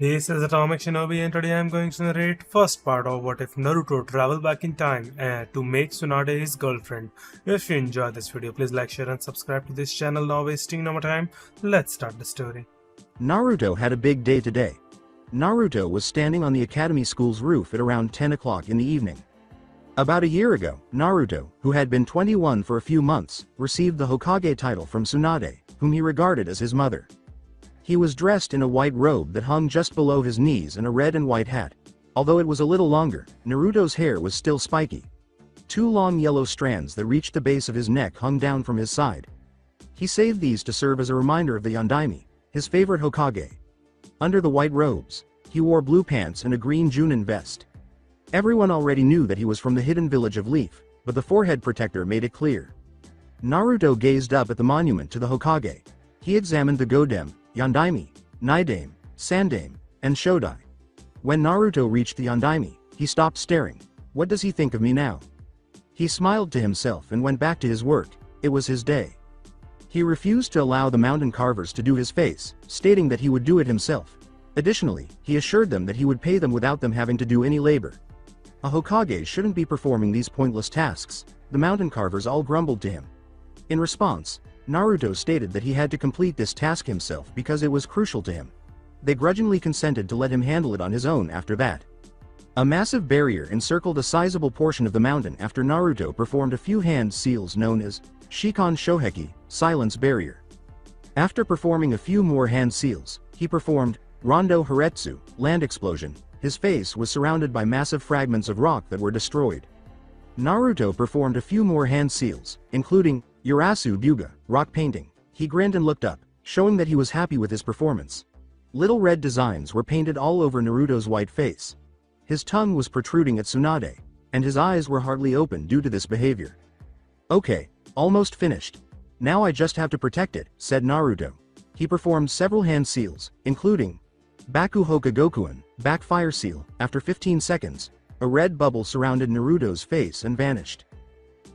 This is Atomic Shinobi and today I am going to narrate first part of what if Naruto traveled back in time to make Tsunade his girlfriend. If you enjoyed this video, please like, share and subscribe to this channel. Now wasting no more time, let's start the story. Naruto had a big day today. Naruto was standing on the academy school's roof at around 10 o'clock in the evening. About a year ago, Naruto, who had been 21 for a few months, received the Hokage title from Tsunade, whom he regarded as his mother. He was dressed in a white robe that hung just below his knees and a red and white hat. Although it was a little longer, Naruto's hair was still spiky. Two long yellow strands that reached the base of his neck hung down from his side. He saved these to serve as a reminder of the Yondaime, his favorite Hokage. Under the white robes, he wore blue pants and a green Junin vest. Everyone already knew that he was from the hidden village of Leaf, but the forehead protector made it clear. Naruto gazed up at the monument to the Hokage. He examined the Godem, Yondaime, Nidaime, Sandaime, and Shodai. When Naruto reached the Yondaime, he stopped staring. What does he think of me now? He smiled to himself and went back to his work. It was his day. He refused to allow the mountain carvers to do his face, stating that he would do it himself. Additionally, he assured them that he would pay them without them having to do any labor. A Hokage shouldn't be performing these pointless tasks. The mountain carvers all grumbled to him. In response, Naruto stated that he had to complete this task himself because it was crucial to him. They grudgingly consented to let him handle it on his own after that. A massive barrier encircled a sizable portion of the mountain after Naruto performed a few hand seals known as Shikon Shoheki, Silence Barrier. After performing a few more hand seals, he performed Rondo Haretsu, Land Explosion. His face was surrounded by massive fragments of rock that were destroyed. Naruto performed a few more hand seals, including Urasu Byuga, Rock Painting. He grinned and looked up, showing that he was happy with his performance. Little red designs were painted all over Naruto's white face. His tongue was protruding at Tsunade, and his eyes were hardly open due to this behavior. Okay, almost finished. Now I just have to protect it, said Naruto. He performed several hand seals, including Baku Hokagokuin, Backfire Seal. After 15 seconds, a red bubble surrounded Naruto's face and vanished.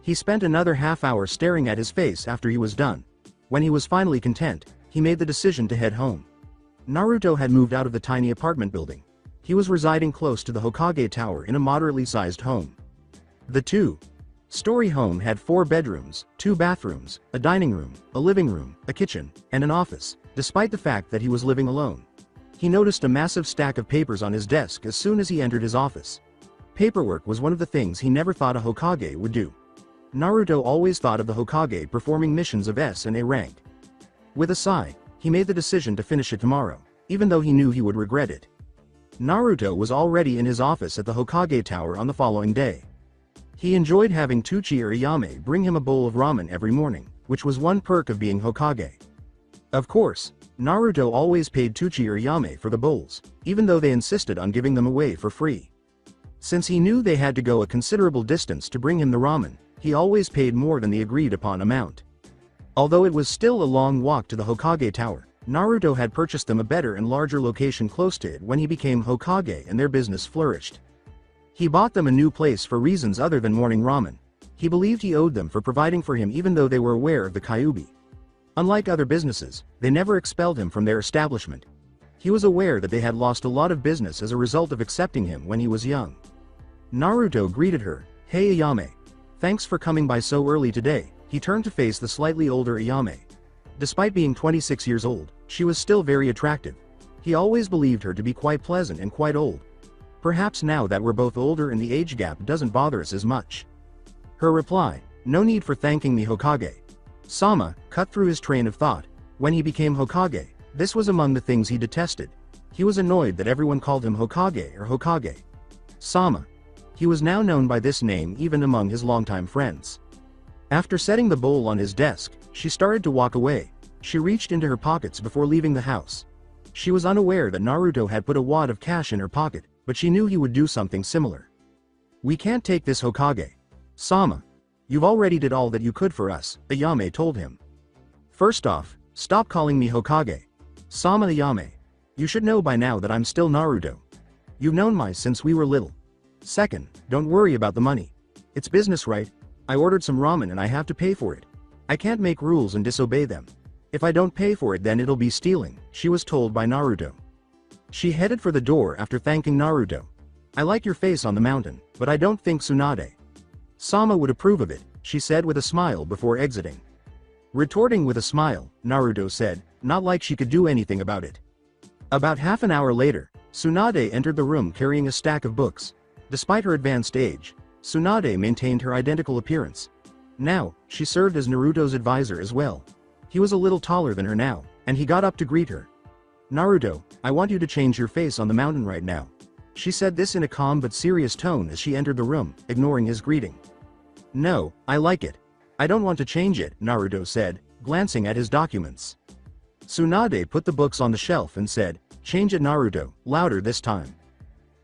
He spent another half hour staring at his face after he was done. When he was finally content, he made the decision to head home. Naruto had moved out of the tiny apartment building. He was residing close to the Hokage Tower in a moderately sized home. The two-story home had 4 bedrooms, 2 bathrooms, a dining room, a living room, a kitchen, and an office. Despite the fact that he was living alone, he noticed a massive stack of papers on his desk as soon as he entered his office. Paperwork was one of the things he never thought a Hokage would do. Naruto always thought of the Hokage performing missions of S and A rank. With a sigh, he made the decision to finish it tomorrow, even though he knew he would regret it. Naruto was already in his office at the Hokage Tower on the following day. He enjoyed having Tsuchi Urayame bring him a bowl of ramen every morning, which was one perk of being Hokage. Of course, Naruto always paid Tsuchi Urayame for the bowls, even though they insisted on giving them away for free. Since he knew they had to go a considerable distance to bring him the ramen, he always paid more than the agreed upon amount. Although it was still a long walk to the Hokage Tower, Naruto had purchased them a better and larger location close to it when he became Hokage and their business flourished. He bought them a new place for reasons other than morning ramen. He believed he owed them for providing for him even though they were aware of the Kyuubi. Unlike other businesses, they never expelled him from their establishment. He was aware that they had lost a lot of business as a result of accepting him when he was young. Naruto greeted her. Hey Ayame. Thanks for coming by so early today. He turned to face the slightly older Ayame. Despite being 26 years old, she was still very attractive. He always believed her to be quite pleasant and quite old. Perhaps now that we're both older and the age gap doesn't bother us as much. Her reply, no need for thanking me Hokage. Sama cut through his train of thought. When he became Hokage, this was among the things he detested. He was annoyed that everyone called him Hokage or Hokage. Sama. He was now known by this name even among his longtime friends. After setting the bowl on his desk, she started to walk away. She reached into her pockets before leaving the house. She was unaware that Naruto had put a wad of cash in her pocket, but she knew he would do something similar. We can't take this Hokage. Sama. You've already did all that you could for us, Ayame told him. First off, stop calling me Hokage. Sama Ayame. You should know by now that I'm still Naruto. You've known me since we were little. Second, don't worry about the money. It's business, right? I ordered some ramen and I have to pay for it. I can't make rules and disobey them. If I don't pay for it then it'll be stealing, she was told by Naruto. She headed for the door after thanking Naruto. I like your face on the mountain, but I don't think Tsunade-sama would approve of it, she said with a smile before exiting. Retorting with a smile, Naruto said, not like she could do anything about it. About half an hour later, Tsunade entered the room carrying a stack of books. Despite her advanced age, Tsunade maintained her identical appearance. Now, she served as Naruto's advisor as well. He was a little taller than her now, and he got up to greet her. Naruto, I want you to change your face on the mountain right now. She said this in a calm but serious tone as she entered the room, ignoring his greeting. No, I like it. I don't want to change it, Naruto said, glancing at his documents. Tsunade put the books on the shelf and said, change it Naruto, louder this time.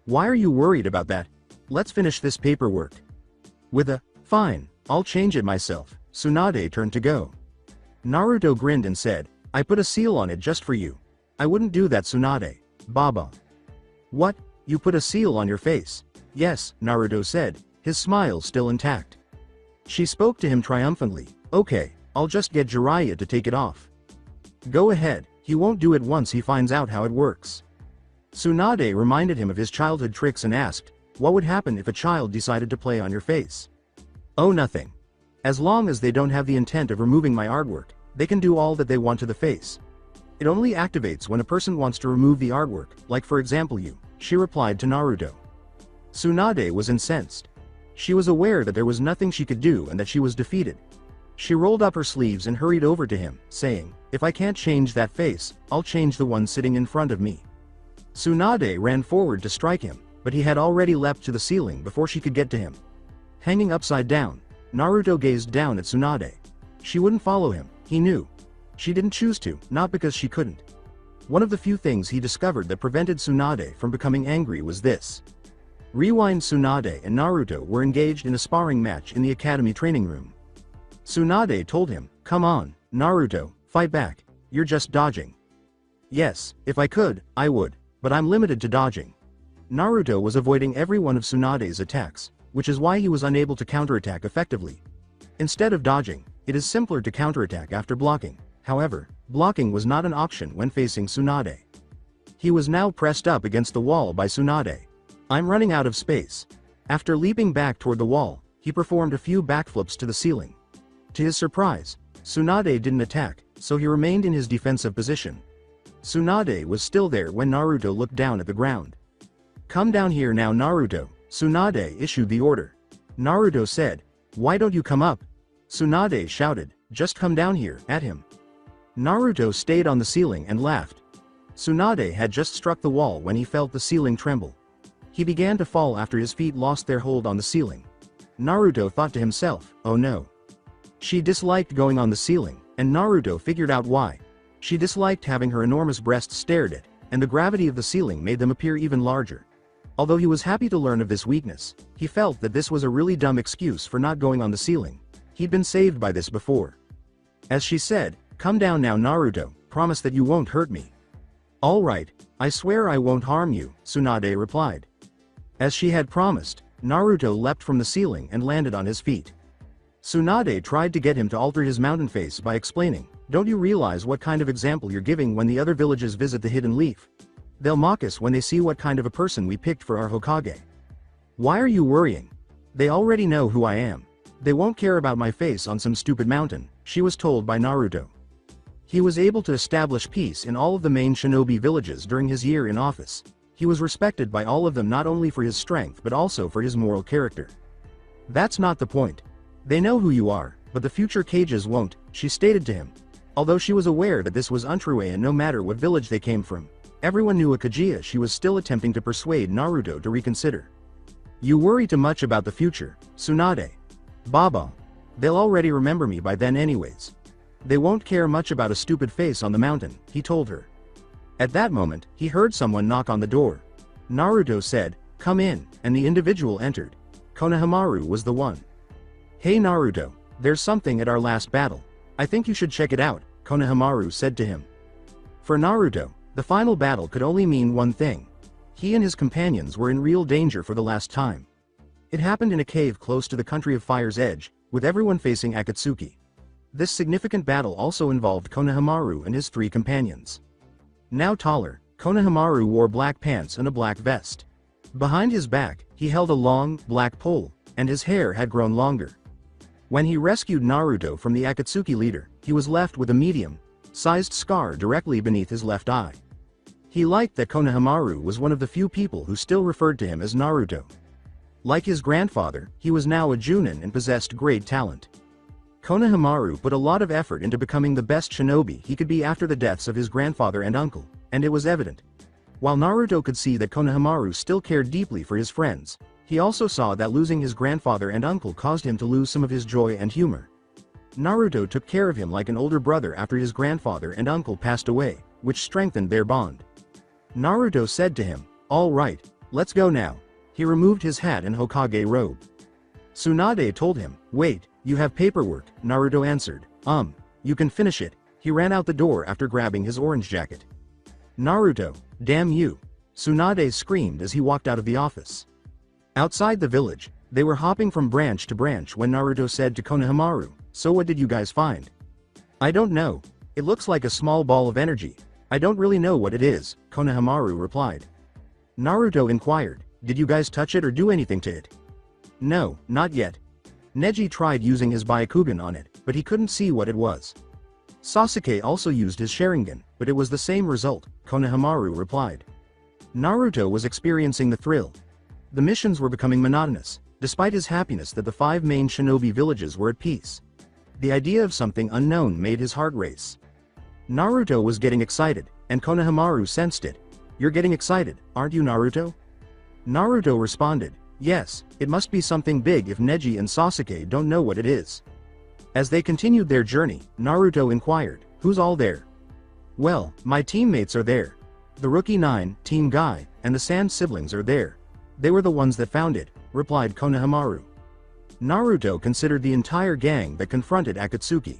Why are you worried about that? Let's finish this paperwork. With a, fine, I'll change it myself, Tsunade turned to go. Naruto grinned and said, I put a seal on it just for you. I wouldn't do that Tsunade, Baba. What, you put a seal on your face? Yes, Naruto said, his smile still intact. She spoke to him triumphantly, okay, I'll just get Jiraiya to take it off. Go ahead, he won't do it once he finds out how it works. Tsunade reminded him of his childhood tricks and asked, what would happen if a child decided to play on your face? Oh nothing. As long as they don't have the intent of removing my artwork, they can do all that they want to the face. It only activates when a person wants to remove the artwork, like for example you, she replied to Naruto. Tsunade was incensed. She was aware that there was nothing she could do and that she was defeated. She rolled up her sleeves and hurried over to him, saying, if I can't change that face, I'll change the one sitting in front of me. Tsunade ran forward to strike him, but he had already leapt to the ceiling before she could get to him. Hanging upside down, Naruto gazed down at Tsunade. She wouldn't follow him, he knew. She didn't choose to, not because she couldn't. One of the few things he discovered that prevented Tsunade from becoming angry was this. Rewind. Tsunade and Naruto were engaged in a sparring match in the academy training room. Tsunade told him, come on, Naruto, fight back, you're just dodging. Yes, if I could, I would, but I'm limited to dodging. Naruto was avoiding every one of Tsunade's attacks, which is why he was unable to counterattack effectively. Instead of dodging, it is simpler to counterattack after blocking. However, blocking was not an option when facing Tsunade. He was now pressed up against the wall by Tsunade. I'm running out of space. After leaping back toward the wall, he performed a few backflips to the ceiling. To his surprise, Tsunade didn't attack, so he remained in his defensive position. Tsunade was still there when Naruto looked down at the ground. Come down here now Naruto, Tsunade issued the order. Naruto said, why don't you come up? Tsunade shouted, just come down here, at him. Naruto stayed on the ceiling and laughed. Tsunade had just struck the wall when he felt the ceiling tremble. He began to fall after his feet lost their hold on the ceiling. Naruto thought to himself, oh no. She disliked going on the ceiling, and Naruto figured out why. She disliked having her enormous breasts stared at, and the gravity of the ceiling made them appear even larger. Although he was happy to learn of this weakness, he felt that this was a really dumb excuse for not going on the ceiling. He'd been saved by this before. As she said, come down now Naruto, promise that you won't hurt me. All right, I swear I won't harm you, Tsunade replied. As she had promised, Naruto leapt from the ceiling and landed on his feet. Tsunade tried to get him to alter his mountain face by explaining, don't you realize what kind of example you're giving when the other villages visit the Hidden Leaf? They'll mock us when they see what kind of a person we picked for our Hokage. Why are you worrying? They already know who I am. They won't care about my face on some stupid mountain, she was told by Naruto. He was able to establish peace in all of the main shinobi villages during his year in office. He was respected by all of them not only for his strength but also for his moral character. That's not the point. They know who you are, but the future Kages won't, she stated to him. Although she was aware that this was untrue and no matter what village they came from, everyone knew a Kaguya, she was still attempting to persuade Naruto to reconsider. You worry too much about the future, Tsunade. Baba. They'll already remember me by then anyways. They won't care much about a stupid face on the mountain, he told her. At that moment, he heard someone knock on the door. Naruto said, come in, and the individual entered. Konohamaru was the one. Hey Naruto, there's something at our last battle. I think you should check it out, Konohamaru said to him. For Naruto, the final battle could only mean one thing. He and his companions were in real danger for the last time. It happened in a cave close to the country of Fire's Edge, with everyone facing Akatsuki. This significant battle also involved Konohamaru and his 3 companions. Now taller, Konohamaru wore black pants and a black vest. Behind his back, he held a long, black pole, and his hair had grown longer. When he rescued Naruto from the Akatsuki leader, he was left with a medium-sized scar directly beneath his left eye. He liked that Konohamaru was one of the few people who still referred to him as Naruto. Like his grandfather, he was now a Junin and possessed great talent. Konohamaru put a lot of effort into becoming the best shinobi he could be after the deaths of his grandfather and uncle, and it was evident. While Naruto could see that Konohamaru still cared deeply for his friends, he also saw that losing his grandfather and uncle caused him to lose some of his joy and humor. Naruto took care of him like an older brother after his grandfather and uncle passed away, which strengthened their bond. Naruto said to him, "All right, let's go now." He removed his hat and Hokage robe. Tsunade told him, "Wait, you have paperwork," Naruto answered. You can finish it." He ran out the door after grabbing his orange jacket. "Naruto, damn you!" Tsunade screamed as he walked out of the office. Outside the village, they were hopping from branch to branch when Naruto said to Konohamaru, "So what did you guys find?" "I don't know. It looks like a small ball of energy. I don't really know what it is," Konohamaru replied. Naruto inquired, "Did you guys touch it or do anything to it?" "No, not yet." Neji tried using his Byakugan on it, but he couldn't see what it was. Sasuke also used his Sharingan, but it was the same result, Konohamaru replied. Naruto was experiencing the thrill. The missions were becoming monotonous, despite his happiness that the 5 main shinobi villages were at peace. The idea of something unknown made his heart race. Naruto was getting excited, and Konohamaru sensed it. "You're getting excited, aren't you, Naruto?" Naruto responded, "Yes, it must be something big if Neji and Sasuke don't know what it is." As they continued their journey, Naruto inquired, "Who's all there?" "Well, my teammates are there. The Rookie 9, Team Guy, and the Sand siblings are there. They were the ones that found it," replied Konohamaru. Naruto considered the entire gang that confronted Akatsuki.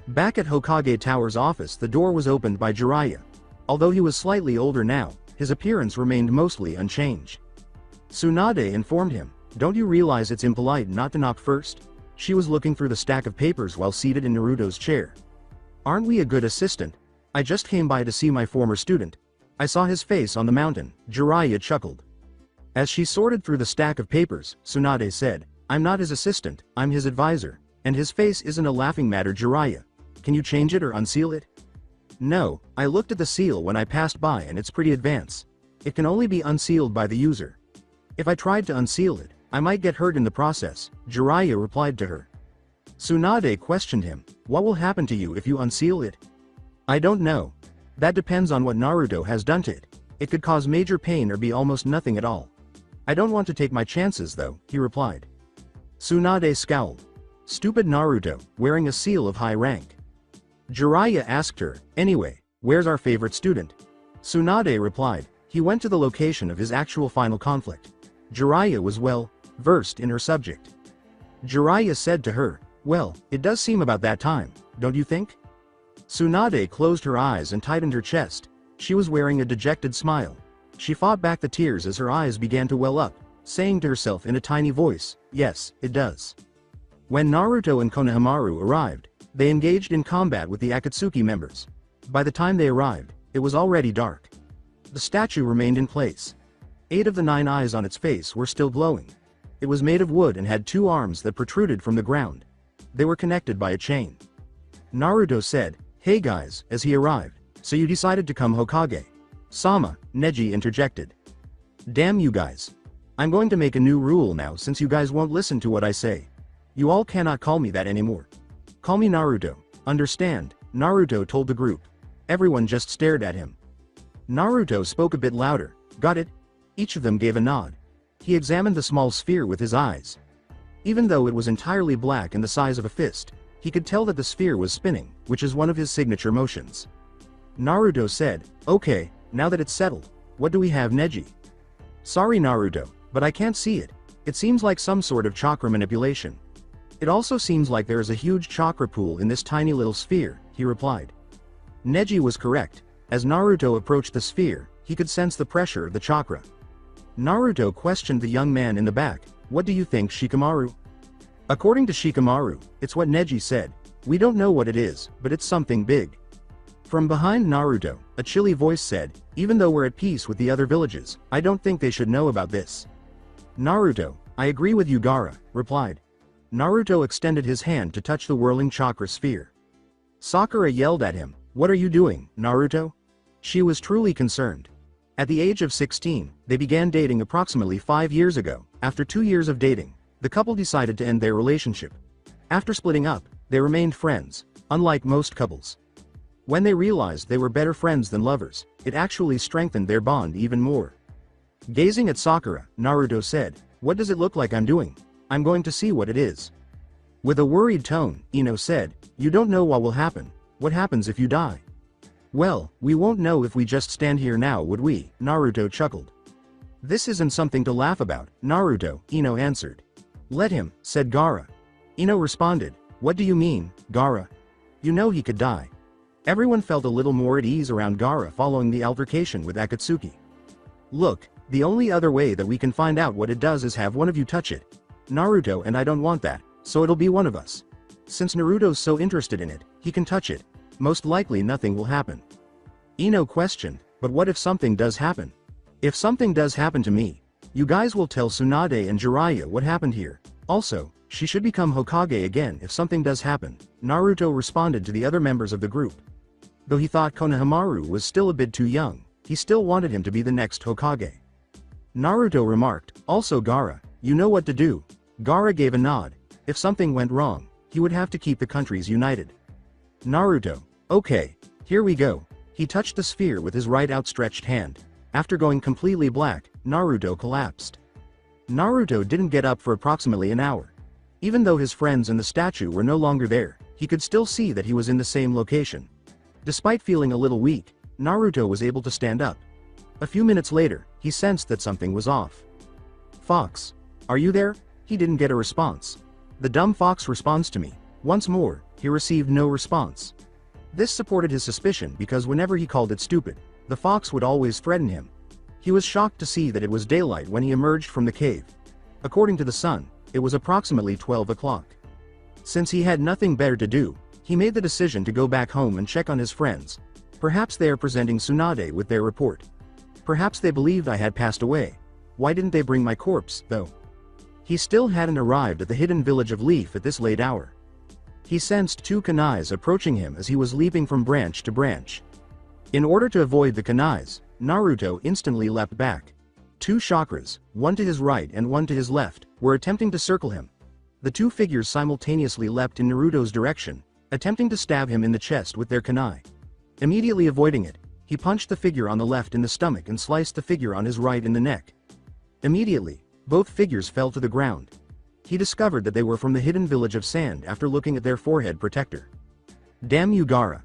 Back at Hokage Tower's office, the door was opened by Jiraiya. Although he was slightly older now, his appearance remained mostly unchanged. Tsunade informed him, "Don't you realize it's impolite not to knock first?" She was looking through the stack of papers while seated in Naruto's chair. "Aren't we a good assistant? I just came by to see my former student. I saw his face on the mountain," Jiraiya chuckled. As she sorted through the stack of papers, Tsunade said, "I'm not his assistant, I'm his advisor, and his face isn't a laughing matter, Jiraiya. Can you change it or unseal it?" "No, I looked at the seal when I passed by and it's pretty advanced. It can only be unsealed by the user. If I tried to unseal it, I might get hurt in the process," Jiraiya replied to her. Tsunade questioned him, "What will happen to you if you unseal it?" "I don't know. That depends on what Naruto has done to it. It could cause major pain or be almost nothing at all. I don't want to take my chances though," he replied. Tsunade scowled. "Stupid Naruto, wearing a seal of high rank." Jiraiya asked her, "Anyway, where's our favorite student?" Tsunade replied, "He went to the location of his actual final conflict." Jiraiya was well versed in her subject. Jiraiya said to her, "Well, it does seem about that time, don't you think?" Tsunade closed her eyes and tightened her chest. She was wearing a dejected smile. She fought back the tears as her eyes began to well up, saying to herself in a tiny voice, "Yes, it does." When Naruto and Konohamaru arrived, they engaged in combat with the Akatsuki members. By the time they arrived, it was already dark. The statue remained in place. 8 of the 9 eyes on its face were still glowing. It was made of wood and had 2 arms that protruded from the ground. They were connected by a chain. Naruto said, "Hey guys," as he arrived, "so you decided to come Hokage?" "Sama," Neji interjected. "Damn you guys. I'm going to make a new rule now since you guys won't listen to what I say. You all cannot call me that anymore. Call me Naruto, understand?" Naruto told the group. Everyone just stared at him. Naruto spoke a bit louder, "Got it?" Each of them gave a nod. He examined the small sphere with his eyes. Even though it was entirely black and the size of a fist, he could tell that the sphere was spinning, which is one of his signature motions. Naruto said, "Okay, now that it's settled, what do we have, Neji?" "Sorry Naruto, but I can't see it. It seems like some sort of chakra manipulation. It also seems like there is a huge chakra pool in this tiny little sphere," he replied. Neji was correct. As Naruto approached the sphere, he could sense the pressure of the chakra. Naruto questioned the young man in the back, "What do you think, Shikamaru?" According to Shikamaru, it's what Neji said. "We don't know what it is, but it's something big." From behind Naruto, a chilly voice said, even though we're at peace with the other villages, I don't think they should know about this. Naruto, I agree with you, Gaara replied. Naruto extended his hand to touch the whirling chakra sphere. Sakura yelled at him, what are you doing, Naruto? She was truly concerned. At the age of 16, they began dating approximately 5 years ago. After 2 years of dating, the couple decided to end their relationship. After splitting up, they remained friends, unlike most couples. When they realized they were better friends than lovers, it actually strengthened their bond even more. Gazing at Sakura, Naruto said, what does it look like I'm doing? I'm going to see what it is. With a worried tone, Ino said, you don't know what will happen. What happens if you die? Well, we won't know if we just stand here now, would we? Naruto chuckled. This isn't something to laugh about, Naruto, Ino answered. Let him, said Gaara. Ino responded, what do you mean, Gaara? You know he could die. Everyone felt a little more at ease around Gaara following the altercation with Akatsuki. Look, the only other way that we can find out what it does is have one of you touch it. Naruto and I don't want that, so it'll be one of us. Since Naruto's so interested in it, he can touch it. Most likely nothing will happen. Ino questioned, but what if something does happen? If something does happen to me, you guys will tell Tsunade and Jiraiya what happened here. Also, she should become Hokage again if something does happen, Naruto responded to the other members of the group. Though he thought Konohamaru was still a bit too young, he still wanted him to be the next Hokage. Naruto remarked, also Gaara, you know what to do. Gaara gave a nod. If something went wrong, he would have to keep the countries united. Naruto, okay, here we go. He touched the sphere with his right outstretched hand. After going completely black, Naruto collapsed. Naruto didn't get up for approximately an hour. Even though his friends and the statue were no longer there, he could still see that he was in the same location. Despite feeling a little weak, Naruto was able to stand up. A few minutes later, he sensed that something was off. Fox, are you there? He didn't get a response. The dumb fox responds to me. Once more, he received no response. This supported his suspicion because whenever he called it stupid, the fox would always threaten him. He was shocked to see that it was daylight when he emerged from the cave. According to the sun, it was approximately 12 o'clock. Since he had nothing better to do, he made the decision to go back home and check on his friends. Perhaps they are presenting Tsunade with their report. Perhaps they believed I had passed away. Why didn't they bring my corpse, though? He still hadn't arrived at the hidden village of Leaf at this late hour. He sensed 2 kunais approaching him as he was leaping from branch to branch. In order to avoid the kunais, Naruto instantly leapt back. 2 chakras, one to his right and one to his left, were attempting to circle him. The 2 figures simultaneously leapt in Naruto's direction, attempting to stab him in the chest with their kunai. Immediately avoiding it, he punched the figure on the left in the stomach and sliced the figure on his right in the neck. Immediately, both figures fell to the ground. He discovered that they were from the hidden village of sand after looking at their forehead protector. Damn you, Gaara.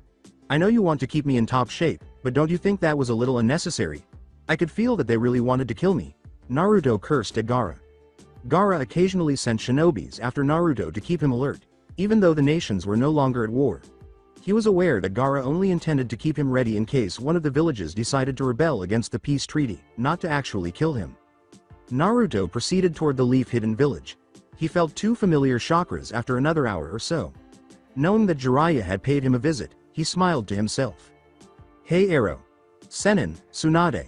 I know you want to keep me in top shape, but don't you think that was a little unnecessary? I could feel that they really wanted to kill me. Naruto cursed at Gaara. Gaara occasionally sent shinobis after Naruto to keep him alert, even though the nations were no longer at war. He was aware that Gaara only intended to keep him ready in case one of the villages decided to rebel against the peace treaty, not to actually kill him. Naruto proceeded toward the Leaf Hidden Village. He felt 2 familiar chakras after another hour or so. Knowing that Jiraiya had paid him a visit, he smiled to himself. Hey Arrow! Sennin, Tsunade!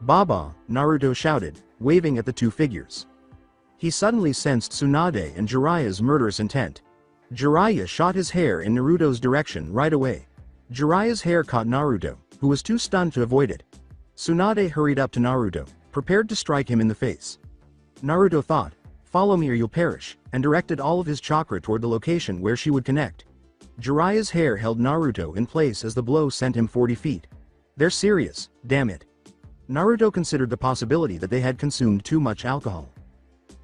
Baba, Naruto shouted, waving at the 2 figures. He suddenly sensed Tsunade and Jiraiya's murderous intent. Jiraiya shot his hair in Naruto's direction right away. Jiraiya's hair caught Naruto, who was too stunned to avoid it. Tsunade hurried up to Naruto, prepared to strike him in the face. Naruto thought, follow me or you'll perish, and directed all of his chakra toward the location where she would connect. Jiraiya's hair held Naruto in place as the blow sent him 40 feet. They're serious, damn it. Naruto considered the possibility that they had consumed too much alcohol.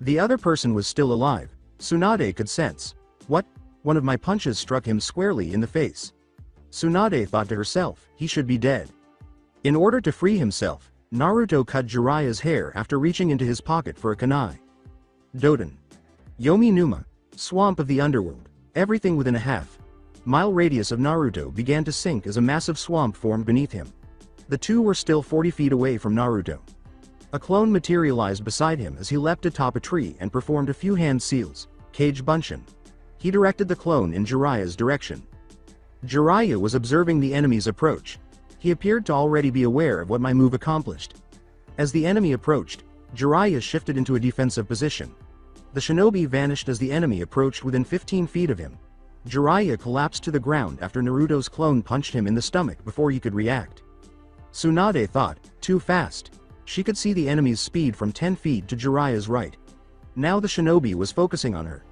The other person was still alive. Tsunade could sense. What? One of my punches struck him squarely in the face. Tsunade thought to herself, he should be dead. In order to free himself, Naruto cut Jiraiya's hair after reaching into his pocket for a kunai. Doden. Yomi Numa, swamp of the underworld, everything within a half-mile radius of Naruto began to sink as a massive swamp formed beneath him. The 2 were still 40 feet away from Naruto. A clone materialized beside him as he leapt atop a tree and performed a few hand seals, Kage Bunshin. He directed the clone in Jiraiya's direction. Jiraiya was observing the enemy's approach. He appeared to already be aware of what my move accomplished. As the enemy approached, Jiraiya shifted into a defensive position. The shinobi vanished as the enemy approached within 15 feet of him. Jiraiya collapsed to the ground after Naruto's clone punched him in the stomach before he could react. Tsunade thought, too fast. She could see the enemy's speed from 10 feet to Jiraiya's right. Now the shinobi was focusing on her.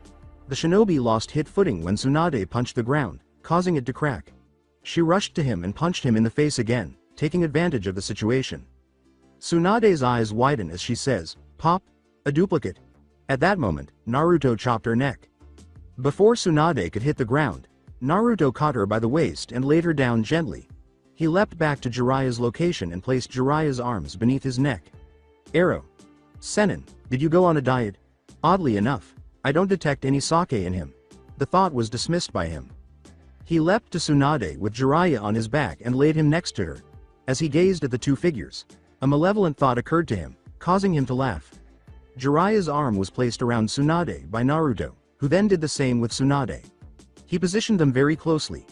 The shinobi lost hit footing when Tsunade punched the ground, causing it to crack. She rushed to him and punched him in the face again, taking advantage of the situation. Tsunade's eyes widen as she says, "Pop, a duplicate." At that moment, Naruto chopped her neck. Before Tsunade could hit the ground, Naruto caught her by the waist and laid her down gently. He leapt back to Jiraiya's location and placed Jiraiya's arms beneath his neck. Arrow. Sennin, did you go on a diet? Oddly enough, I don't detect any sake in him. The thought was dismissed by him. He leapt to Tsunade with Jiraiya on his back and laid him next to her. As he gazed at the two figures, a malevolent thought occurred to him, causing him to laugh. Jiraiya's arm was placed around Tsunade by Naruto, who then did the same with Tsunade. He positioned them very closely.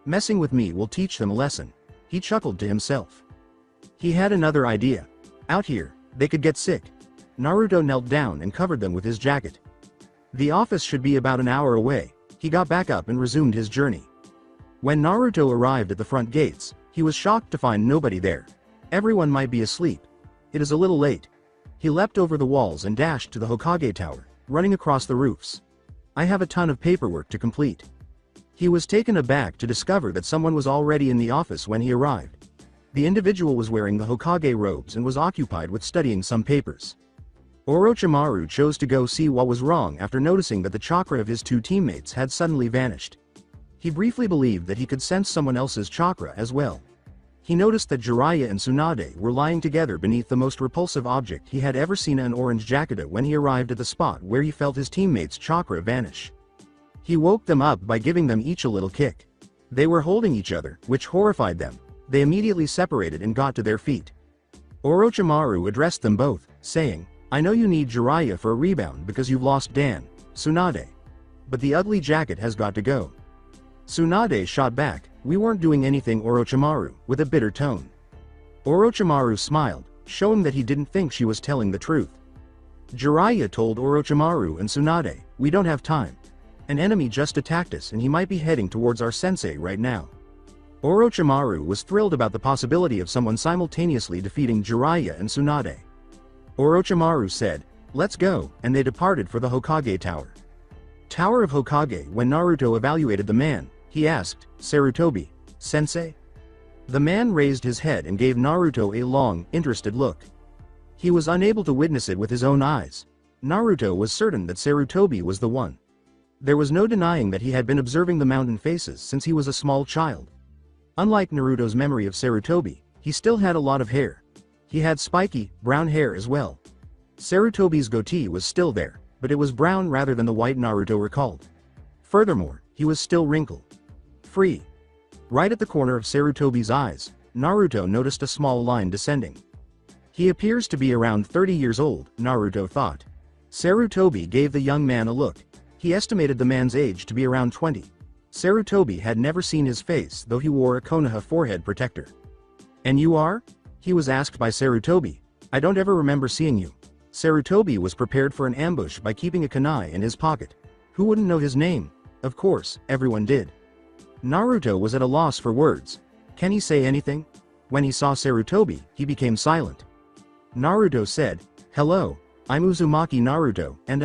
Messing with me will teach them a lesson. He chuckled to himself. He had another idea. Out here, they could get sick. Naruto knelt down and covered them with his jacket. The office should be about an hour away. He got back up and resumed his journey. When Naruto arrived at the front gates, he was shocked to find nobody there. Everyone might be asleep. It is a little late. He leapt over the walls and dashed to the Hokage tower, running across the roofs. I have a ton of paperwork to complete. He was taken aback to discover that someone was already in the office when he arrived. The individual was wearing the Hokage robes and was occupied with studying some papers. Orochimaru chose to go see what was wrong after noticing that the chakra of his two teammates had suddenly vanished. He briefly believed that he could sense someone else's chakra as well. He noticed that Jiraiya and Tsunade were lying together beneath the most repulsive object he had ever seen, an orange jacket, when he arrived at the spot where he felt his teammates' chakra vanish. He woke them up by giving them each a little kick. They were holding each other, which horrified them. They immediately separated and got to their feet. Orochimaru addressed them both, saying, "I know you need Jiraiya for a rebound because you've lost Dan, Tsunade. But the ugly jacket has got to go." Tsunade shot back, "We weren't doing anything, Orochimaru," with a bitter tone. Orochimaru smiled, showing that he didn't think she was telling the truth. Jiraiya told Orochimaru and Tsunade, "We don't have time. An enemy just attacked us and he might be heading towards our sensei right now." Orochimaru was thrilled about the possibility of someone simultaneously defeating Jiraiya and Tsunade. Orochimaru said, "Let's go," and they departed for the Hokage tower. Tower of Hokage. When Naruto evaluated the man, he asked, "Sarutobi, sensei?" The man raised his head and gave Naruto a long, interested look. He was unable to witness it with his own eyes. Naruto was certain that Sarutobi was the one. There was no denying that he had been observing the mountain faces since he was a small child. Unlike Naruto's memory of Sarutobi, he still had a lot of hair. He had spiky, brown hair as well. Sarutobi's goatee was still there, but it was brown rather than the white Naruto recalled. Furthermore, he was still wrinkled. Free. Right at the corner of Sarutobi's eyes, Naruto noticed a small line descending. He appears to be around 30 years old, Naruto thought. Sarutobi gave the young man a look. He estimated the man's age to be around 20. Sarutobi had never seen his face, though he wore a Konoha forehead protector. "And you are?" he was asked by Sarutobi. "I don't ever remember seeing you." Sarutobi was prepared for an ambush by keeping a kunai in his pocket. Who wouldn't know his name? Of course, everyone did. Naruto was at a loss for words. Can he say anything? When he saw Sarutobi, he became silent. Naruto said, "Hello, I'm Uzumaki Naruto, and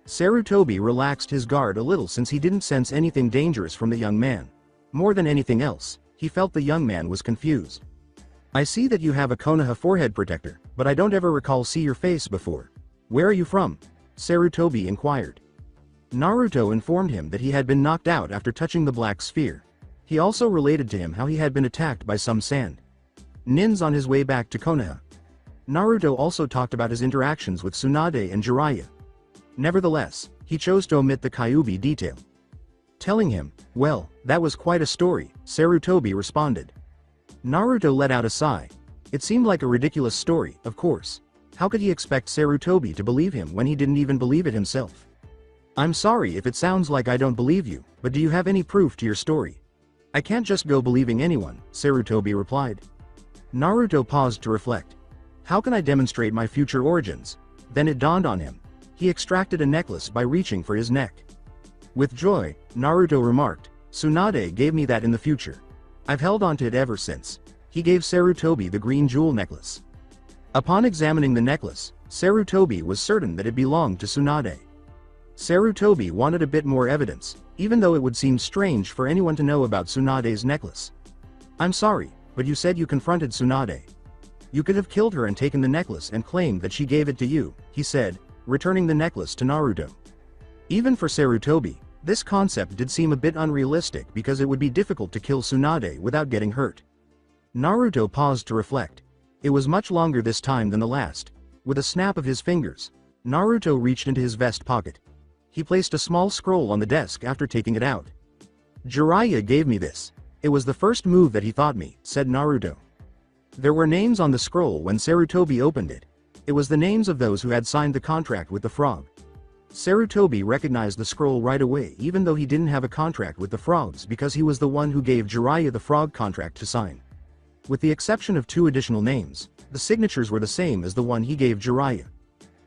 Sarutobi relaxed his guard a little since he didn't sense anything dangerous from the young man. More than anything else, he felt the young man was confused. "I see that you have a Konoha forehead protector, but I don't ever recall see your face before. Where are you from?" Sarutobi inquired. Naruto informed him that he had been knocked out after touching the black sphere. He also related to him how he had been attacked by some sand nins on his way back to Konoha. Naruto also talked about his interactions with Tsunade and Jiraiya. Nevertheless, he chose to omit the Kyuubi detail. Telling him, "Well, that was quite a story," Sarutobi responded. Naruto let out a sigh. It seemed like a ridiculous story, of course. How could he expect Sarutobi to believe him when he didn't even believe it himself? "I'm sorry if it sounds like I don't believe you, but do you have any proof to your story?" I can't just go believing anyone, Sarutobi replied. Naruto paused to reflect. How can I demonstrate my future origins? Then it dawned on him. He extracted a necklace by reaching for his neck. With joy, Naruto remarked, Tsunade gave me that in the future. I've held on to it ever since. He gave Sarutobi the green jewel necklace. Upon examining the necklace, Sarutobi was certain that it belonged to Tsunade. Sarutobi wanted a bit more evidence, even though it would seem strange for anyone to know about Tsunade's necklace. I'm sorry, but you said you confronted Tsunade. You could have killed her and taken the necklace and claimed that she gave it to you, he said, returning the necklace to Naruto. Even for Sarutobi, this concept did seem a bit unrealistic because it would be difficult to kill Tsunade without getting hurt. Naruto paused to reflect. It was much longer this time than the last. With a snap of his fingers, Naruto reached into his vest pocket. He placed a small scroll on the desk after taking it out. Jiraiya gave me this. It was the first move that he taught me, said Naruto. There were names on the scroll when Sarutobi opened it. It was the names of those who had signed the contract with the frog. Sarutobi recognized the scroll right away even though he didn't have a contract with the frogs because he was the one who gave Jiraiya the frog contract to sign. With the exception of 2 additional names, the signatures were the same as the one he gave Jiraiya.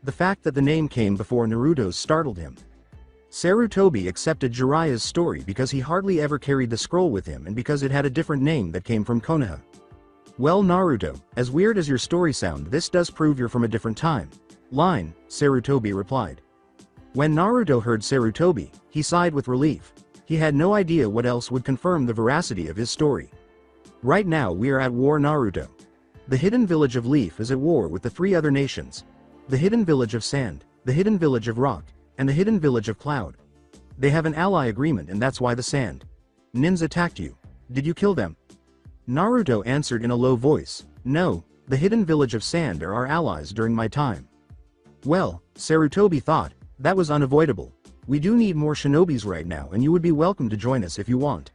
The fact that the name came before Naruto's startled him. Sarutobi accepted Jiraiya's story because he hardly ever carried the scroll with him and because it had a different name that came from Konoha. Well Naruto, as weird as your story sound, this does prove you're from a different time. Line, Sarutobi replied. When Naruto heard Sarutobi, he sighed with relief. He had no idea what else would confirm the veracity of his story. Right now we are at war, Naruto. The hidden village of Leaf is at war with the 3 other nations. The hidden village of Sand, the hidden village of Rock, and the hidden village of Cloud. They have an ally agreement and that's why the Sand Nins attacked you. Did you kill them? Naruto answered in a low voice, no, the hidden village of Sand are our allies during my time. Well, Sarutobi thought, that was unavoidable. We do need more shinobis right now and you would be welcome to join us if you want.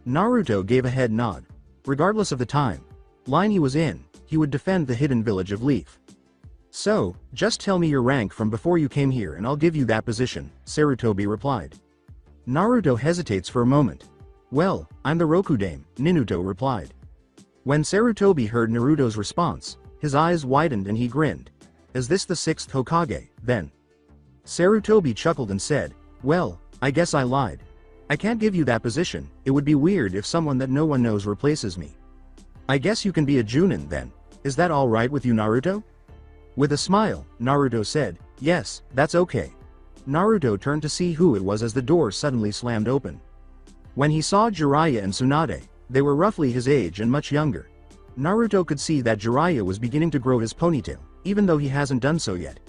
Naruto gave a head nod. Regardless of the time line he was in, he would defend the hidden village of Leaf. So, just tell me your rank from before you came here and I'll give you that position, Sarutobi replied. Naruto hesitates for a moment. Well, I'm the Rokudame, Naruto replied. When Sarutobi heard Naruto's response, his eyes widened and he grinned. Is this the 6th Hokage, then? Sarutobi chuckled and said, well, I guess I lied. I can't give you that position, it would be weird if someone that no one knows replaces me. I guess you can be a Junin then. Is that alright with you, Naruto? With a smile, Naruto said, yes, that's okay. Naruto turned to see who it was as the door suddenly slammed open. When he saw Jiraiya and Tsunade, they were roughly his age and much younger. Naruto could see that Jiraiya was beginning to grow his ponytail, even though he hasn't done so yet.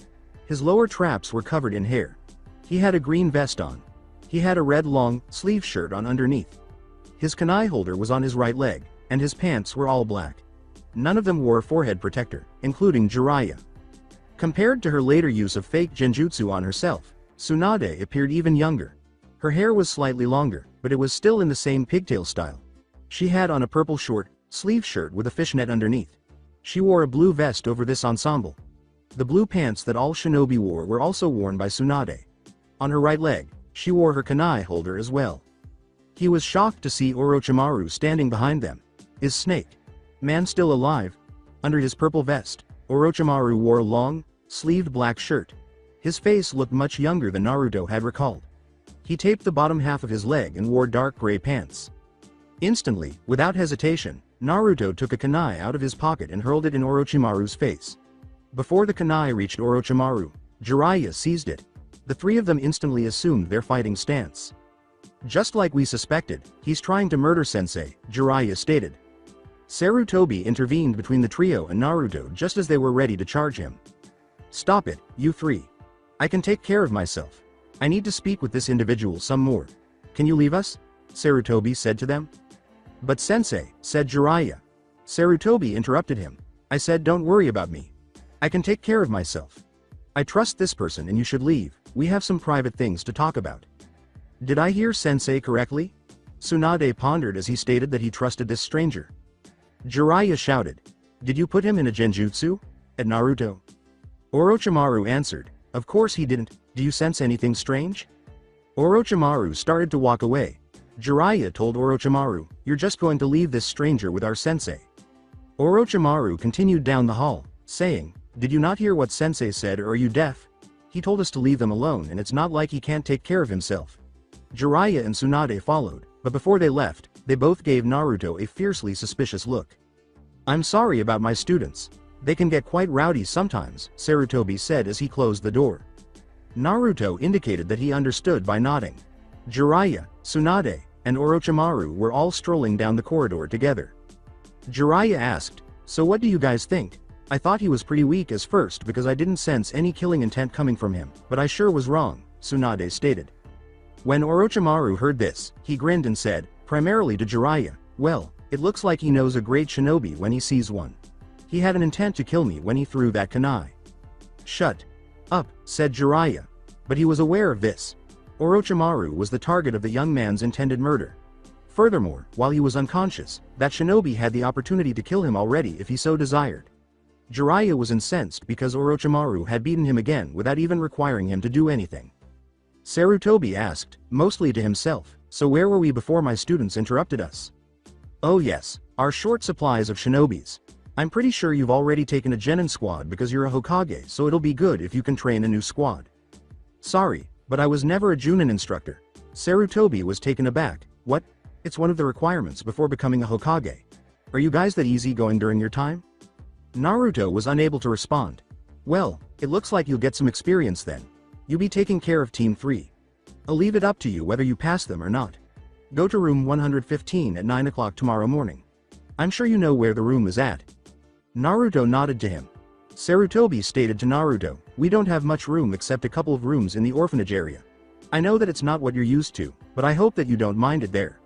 His lower traps were covered in hair. He had a green vest on. He had a red long sleeve shirt on underneath. His kunai holder was on his right leg, and his pants were all black. None of them wore a forehead protector, including Jiraiya. Compared to her later use of fake genjutsu on herself, Tsunade appeared even younger. Her hair was slightly longer, but it was still in the same pigtail style. She had on a purple short sleeve shirt with a fishnet underneath. She wore a blue vest over this ensemble. The blue pants that all shinobi wore were also worn by Tsunade. On her right leg, she wore her kunai holder as well. He was shocked to see Orochimaru standing behind them. Is Snake Man still alive? Under his purple vest, Orochimaru wore a long, sleeved black shirt. His face looked much younger than Naruto had recalled. He taped the bottom half of his leg and wore dark gray pants. Instantly, without hesitation, Naruto took a kunai out of his pocket and hurled it in Orochimaru's face. Before the kunai reached Orochimaru, Jiraiya seized it. The 3 of them instantly assumed their fighting stance. Just like we suspected, he's trying to murder Sensei, Jiraiya stated. Sarutobi intervened between the trio and Naruto just as they were ready to charge him. Stop it, you 3. I can take care of myself. I need to speak with this individual some more. Can you leave us? Sarutobi said to them. But Sensei, said Jiraiya. Sarutobi interrupted him. I said don't worry about me. I can take care of myself. I trust this person and you should leave, we have some private things to talk about. Did I hear Sensei correctly? Tsunade pondered as he stated that he trusted this stranger. Jiraiya shouted. Did you put him in a genjutsu? At Naruto. Orochimaru answered. Of course he didn't, do you sense anything strange? Orochimaru started to walk away. Jiraiya told Orochimaru, "You're just going to leave this stranger with our sensei." Orochimaru continued down the hall, saying, "Did you not hear what sensei said, or are you deaf? He told us to leave them alone, and it's not like he can't take care of himself." Jiraiya and Tsunade followed, but before they left, they both gave Naruto a fiercely suspicious look. "I'm sorry about my students. They can get quite rowdy sometimes," Sarutobi said as he closed the door. Naruto indicated that he understood by nodding. Jiraiya, Tsunade, and Orochimaru were all strolling down the corridor together. Jiraiya asked, "So what do you guys think? I thought he was pretty weak as first because I didn't sense any killing intent coming from him, but I sure was wrong," Tsunade stated. When Orochimaru heard this, he grinned and said, primarily to Jiraiya, "Well, it looks like he knows a great shinobi when he sees one. He had an intent to kill me when he threw that kunai." "Shut up," said Jiraiya. But he was aware of this. Orochimaru was the target of the young man's intended murder. Furthermore, while he was unconscious, that shinobi had the opportunity to kill him already if he so desired. Jiraiya was incensed because Orochimaru had beaten him again without even requiring him to do anything. Sarutobi asked, mostly to himself, "So where were we before my students interrupted us?" "Oh yes, our short supplies of shinobis. I'm pretty sure you've already taken a genin squad because you're a Hokage, so it'll be good if you can train a new squad." "Sorry, but I was never a Junin instructor." Sarutobi was taken aback. "What? It's one of the requirements before becoming a Hokage. Are you guys that easygoing during your time?" Naruto was unable to respond. "Well, it looks like you'll get some experience then. You'll be taking care of Team 3. I'll leave it up to you whether you pass them or not. Go to room 115 at 9 o'clock tomorrow morning. I'm sure you know where the room is at." Naruto nodded to him. Sarutobi stated to Naruto, "We don't have much room except a couple of rooms in the orphanage area. I know that it's not what you're used to, but I hope that you don't mind it there."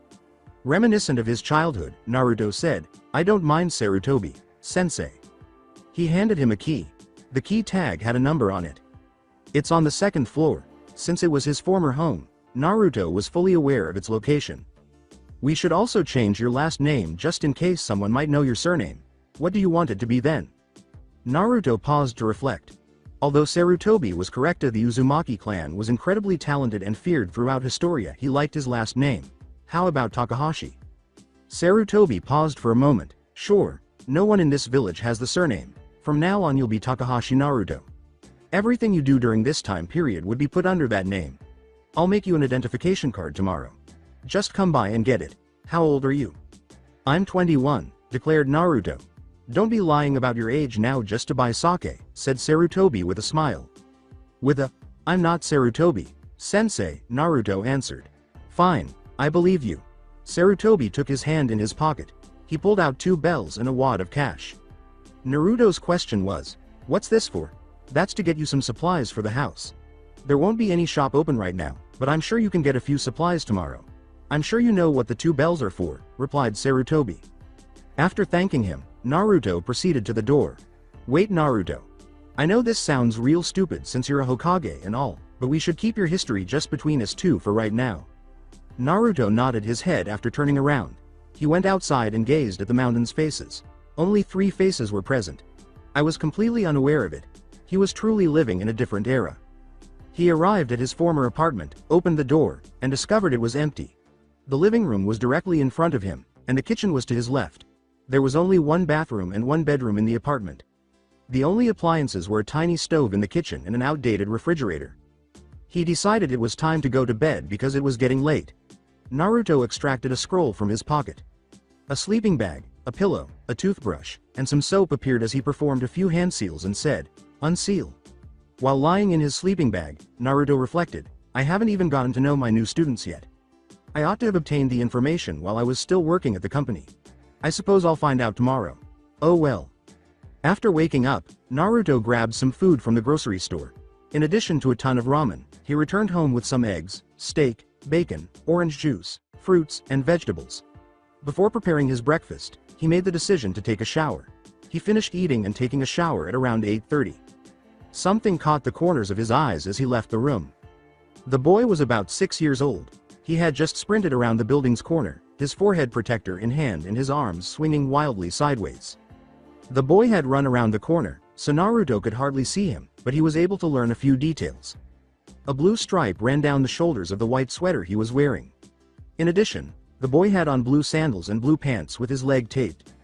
Reminiscent of his childhood, Naruto said, "I don't mind Sarutobi, sensei." He handed him a key. The key tag had a number on it. "It's on the second floor." Since it was his former home, Naruto was fully aware of its location. "We should also change your last name just in case someone might know your surname. What do you want it to be then?" Naruto paused to reflect. Although Sarutobi was correct that the Uzumaki clan was incredibly talented and feared throughout Historia, he liked his last name. How about Takahashi? Sarutobi paused for a moment. "Sure, no one in this village has the surname. From now on you'll be Takahashi Naruto. Everything you do during this time period would be put under that name. I'll make you an identification card tomorrow. Just come by and get it. How old are you?" "I'm 21, declared Naruto. "Don't be lying about your age now just to buy sake," said Sarutobi with a smile. "I'm not Sarutobi, sensei," Naruto answered. "Fine, I believe you." Sarutobi took his hand in his pocket. He pulled out 2 bells and a wad of cash. Naruto's question was, "What's this for?" "That's to get you some supplies for the house. There won't be any shop open right now, but I'm sure you can get a few supplies tomorrow. I'm sure you know what the 2 bells are for," replied Sarutobi. After thanking him, Naruto proceeded to the door. "Wait, Naruto. I know this sounds real stupid since you're a Hokage and all, but we should keep your history just between us two for right now." Naruto nodded his head after turning around. He went outside and gazed at the mountain's faces. Only 3 faces were present. I was completely unaware of it. He was truly living in a different era. He arrived at his former apartment, opened the door, and discovered it was empty. The living room was directly in front of him, and the kitchen was to his left. There was only 1 bathroom and 1 bedroom in the apartment. The only appliances were a tiny stove in the kitchen and an outdated refrigerator. He decided it was time to go to bed because it was getting late. Naruto extracted a scroll from his pocket. A sleeping bag, a pillow, a toothbrush, and some soap appeared as he performed a few hand seals and said, "Unseal." While lying in his sleeping bag, Naruto reflected, "I haven't even gotten to know my new students yet. I ought to have obtained the information while I was still working at the company. I suppose I'll find out tomorrow. Oh well." After waking up, Naruto grabbed some food from the grocery store. In addition to a ton of ramen, he returned home with some eggs, steak, bacon, orange juice, fruits, and vegetables. Before preparing his breakfast, he made the decision to take a shower. He finished eating and taking a shower at around 8:30. Something caught the corners of his eyes as he left the room. The boy was about 6 years old. He had just sprinted around the building's corner, his forehead protector in hand and his arms swinging wildly sideways. The boy had run around the corner, so Naruto could hardly see him, but he was able to learn a few details. A blue stripe ran down the shoulders of the white sweater he was wearing. In addition, the boy had on blue sandals and blue pants with his leg taped.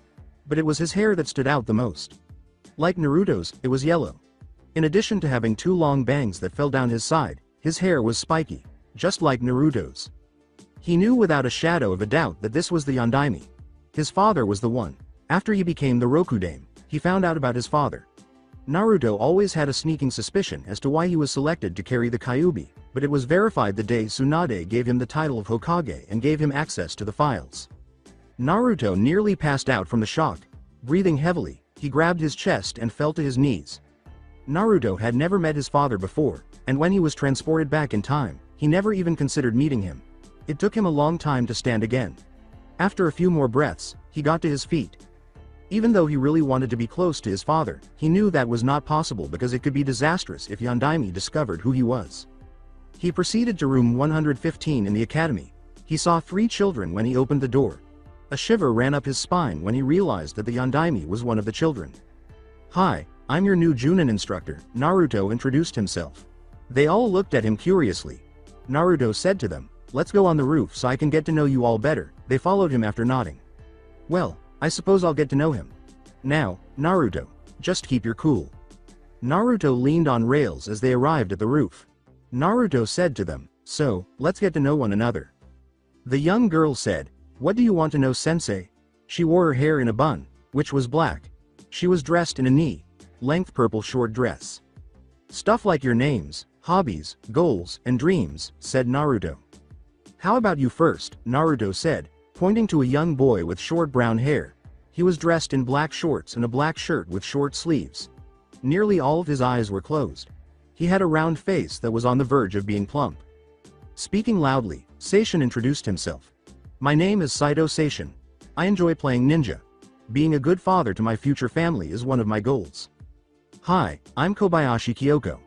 But it was his hair that stood out the most. Like Naruto's, it was yellow. In addition to having 2 long bangs that fell down his side, his hair was spiky, just like Naruto's. He knew without a shadow of a doubt that this was the Yondaime. His father was the one. After he became the Rokudame, he found out about his father. Naruto always had a sneaking suspicion as to why he was selected to carry the Kyuubi, but it was verified the day Tsunade gave him the title of Hokage and gave him access to the files. Naruto nearly passed out from the shock. Breathing heavily, he grabbed his chest and fell to his knees. Naruto had never met his father before, and when he was transported back in time, he never even considered meeting him. It took him a long time to stand again. After a few more breaths, he got to his feet. Even though he really wanted to be close to his father, he knew that was not possible because it could be disastrous if Yondaime discovered who he was. He proceeded to room 115 in the academy. He saw 3 children when he opened the door. A shiver ran up his spine when he realized that the Yondaime was one of the children. "Hi, I'm your new Junin instructor," Naruto introduced himself. They all looked at him curiously. Naruto said to them, "Let's go on the roof so I can get to know you all better." They followed him after nodding. "Well, I suppose I'll get to know him. Now, Naruto, just keep your cool." Naruto leaned on rails as they arrived at the roof. Naruto said to them, "So, let's get to know one another." The young girl said, "What do you want to know, sensei?" She wore her hair in a bun, which was black. She was dressed in a knee-length purple short dress. "Stuff like your names, hobbies, goals, and dreams," said Naruto. "How about you first?" Naruto said, pointing to a young boy with short brown hair. He was dressed in black shorts and a black shirt with short sleeves. Nearly all of his eyes were closed. He had a round face that was on the verge of being plump. Speaking loudly, Seishin introduced himself. "My name is Saito Seishin. I enjoy playing ninja. Being a good father to my future family is one of my goals." "Hi, I'm Kobayashi Kyoko.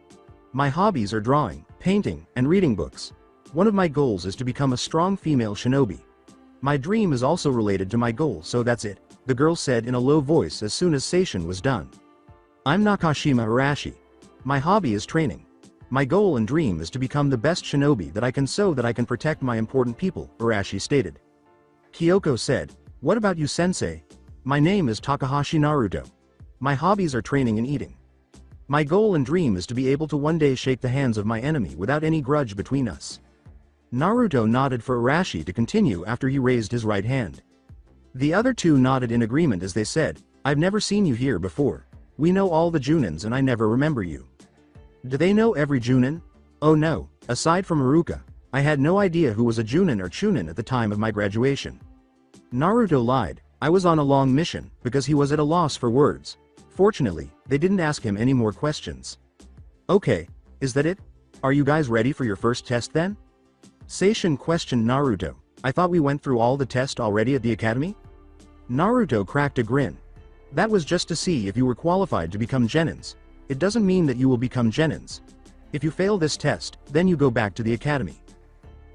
My hobbies are drawing, painting, and reading books. One of my goals is to become a strong female shinobi. My dream is also related to my goal, so that's it," the girl said in a low voice as soon as Seishin was done. "I'm Nakashima Arashi. My hobby is training. My goal and dream is to become the best shinobi that I can so that I can protect my important people," Arashi stated. Kyoko said, "What about you, sensei?" "My name is Takahashi Naruto. My hobbies are training and eating. My goal and dream is to be able to one day shake the hands of my enemy without any grudge between us." Naruto nodded for Arashi to continue after he raised his right hand. The other 2 nodded in agreement as they said, "I've never seen you here before. We know all the Junins and I never remember you." "Do they know every Junin?" "Oh no, aside from Haruka, I had no idea who was a Junin or Chunin at the time of my graduation." Naruto lied, "I was on a long mission," because he was at a loss for words. Fortunately, they didn't ask him any more questions. "Okay, is that it? Are you guys ready for your first test then?" Seishin questioned Naruto. "I thought we went through all the tests already at the academy?" Naruto cracked a grin. "That was just to see if you were qualified to become Genins. It doesn't mean that you will become Genins. If you fail this test, then you go back to the academy."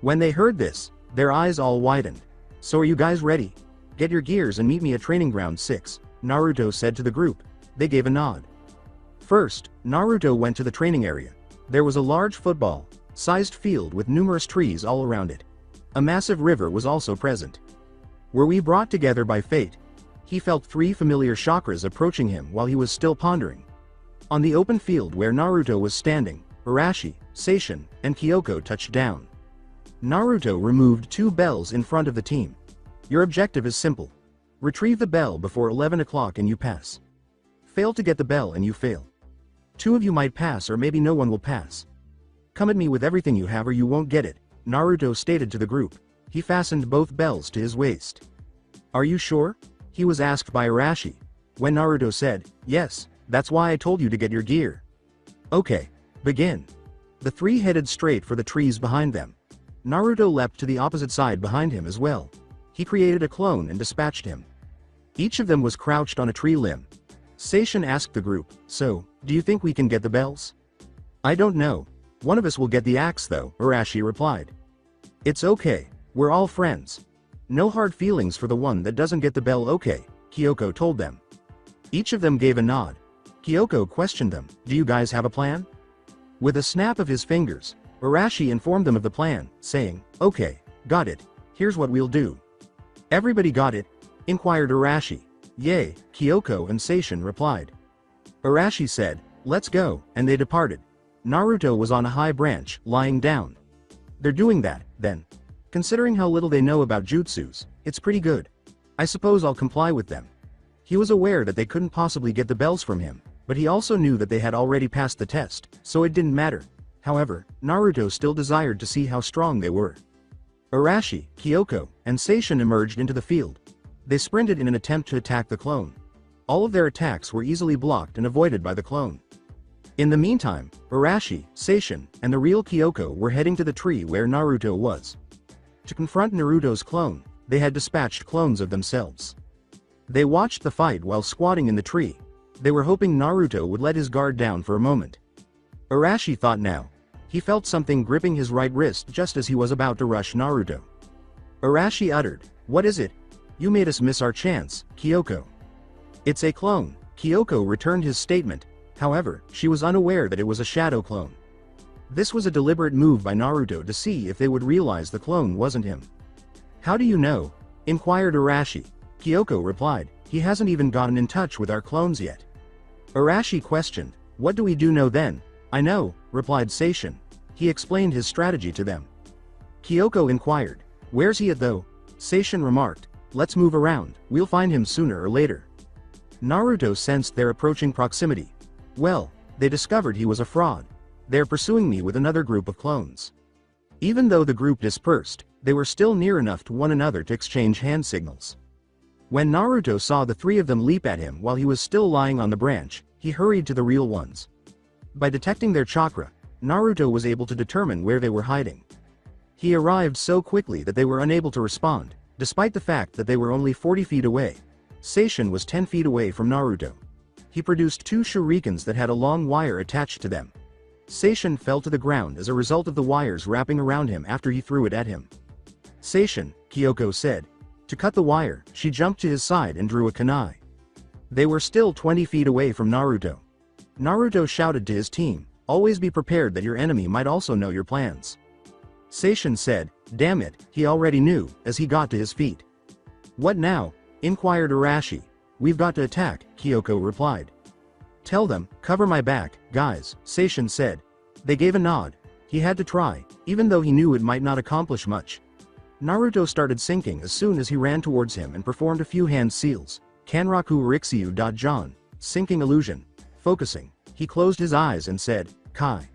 When they heard this, their eyes all widened. "So are you guys ready? Get your gears and meet me at Training Ground 6, Naruto said to the group. They gave a nod. First, Naruto went to the training area. There was a large football-sized field with numerous trees all around it. A massive river was also present. Were we brought together by fate? He felt 3 familiar chakras approaching him while he was still pondering. On the open field where Naruto was standing, Arashi, Seishin, and Kyoko touched down. Naruto removed 2 bells in front of the team. "Your objective is simple. Retrieve the bell before 11 o'clock and you pass. Fail to get the bell and you fail. 2 of you might pass or maybe no one will pass. Come at me with everything you have or you won't get it," Naruto stated to the group. He fastened both bells to his waist. "Are you sure?" he was asked by Arashi. When Naruto said, "Yes, that's why I told you to get your gear." "Okay, begin." The 3 headed straight for the trees behind them. Naruto leapt to the opposite side behind him as well. He created a clone and dispatched him. Each of them was crouched on a tree limb. Seishin asked the group, "So, do you think we can get the bells?" "I don't know. One of us will get the axe though," Arashi replied. "It's okay, we're all friends. No hard feelings for the one that doesn't get the bell, okay," Kyoko told them. Each of them gave a nod. Kyoko questioned them, "Do you guys have a plan?" With a snap of his fingers, Arashi informed them of the plan, saying, "Okay, got it." Here's what we'll do. Everybody got it? Inquired Arashi. Yay, Kyoko and Seishin replied. Arashi said, let's go, and they departed. Naruto was on a high branch, lying down. They're doing that, then. Considering how little they know about jutsus, it's pretty good. I suppose I'll comply with them. He was aware that they couldn't possibly get the bells from him, but he also knew that they had already passed the test, so it didn't matter. However, Naruto still desired to see how strong they were. Arashi, Kyoko, and Seishin emerged into the field. They sprinted in an attempt to attack the clone. All of their attacks were easily blocked and avoided by the clone. In the meantime, Arashi, Seishin, and the real Kyoko were heading to the tree where Naruto was. To confront Naruto's clone, they had dispatched clones of themselves. They watched the fight while squatting in the tree. They were hoping Naruto would let his guard down for a moment. Arashi thought now. He felt something gripping his right wrist just as he was about to rush Naruto. Arashi uttered, "What is it? You made us miss our chance, Kyoko." "It's a clone," Kyoko returned his statement. However, she was unaware that it was a shadow clone. This was a deliberate move by Naruto to see if they would realize the clone wasn't him. "How do you know?" inquired Arashi. Kyoko replied, "He hasn't even gotten in touch with our clones yet." Arashi questioned, "What do we do know then?" "I know," replied Seishin. He explained his strategy to them. Kyoko inquired, "Where's he at though?" Seishin remarked, "Let's move around, we'll find him sooner or later." Naruto sensed their approaching proximity. Well, they discovered he was a fraud. They're pursuing me with another group of clones. Even though the group dispersed, they were still near enough to one another to exchange hand signals. When Naruto saw the three of them leap at him while he was still lying on the branch, he hurried to the real ones. By detecting their chakra, Naruto was able to determine where they were hiding. He arrived so quickly that they were unable to respond, despite the fact that they were only 40 feet away. Seishin was 10 feet away from Naruto. He produced two shurikens that had a long wire attached to them. Seishin fell to the ground as a result of the wires wrapping around him after he threw it at him. "Seishin," Kyoko said. To cut the wire, she jumped to his side and drew a kunai. They were still 20 feet away from Naruto. Naruto shouted to his team, "Always be prepared that your enemy might also know your plans." Seishin said, "Damn it, he already knew," as he got to his feet. "What now?" inquired Arashi. "We've got to attack," Kyoko replied. "Tell them, cover my back, guys," Seishin said. They gave a nod. He had to try, even though he knew it might not accomplish much. Naruto started sinking as soon as he ran towards him and performed a few hand seals. Kanraku Rixiu. John, sinking illusion. Focusing, he closed his eyes and said, "Kai."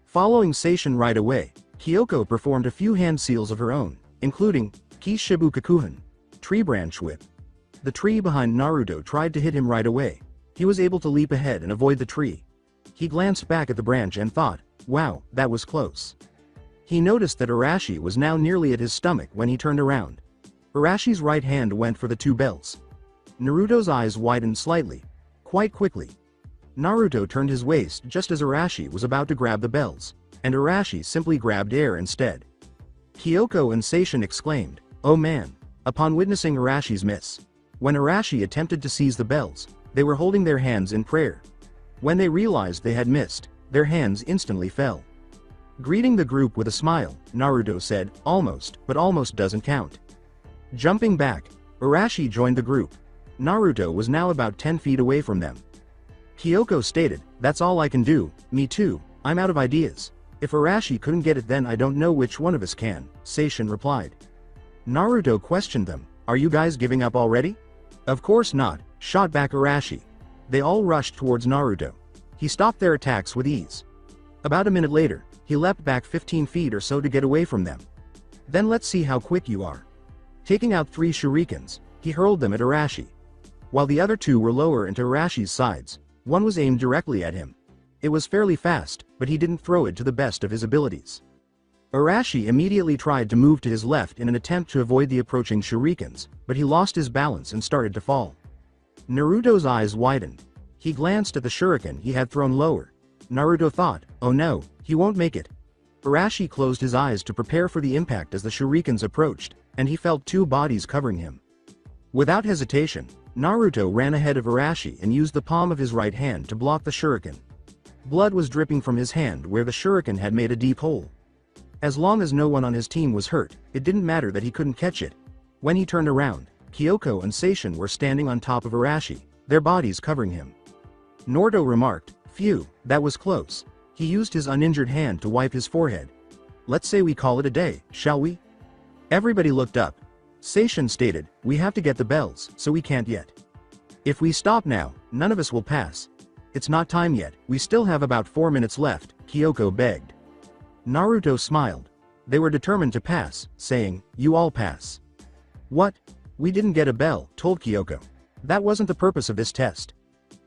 Following Seishin right away, Kyoko performed a few hand seals of her own, including Ki Shibu Kakuhan, tree branch whip. The tree behind Naruto tried to hit him right away. He was able to leap ahead and avoid the tree. He glanced back at the branch and thought, "Wow, that was close." He noticed that Arashi was now nearly at his stomach when he turned around. Arashi's right hand went for the two bells. Naruto's eyes widened slightly. Quite quickly. Naruto turned his waist just as Arashi was about to grab the bells, and Arashi simply grabbed air instead. Kyoko and Seishin exclaimed, "Oh man," upon witnessing Arashi's miss. When Arashi attempted to seize the bells, they were holding their hands in prayer. When they realized they had missed, their hands instantly fell. Greeting the group with a smile, Naruto said, "Almost, but almost doesn't count." Jumping back, Arashi joined the group. Naruto was now about 10 feet away from them. Kyoko stated, "That's all I can do, me too, I'm out of ideas. If Arashi couldn't get it then I don't know which one of us can," Seishin replied. Naruto questioned them, "Are you guys giving up already?" "Of course not," shot back Arashi. They all rushed towards Naruto. He stopped their attacks with ease. About a minute later, he leapt back 15 feet or so to get away from them. "Then let's see how quick you are." Taking out 3 shurikens, he hurled them at Arashi. While the other 2 were lower into Arashi's sides, one was aimed directly at him. It was fairly fast, but he didn't throw it to the best of his abilities. Arashi immediately tried to move to his left in an attempt to avoid the approaching shurikens, but he lost his balance and started to fall. Naruto's eyes widened. He glanced at the shuriken he had thrown lower. Naruto thought, "Oh no, he won't make it." Arashi closed his eyes to prepare for the impact as the shurikens approached, and he felt 2 bodies covering him. Without hesitation, Naruto ran ahead of Arashi and used the palm of his right hand to block the shuriken. Blood was dripping from his hand where the shuriken had made a deep hole. As long as no one on his team was hurt, it didn't matter that he couldn't catch it. When he turned around, Kyoko and Seishin were standing on top of Arashi, their bodies covering him. Naruto remarked, "Phew, that was close." He used his uninjured hand to wipe his forehead. "Let's say we call it a day, shall we?" Everybody looked up. Seishin stated, "We have to get the bells, so we can't yet. If we stop now, none of us will pass." "It's not time yet, we still have about 4 minutes left," Kyoko begged. Naruto smiled. They were determined to pass, saying, "You all pass." "What? We didn't get a bell," told Kyoko. "That wasn't the purpose of this test.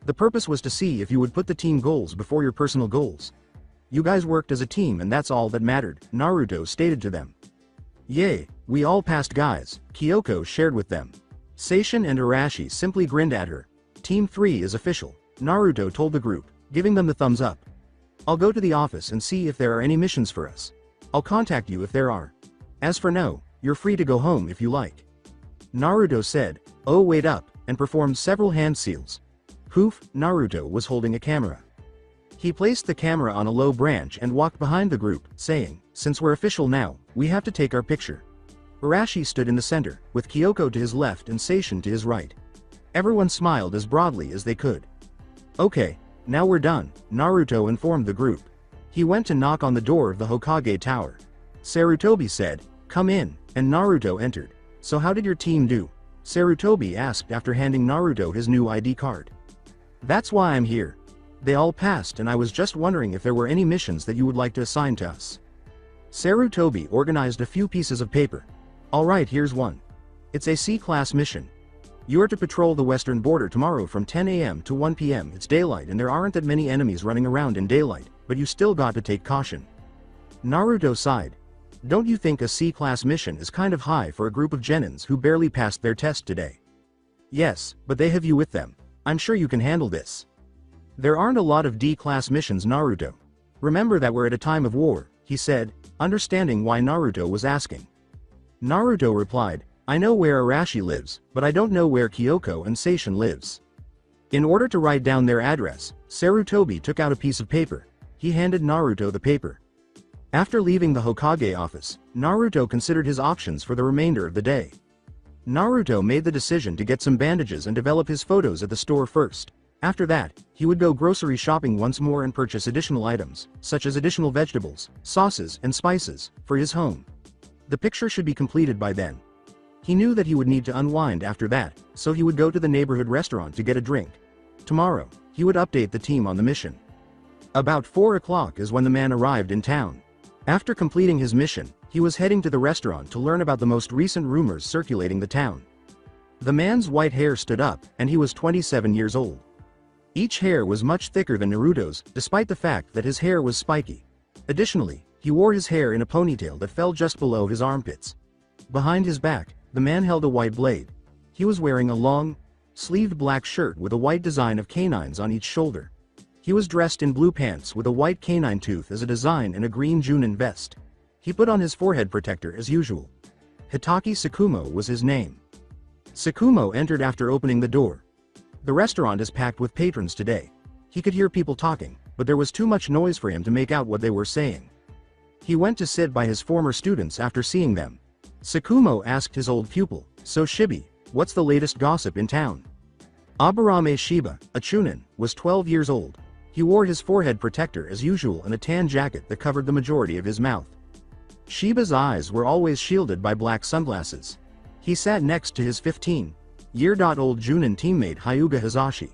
The purpose was to see if you would put the team goals before your personal goals. You guys worked as a team and that's all that mattered," Naruto stated to them. "Yay, we all passed guys," Kyoko shared with them. Seishin and Arashi simply grinned at her. "Team 3 is official," Naruto told the group, giving them the thumbs up. "I'll go to the office and see if there are any missions for us. I'll contact you if there are. As for now, you're free to go home if you like." Naruto said, "Oh wait up," and performed several hand seals. Poof, Naruto was holding a camera. He placed the camera on a low branch and walked behind the group, saying, "Since we're official now, we have to take our picture." Arashi stood in the center, with Kyoko to his left and Seishin to his right. Everyone smiled as broadly as they could. "Okay, now we're done," Naruto informed the group. He went to knock on the door of the Hokage tower. Sarutobi said, "Come in," and Naruto entered. "So how did your team do?" Sarutobi asked after handing Naruto his new ID card. "That's why I'm here. They all passed and I was just wondering if there were any missions that you would like to assign to us." Sarutobi organized a few pieces of paper. "Alright, here's one. It's a C-class mission. You are to patrol the western border tomorrow from 10 AM to 1 PM. It's daylight and there aren't that many enemies running around in daylight, but you still got to take caution." Naruto sighed. "Don't you think a C-class mission is kind of high for a group of genins who barely passed their test today?" "Yes, but they have you with them. I'm sure you can handle this." "There aren't a lot of D-class missions, Naruto. Remember that we're at a time of war," he said, understanding why Naruto was asking. Naruto replied, "I know where Arashi lives, but I don't know where Kyoko and Seishin lives." In order to write down their address, Sarutobi took out a piece of paper. He handed Naruto the paper. After leaving the Hokage office, Naruto considered his options for the remainder of the day. Naruto made the decision to get some bandages and develop his photos at the store first. After that, he would go grocery shopping once more and purchase additional items, such as additional vegetables, sauces, and spices, for his home. The picture should be completed by then. He knew that he would need to unwind after that, so he would go to the neighborhood restaurant to get a drink. Tomorrow, he would update the team on the mission. About 4 o'clock is when the man arrived in town. After completing his mission, he was heading to the restaurant to learn about the most recent rumors circulating the town. The man's white hair stood up, and he was 27 years old. Each hair was much thicker than Naruto's, despite the fact that his hair was spiky. Additionally, he wore his hair in a ponytail that fell just below his armpits. Behind his back, the man held a white blade. He was wearing a long, sleeved black shirt with a white design of canines on each shoulder. He was dressed in blue pants with a white canine tooth as a design and a green Junin vest. He put on his forehead protector as usual. Hitaki Tsukumo was his name. Tsukumo entered after opening the door. The restaurant is packed with patrons today. He could hear people talking, but there was too much noise for him to make out what they were saying. He went to sit by his former students after seeing them. Tsukumo asked his old pupil, "So Shibi, what's the latest gossip in town?" Aburame Shiba, a Chunin, was 12 years old. He wore his forehead protector as usual and a tan jacket that covered the majority of his mouth. Shiba's eyes were always shielded by black sunglasses. He sat next to his 15-year-old Junin teammate Hyuga Hizashi.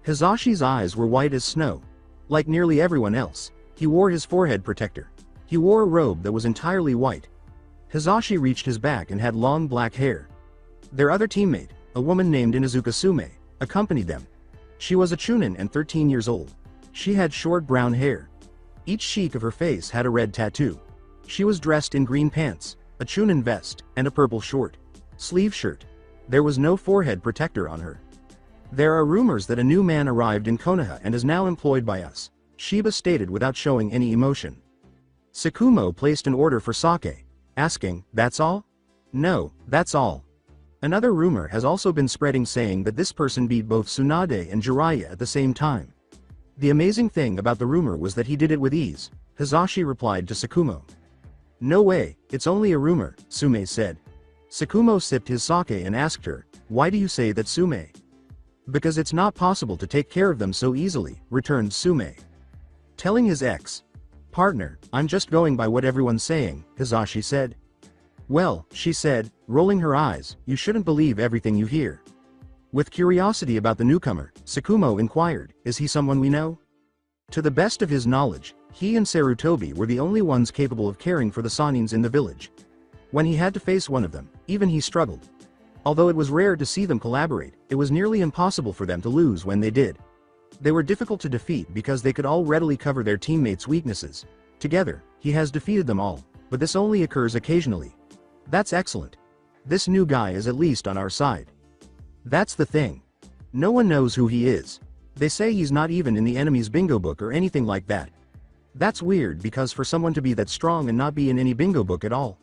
Hizashi's eyes were white as snow. Like nearly everyone else, he wore his forehead protector. He wore a robe that was entirely white. Hizashi reached his back and had long black hair. Their other teammate, a woman named Inuzuka Sume, accompanied them. She was a Chunin and 13 years old. She had short brown hair. Each cheek of her face had a red tattoo. She was dressed in green pants, a Chunin vest, and a purple short sleeve shirt. There was no forehead protector on her. "There are rumors that a new man arrived in Konoha and is now employed by us," Shiba stated without showing any emotion. Tsukumo placed an order for sake, asking, "That's all?" "No, that's all." Another rumor has also been spreading saying that this person beat both Tsunade and Jiraiya at the same time. The amazing thing about the rumor was that he did it with ease, Hizashi replied to Tsukumo. No way, it's only a rumor, Tsunade said. Sakumo sipped his sake and asked her, why do you say that, Tsunade? Because it's not possible to take care of them so easily, returned Tsunade. Telling his ex-partner, I'm just going by what everyone's saying, Hizashi said. Well, she said, rolling her eyes, you shouldn't believe everything you hear. With curiosity about the newcomer, Sakumo inquired, is he someone we know? To the best of his knowledge, he and Sarutobi were the only ones capable of caring for the Sanins in the village. When he had to face one of them, even he struggled. Although it was rare to see them collaborate, it was nearly impossible for them to lose when they did. They were difficult to defeat because they could all readily cover their teammates' weaknesses. Together, he has defeated them all, but this only occurs occasionally. That's excellent. This new guy is at least on our side. That's the thing. No one knows who he is. They say he's not even in the enemy's bingo book or anything like that. That's weird because for someone to be that strong and not be in any bingo book at all.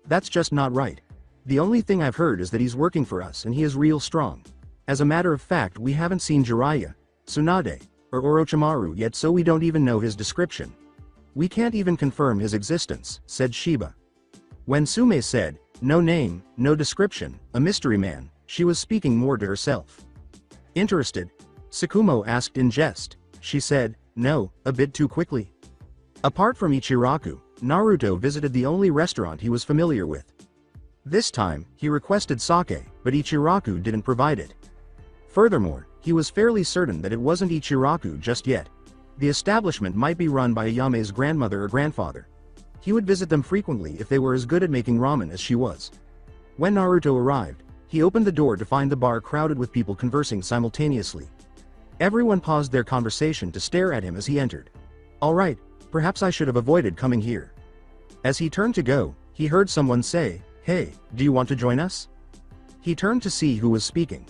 That's just not right. The only thing I've heard is that he's working for us and he is real strong. As a matter of fact, we haven't seen Jiraiya, Tsunade, or Orochimaru yet, so we don't even know his description. We can't even confirm his existence, said Shiba. When Tsunade said, no name, no description, a mystery man, she was speaking more to herself. Interested? Sakumo asked in jest. She said, no, a bit too quickly. Apart from Ichiraku, Naruto visited the only restaurant he was familiar with. This time, he requested sake, but Ichiraku didn't provide it. Furthermore, he was fairly certain that it wasn't Ichiraku just yet. The establishment might be run by Ayame's grandmother or grandfather. He would visit them frequently if they were as good at making ramen as she was. When Naruto arrived, he opened the door to find the bar crowded with people conversing simultaneously. Everyone paused their conversation to stare at him as he entered. Alright, perhaps I should have avoided coming here. As he turned to go, he heard someone say, hey, do you want to join us? He turned to see who was speaking.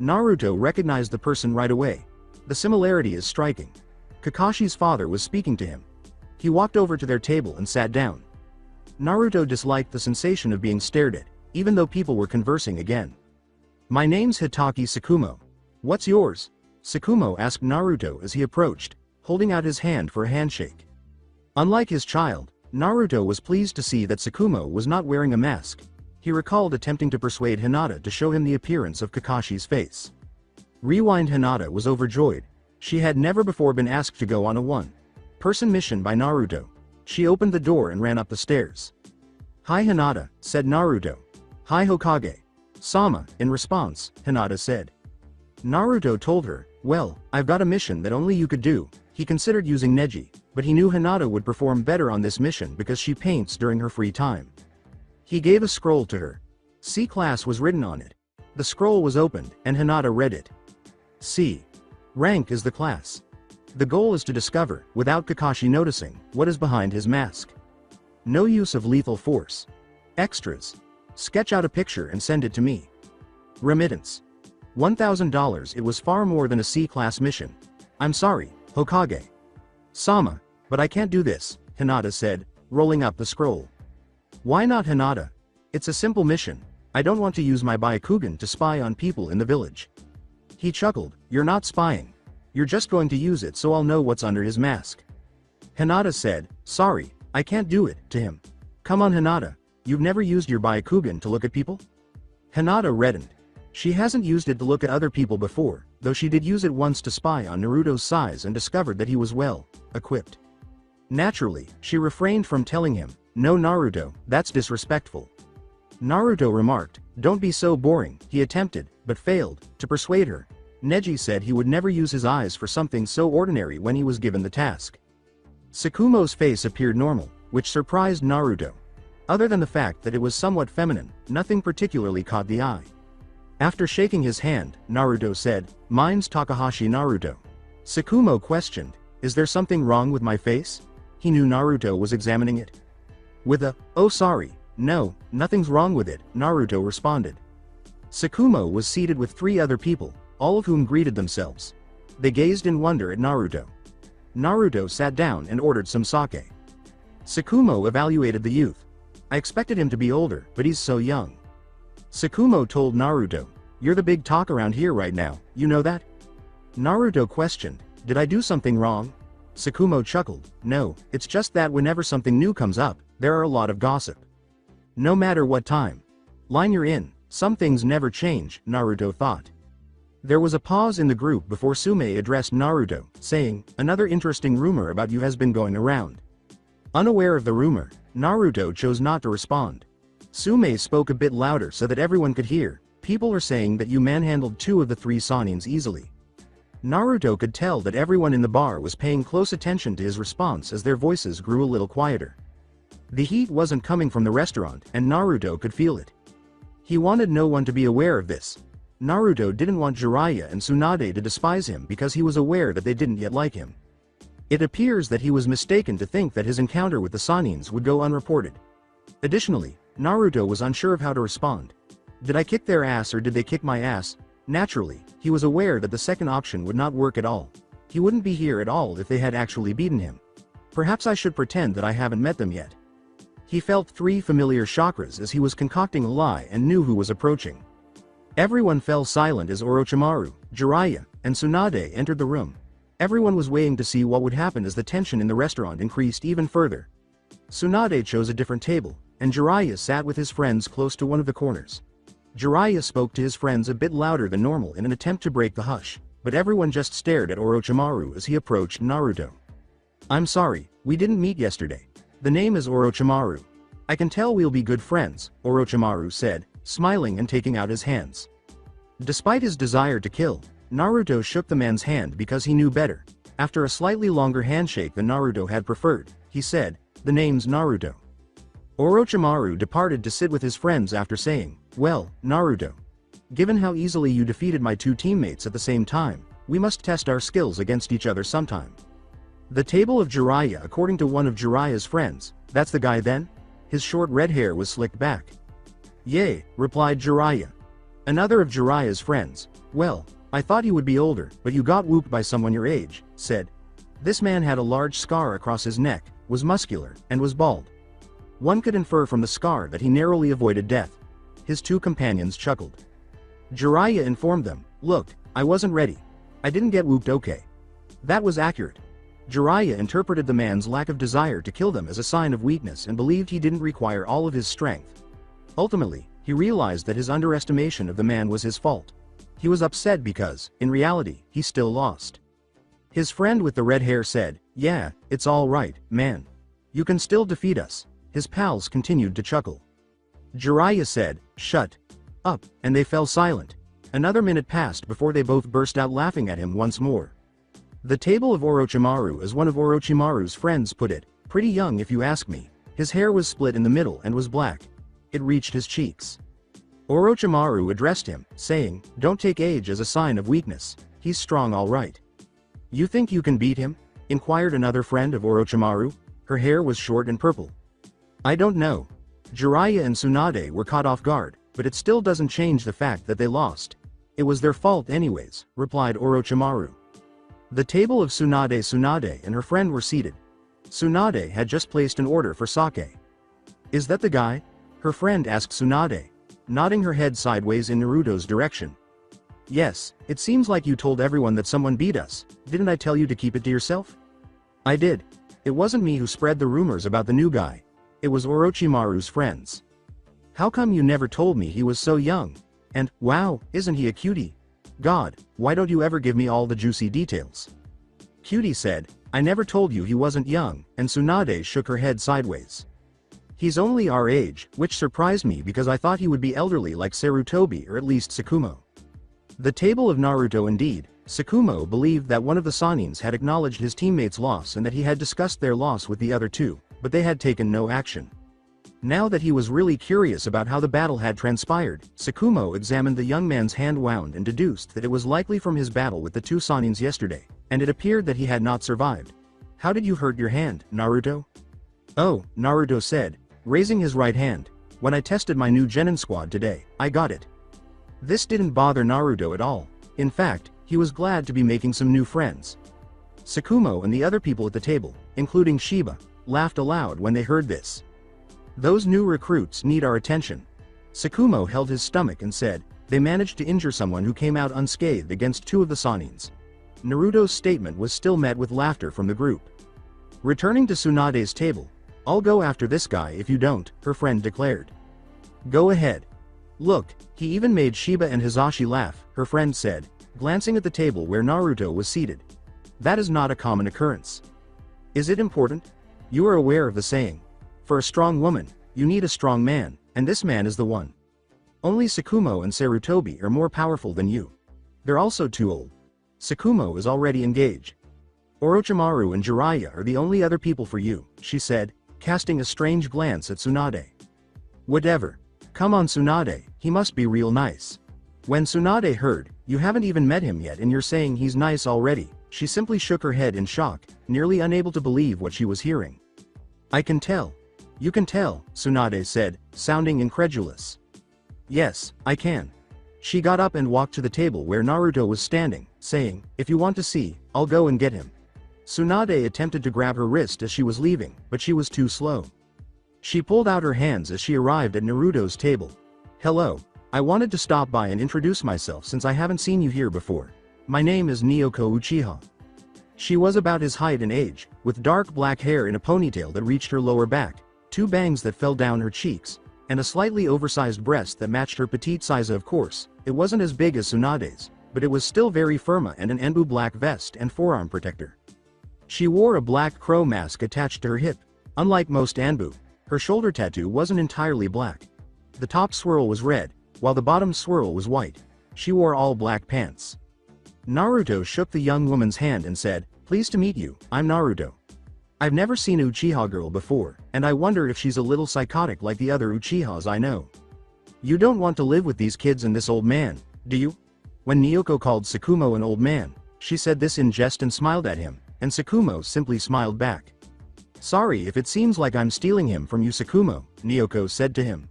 Naruto recognized the person right away. The similarity is striking. Kakashi's father was speaking to him. He walked over to their table and sat down. Naruto disliked the sensation of being stared at, even though people were conversing again. My name's Hitaki Sakumo. What's yours? Sakumo asked Naruto as he approached, holding out his hand for a handshake. Unlike his child, Naruto was pleased to see that Sakumo was not wearing a mask. He recalled attempting to persuade Hinata to show him the appearance of Kakashi's face. Rewind. Hinata was overjoyed. She had never before been asked to go on a one-person mission by Naruto. She opened the door and ran up the stairs. Hi Hinata, said Naruto. Hi Hokage. Sama, in response, Hinata said. Naruto told her, well, I've got a mission that only you could do. He considered using Neji, but he knew Hinata would perform better on this mission because she paints during her free time. He gave a scroll to her. C class was written on it. The scroll was opened, and Hinata read it. C. Rank is the class. The goal is to discover, without Kakashi noticing, what is behind his mask. No use of lethal force. Extras. Sketch out a picture and send it to me. Remittance. $1,000. It was far more than a C-class mission. I'm sorry, Hokage. Sama, but I can't do this, Hinata said, rolling up the scroll. Why not, Hinata? It's a simple mission. I don't want to use my Byakugan to spy on people in the village. He chuckled, you're not spying. You're just going to use it so I'll know what's under his mask. Hinata said, sorry, I can't do it, to him. Come on Hinata, you've never used your Byakugan to look at people? Hinata reddened. She hasn't used it to look at other people before, though she did use it once to spy on Naruto's size and discovered that he was well equipped. Naturally, she refrained from telling him, no Naruto, that's disrespectful. Naruto remarked, don't be so boring, he attempted, but failed, to persuade her. Neji said he would never use his eyes for something so ordinary when he was given the task. Sakumo's face appeared normal, which surprised Naruto. Other than the fact that it was somewhat feminine, nothing particularly caught the eye. After shaking his hand, Naruto said, mine's Takahashi Naruto. Sakumo questioned, is there something wrong with my face? He knew Naruto was examining it. With a, oh sorry, no, nothing's wrong with it, Naruto responded. Sakumo was seated with 3 other people, all of whom greeted themselves. They gazed in wonder at Naruto. Naruto sat down and ordered some sake. Sakumo evaluated the youth. I expected him to be older, but he's so young. Sakumo told Naruto, you're the big talk around here right now, you know that? Naruto questioned, did I do something wrong? Sakumo chuckled, no, it's just that whenever something new comes up, there are a lot of gossip. No matter what time line you're in, some things never change, Naruto thought. There was a pause in the group before Tsunade addressed Naruto, saying, "Another interesting rumor about you has been going around." Unaware of the rumor, Naruto chose not to respond. Tsunade spoke a bit louder so that everyone could hear. "People are saying that you manhandled 2 of the 3 Sanins easily." Naruto could tell that everyone in the bar was paying close attention to his response as their voices grew a little quieter. The heat wasn't coming from the restaurant, and Naruto could feel it. He wanted no one to be aware of this. Naruto didn't want Jiraiya and Tsunade to despise him because he was aware that they didn't yet like him. It appears that he was mistaken to think that his encounter with the Sanins would go unreported. Additionally, Naruto was unsure of how to respond. Did I kick their ass or did they kick my ass? Naturally, he was aware that the second option would not work at all. He wouldn't be here at all if they had actually beaten him. Perhaps I should pretend that I haven't met them yet. He felt 3 familiar chakras as he was concocting a lie and knew who was approaching. Everyone fell silent as Orochimaru, Jiraiya, and Tsunade entered the room. Everyone was waiting to see what would happen as the tension in the restaurant increased even further. Tsunade chose a different table, and Jiraiya sat with his friends close to one of the corners. Jiraiya spoke to his friends a bit louder than normal in an attempt to break the hush, but everyone just stared at Orochimaru as he approached Naruto. "I'm sorry, we didn't meet yesterday. The name is Orochimaru. I can tell we'll be good friends," Orochimaru said, smiling and taking out his hands. Despite his desire to kill, Naruto shook the man's hand because he knew better. After a slightly longer handshake than Naruto had preferred, he said, "The name's Naruto." Orochimaru departed to sit with his friends after saying, "Well, Naruto. Given how easily you defeated my 2 teammates at the same time, we must test our skills against each other sometime." The table of Jiraiya, according to one of Jiraiya's friends, "That's the guy then?" His short red hair was slicked back. "Yay," replied Jiraiya. Another of Jiraiya's friends, "Well, I thought he would be older, but you got whooped by someone your age," said. This man had a large scar across his neck, was muscular, and was bald. One could infer from the scar that he narrowly avoided death. His 2 companions chuckled. Jiraiya informed them, "Look, I wasn't ready. I didn't get whooped, okay." That was accurate. Jiraiya interpreted the man's lack of desire to kill them as a sign of weakness and believed he didn't require all of his strength. Ultimately, he realized that his underestimation of the man was his fault. He was upset because, in reality, he still lost. His friend with the red hair said, "Yeah, it's all right, man. You can still defeat us." His pals continued to chuckle. Jiraiya said, "Shut up," and they fell silent. Another minute passed before they both burst out laughing at him once more. The table of Orochimaru, as one of Orochimaru's friends put it, "Pretty young if you ask me." His hair was split in the middle and was black. It reached his cheeks. Orochimaru addressed him, saying, "Don't take age as a sign of weakness. He's strong all right." "You think you can beat him?" inquired another friend of Orochimaru. Her hair was short and purple. "I don't know." Jiraiya and Tsunade were caught off guard, but it still doesn't change the fact that they lost. "It was their fault anyways," replied Orochimaru. The table of Tsunade and her friend were seated. Tsunade had just placed an order for sake. "Is that the guy?" her friend asked Tsunade, nodding her head sideways in Naruto's direction. "Yes, it seems like you told everyone that someone beat us. Didn't I tell you to keep it to yourself?" "I did. It wasn't me who spread the rumors about the new guy. It was Orochimaru's friends." "How come you never told me he was so young? And, wow, isn't he a cutie? God, why don't you ever give me all the juicy details?" Cutie said, "I never told you he wasn't young," and Tsunade shook her head sideways. "He's only our age, which surprised me because I thought he would be elderly like Sarutobi or at least Tsukumo." The table of Naruto indeed, Tsukumo believed that one of the Sanins had acknowledged his teammates' loss and that he had discussed their loss with the other 2, but they had taken no action. Now that he was really curious about how the battle had transpired, Tsukumo examined the young man's hand wound and deduced that it was likely from his battle with the 2 Sanins yesterday, and it appeared that he had not survived. "How did you hurt your hand, Naruto?" "Oh," Naruto said, raising his right hand, "when I tested my new Genin squad today, I got it." This didn't bother Naruto at all. In fact, he was glad to be making some new friends. Tsukumo and the other people at the table, including Shiba, laughed aloud when they heard this. "Those new recruits need our attention." Tsukumo held his stomach and said, "They managed to injure someone who came out unscathed against 2 of the Sanins." Naruto's statement was still met with laughter from the group. Returning to Tsunade's table, I'll go after this guy if you don't, her friend declared. Go ahead. Look, he even made Shiba and Hisashi laugh, her friend said, glancing at the table where Naruto was seated. That is not a common occurrence. Is it important? You are aware of the saying. For a strong woman, you need a strong man, and this man is the one. Only Tsukumo and Sarutobi are more powerful than you. They're also too old. Tsukumo is already engaged. Orochimaru and Jiraiya are the only other people for you, she said, casting a strange glance at Tsunade. Whatever. Come on Tsunade, he must be real nice. When Tsunade heard, you haven't even met him yet and you're saying he's nice already, she simply shook her head in shock, nearly unable to believe what she was hearing. I can tell. You can tell, Tsunade said, sounding incredulous. Yes, I can. She got up and walked to the table where Naruto was standing, saying, if you want to see, I'll go and get him. Tsunade attempted to grab her wrist as she was leaving, but she was too slow. She pulled out her hands as she arrived at Naruto's table. Hello. I wanted to stop by and introduce myself since I haven't seen you here before. My name is Naoko Uchiha. She was about his height and age, with dark black hair in a ponytail that reached her lower back, 2 bangs that fell down her cheeks, and a slightly oversized breast that matched her petite size. Of course, it wasn't as big as Tsunade's, but it was still very firm and an Enbu black vest and forearm protector. She wore a black crow mask attached to her hip. Unlike most Anbu, her shoulder tattoo wasn't entirely black. The top swirl was red, while the bottom swirl was white. She wore all black pants. Naruto shook the young woman's hand and said, pleased to meet you, I'm Naruto. I've never seen a Uchiha girl before, and I wonder if she's a little psychotic like the other Uchihas I know. You don't want to live with these kids and this old man, do you? When Naoko called Tsukumo an old man, she said this in jest and smiled at him, and Tsukumo simply smiled back. Sorry if it seems like I'm stealing him from you Tsukumo, Naoko said to him.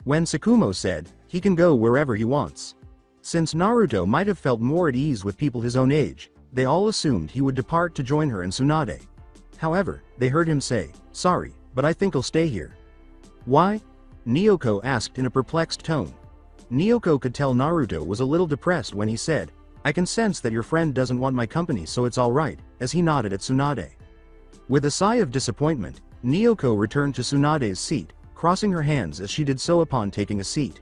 When Tsukumo said, he can go wherever he wants. Since Naruto might have felt more at ease with people his own age, they all assumed he would depart to join her and Tsunade. However, they heard him say, sorry, but I think I'll stay here. Why? Naoko asked in a perplexed tone. Naoko could tell Naruto was a little depressed when he said, I can sense that your friend doesn't want my company so it's alright, as he nodded at Tsunade. With a sigh of disappointment, Naoko returned to Tsunade's seat, crossing her hands as she did so upon taking a seat.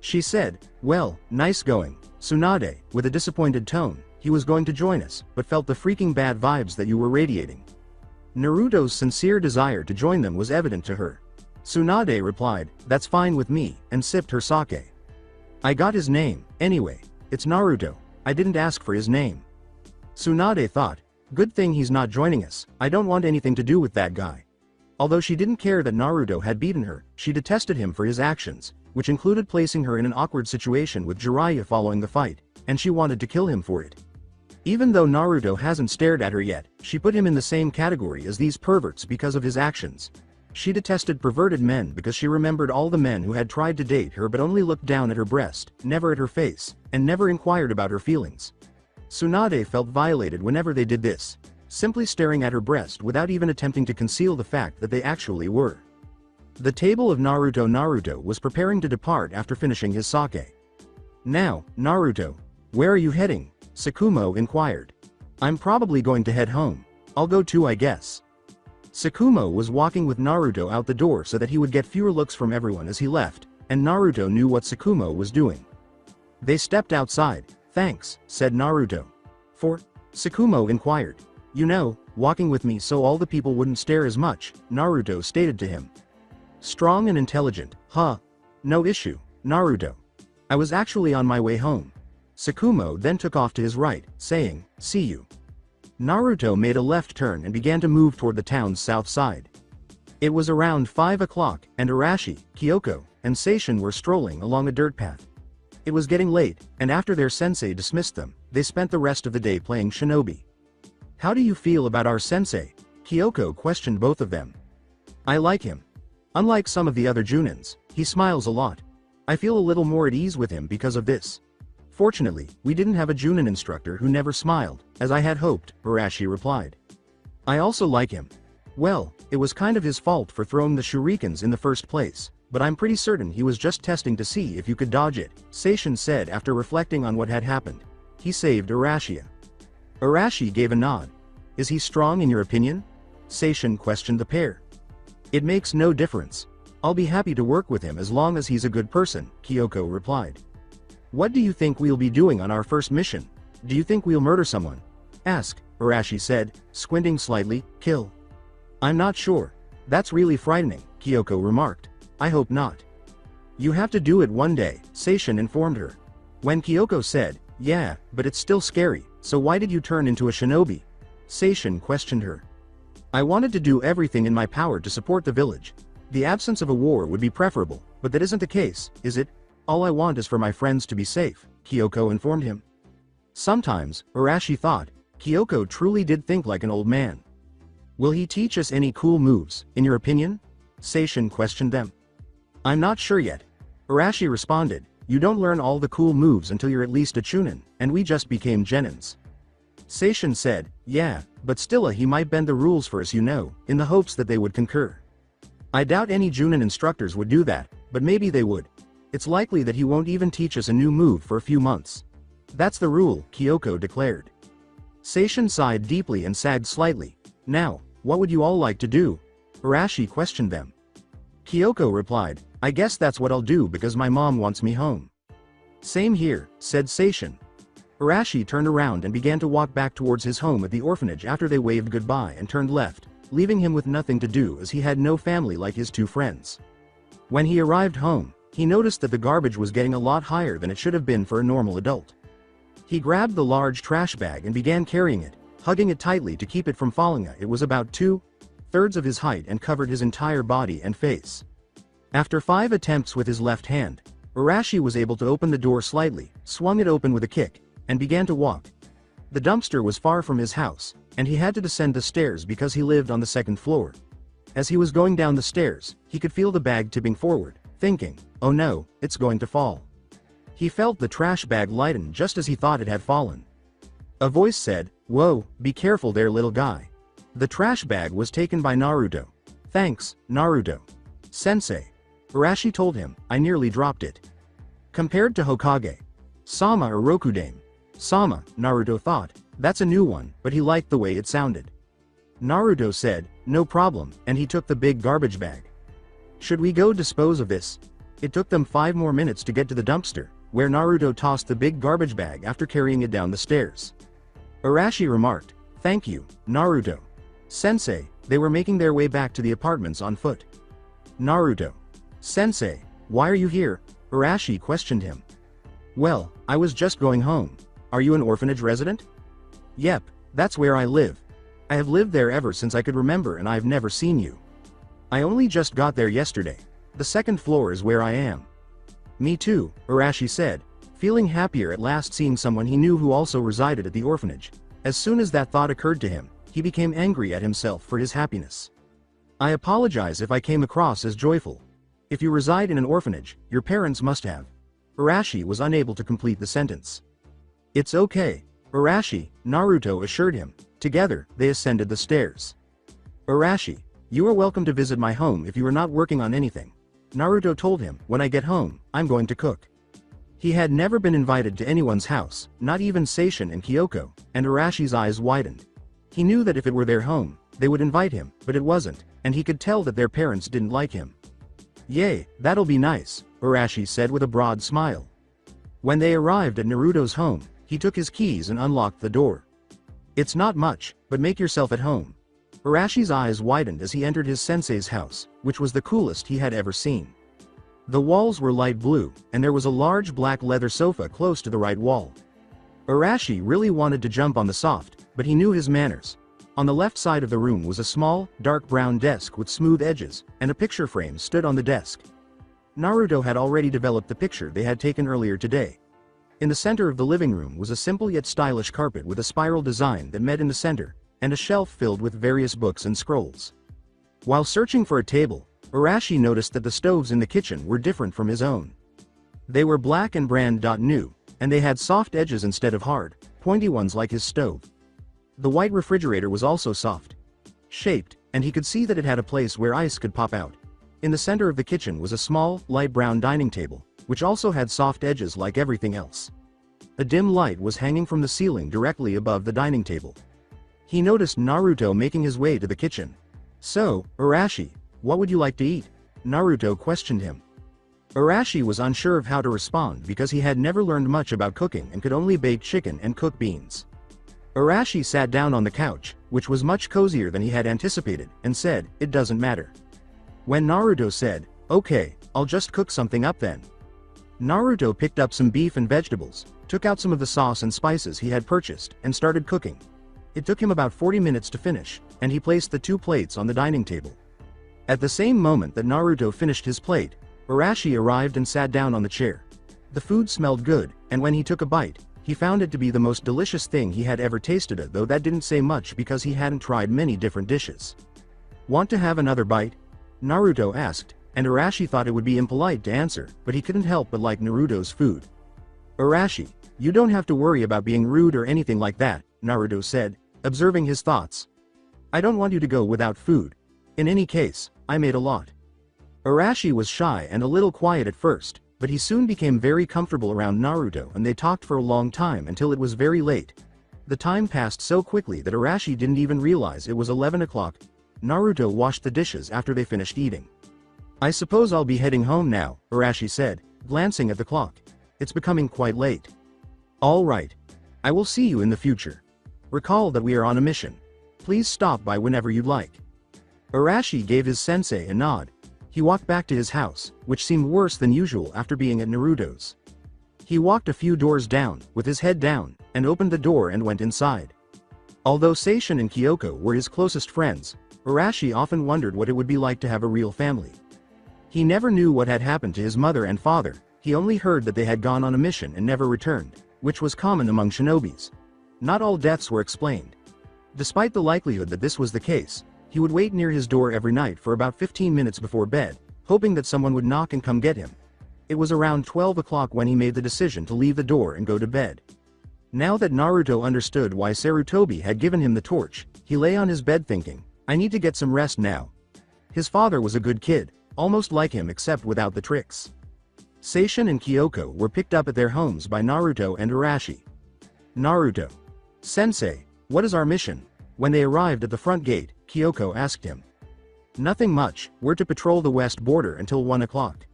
She said, well, nice going, Tsunade, with a disappointed tone. He was going to join us, but felt the freaking bad vibes that you were radiating. Naruto's sincere desire to join them was evident to her. Tsunade replied, that's fine with me, and sipped her sake. I got his name, anyway. It's Naruto. I didn't ask for his name. Tsunade thought, good thing he's not joining us, I don't want anything to do with that guy. Although she didn't care that Naruto had beaten her, she detested him for his actions, which included placing her in an awkward situation with Jiraiya following the fight, and she wanted to kill him for it. Even though Naruto hasn't stared at her yet, she put him in the same category as these perverts because of his actions. She detested perverted men because she remembered all the men who had tried to date her but only looked down at her breast, never at her face, and never inquired about her feelings. Tsunade felt violated whenever they did this, simply staring at her breast without even attempting to conceal the fact that they actually were. The table of Naruto was preparing to depart after finishing his sake. Now, Naruto, where are you heading? Tsukumo inquired. I'm probably going to head home. I'll go too I guess. Tsukumo was walking with Naruto out the door so that he would get fewer looks from everyone as he left, and Naruto knew what Tsukumo was doing. They stepped outside. Thanks, said Naruto. For? Tsukumo inquired. You know, walking with me so all the people wouldn't stare as much, Naruto stated to him. Strong and intelligent, huh? No issue, Naruto. I was actually on my way home. Tsukumo then took off to his right, saying, see you. Naruto made a left turn and began to move toward the town's south side. It was around 5 o'clock, and Arashi, Kyoko, and Seishin were strolling along a dirt path. It was getting late, and after their sensei dismissed them, they spent the rest of the day playing shinobi. How do you feel about our sensei? Kyoko questioned both of them. I like him. Unlike some of the other Junins, he smiles a lot. I feel a little more at ease with him because of this. Fortunately, we didn't have a Junin instructor who never smiled, as I had hoped, Arashi replied. I also like him. Well, it was kind of his fault for throwing the shurikens in the first place, but I'm pretty certain he was just testing to see if you could dodge it, Seishin said after reflecting on what had happened. He saved Arashi. Arashi gave a nod. Is he strong in your opinion? Seishin questioned the pair. It makes no difference. I'll be happy to work with him as long as he's a good person, Kyoko replied. What do you think we'll be doing on our first mission? Do you think we'll murder someone? Ask, Arashi said, squinting slightly. Kill? I'm not sure. That's really frightening, Kyoko remarked. I hope not. You have to do it one day, Seishin informed her. When Kyoko said, yeah, but it's still scary, so why did you turn into a shinobi? Seishin questioned her. I wanted to do everything in my power to support the village. The absence of a war would be preferable, but that isn't the case, is it? All I want is for my friends to be safe, Kyoko informed him. Sometimes, Arashi thought, Kyoko truly did think like an old man. Will he teach us any cool moves, in your opinion? Seishin questioned them. I'm not sure yet. Arashi responded, you don't learn all the cool moves until you're at least a chunin, and we just became genins. Seishin said, yeah, but still he might bend the rules for us in the hopes that they would concur. I doubt any Junin instructors would do that, but maybe they would. It's likely that he won't even teach us a new move for a few months. That's the rule, Kyoko declared. Seishin sighed deeply and sagged slightly. Now, what would you all like to do? Arashi questioned them. Kyoko replied, I guess that's what I'll do because my mom wants me home. Same here, said Seishin. Arashi turned around and began to walk back towards his home at the orphanage after they waved goodbye and turned left, leaving him with nothing to do as he had no family like his two friends. When he arrived home, he noticed that the garbage was getting a lot higher than it should have been for a normal adult. He grabbed the large trash bag and began carrying it, hugging it tightly to keep it from falling. It was about 2/3 of his height and covered his entire body and face. After 5 attempts with his left hand, Arashi was able to open the door slightly, swung it open with a kick, and began to walk. The dumpster was far from his house, and he had to descend the stairs because he lived on the second floor. As he was going down the stairs, he could feel the bag tipping forward, thinking, oh no, it's going to fall. He felt the trash bag lighten just as he thought it had fallen. A voice said, whoa, be careful there little guy. The trash bag was taken by Naruto. Thanks, Naruto. Sensei. Arashi told him, I nearly dropped it. Compared to Hokage, Sama or Rokudame. Sama, Naruto thought, that's a new one, but he liked the way it sounded. Naruto said, no problem, and he took the big garbage bag. Should we go dispose of this? It took them 5 more minutes to get to the dumpster, where Naruto tossed the big garbage bag after carrying it down the stairs. Arashi remarked, thank you, Naruto. Sensei, they were making their way back to the apartments on foot. Naruto. Sensei, why are you here? Arashi questioned him. Well, I was just going home. Are you an orphanage resident? Yep, that's where I live. I have lived there ever since I could remember and I've never seen you. I only just got there yesterday. The second floor is where I am. Me too, Arashi said, feeling happier at last seeing someone he knew who also resided at the orphanage. As soon as that thought occurred to him, he became angry at himself for his happiness. I apologize if I came across as joyful. If you reside in an orphanage, your parents must have. Arashi was unable to complete the sentence. It's okay, Arashi, Naruto assured him. Together, they ascended the stairs. Arashi, you are welcome to visit my home if you are not working on anything. Naruto told him, when I get home, I'm going to cook. He had never been invited to anyone's house, not even Seishin and Kyoko, and Arashi's eyes widened. He knew that if it were their home, they would invite him, but it wasn't, and he could tell that their parents didn't like him. Yay, that'll be nice, Arashi said with a broad smile. When they arrived at Naruto's home, he took his keys and unlocked the door. It's not much, but make yourself at home. Arashi's eyes widened as he entered his sensei's house, which was the coolest he had ever seen. The walls were light blue, and there was a large black leather sofa close to the right wall. Arashi really wanted to jump on the soft, but he knew his manners. On the left side of the room was a small, dark brown desk with smooth edges, and a picture frame stood on the desk. Naruto had already developed the picture they had taken earlier today. In the center of the living room was a simple yet stylish carpet with a spiral design that met in the center, and a shelf filled with various books and scrolls. While searching for a table, Arashi noticed that the stoves in the kitchen were different from his own. They were black and brand new, and they had soft edges instead of hard, pointy ones like his stove. The white refrigerator was also soft shaped, and he could see that it had a place where ice could pop out. In the center of the kitchen was a small, light brown dining table, which also had soft edges like everything else. A dim light was hanging from the ceiling directly above the dining table. He noticed Naruto making his way to the kitchen. So, Arashi, "What would you like to eat?" Naruto questioned him. Arashi was unsure of how to respond because he had never learned much about cooking and could only bake chicken and cook beans. Arashi sat down on the couch, which was much cozier than he had anticipated, and said, "It doesn't matter." When Naruto said, "Okay, I'll just cook something up then." Naruto picked up some beef and vegetables, took out some of the sauce and spices he had purchased, and started cooking. It took him about 40 minutes to finish, and he placed the 2 plates on the dining table. At the same moment that Naruto finished his plate, Arashi arrived and sat down on the chair. The food smelled good, and when he took a bite, he found it to be the most delicious thing he had ever tasted, though that didn't say much because he hadn't tried many different dishes. "Want to have another bite?" Naruto asked, and Arashi thought it would be impolite to answer, but he couldn't help but like Naruto's food. "Arashi, you don't have to worry about being rude or anything like that," Naruto said, observing his thoughts. "I don't want you to go without food. In any case, I made a lot." Arashi was shy and a little quiet at first, but he soon became very comfortable around Naruto and they talked for a long time until it was very late. The time passed so quickly that Arashi didn't even realize it was 11 o'clock. Naruto washed the dishes after they finished eating. "I suppose I'll be heading home now," Arashi said, glancing at the clock. "It's becoming quite late." "All right. I will see you in the future. Recall that we are on a mission. Please stop by whenever you'd like." Arashi gave his sensei a nod. He walked back to his house, which seemed worse than usual after being at Naruto's. He walked a few doors down, with his head down, and opened the door and went inside. Although Seishin and Kyoko were his closest friends, Arashi often wondered what it would be like to have a real family. He never knew what had happened to his mother and father, he only heard that they had gone on a mission and never returned, which was common among shinobis. Not all deaths were explained. Despite the likelihood that this was the case, he would wait near his door every night for about 15 minutes before bed, hoping that someone would knock and come get him. It was around 12 o'clock when he made the decision to leave the door and go to bed. Now that Naruto understood why Sarutobi had given him the torch, he lay on his bed thinking, "I need to get some rest now." His father was a good kid, almost like him except without the tricks. Seishin and Kyoko were picked up at their homes by Naruto and Arashi. "Naruto. Sensei, what is our mission?" When they arrived at the front gate, Kyoko asked him. "Nothing much, we're to patrol the west border until 1 o'clock.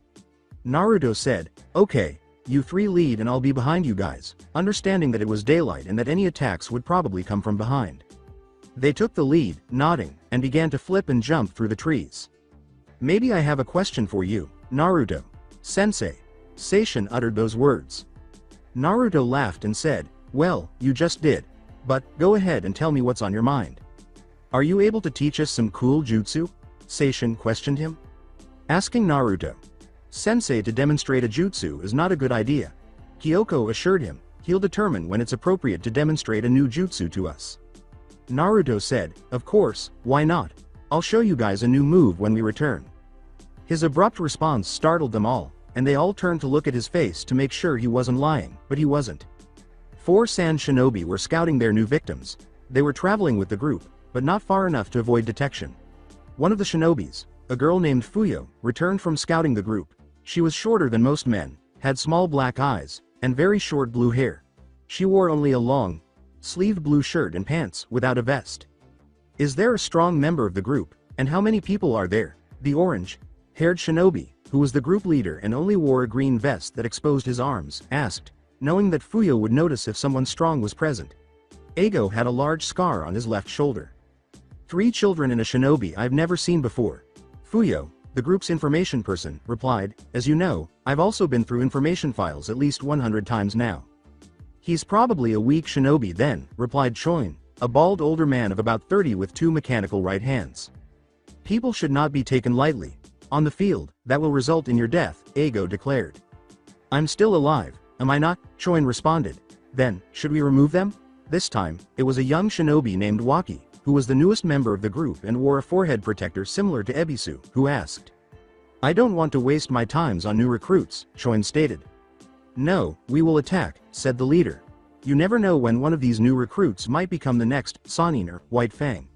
Naruto said, "Okay, you 3 lead and I'll be behind you guys," understanding that it was daylight and that any attacks would probably come from behind. They took the lead, nodding, and began to flip and jump through the trees. "Maybe I have a question for you, Naruto. Sensei." Seishin uttered those words. Naruto laughed and said, "Well, you just did. But, go ahead and tell me what's on your mind." "Are you able to teach us some cool jutsu?" Seishin questioned him. Asking Naruto Sensei to demonstrate a jutsu is not a good idea. Kyoko assured him, he'll determine when it's appropriate to demonstrate a new jutsu to us. Naruto said, "Of course, why not? I'll show you guys a new move when we return." His abrupt response startled them all, and they all turned to look at his face to make sure he wasn't lying, but he wasn't. 4 sand shinobi were scouting their new victims. They were traveling with the group, but not far enough to avoid detection. One of the shinobis, a girl named Fuyo, returned from scouting the group. She was shorter than most men, had small black eyes, and very short blue hair. She wore only a long, sleeved blue shirt and pants, without a vest. "Is there a strong member of the group, and how many people are there?" The orange-haired shinobi, who was the group leader and only wore a green vest that exposed his arms, asked, knowing that Fuyo would notice if someone strong was present. Eigo had a large scar on his left shoulder. 3 children and a shinobi I've never seen before. Fuyo, the group's information person, replied, "As you know, I've also been through information files at least 100 times now." "He's probably a weak shinobi then," replied Choin, a bald older man of about 30 with 2 mechanical right hands. "People should not be taken lightly. On the field, that will result in your death," Eigo declared. "I'm still alive, am I not?" Choin responded. "Then, should we remove them?" This time, it was a young shinobi named Waki, who was the newest member of the group and wore a forehead protector similar to Ebisu, who asked. "I don't want to waste my times on new recruits," Choin stated. "No, we will attack," said the leader. "You never know when one of these new recruits might become the next Sannin or White Fang.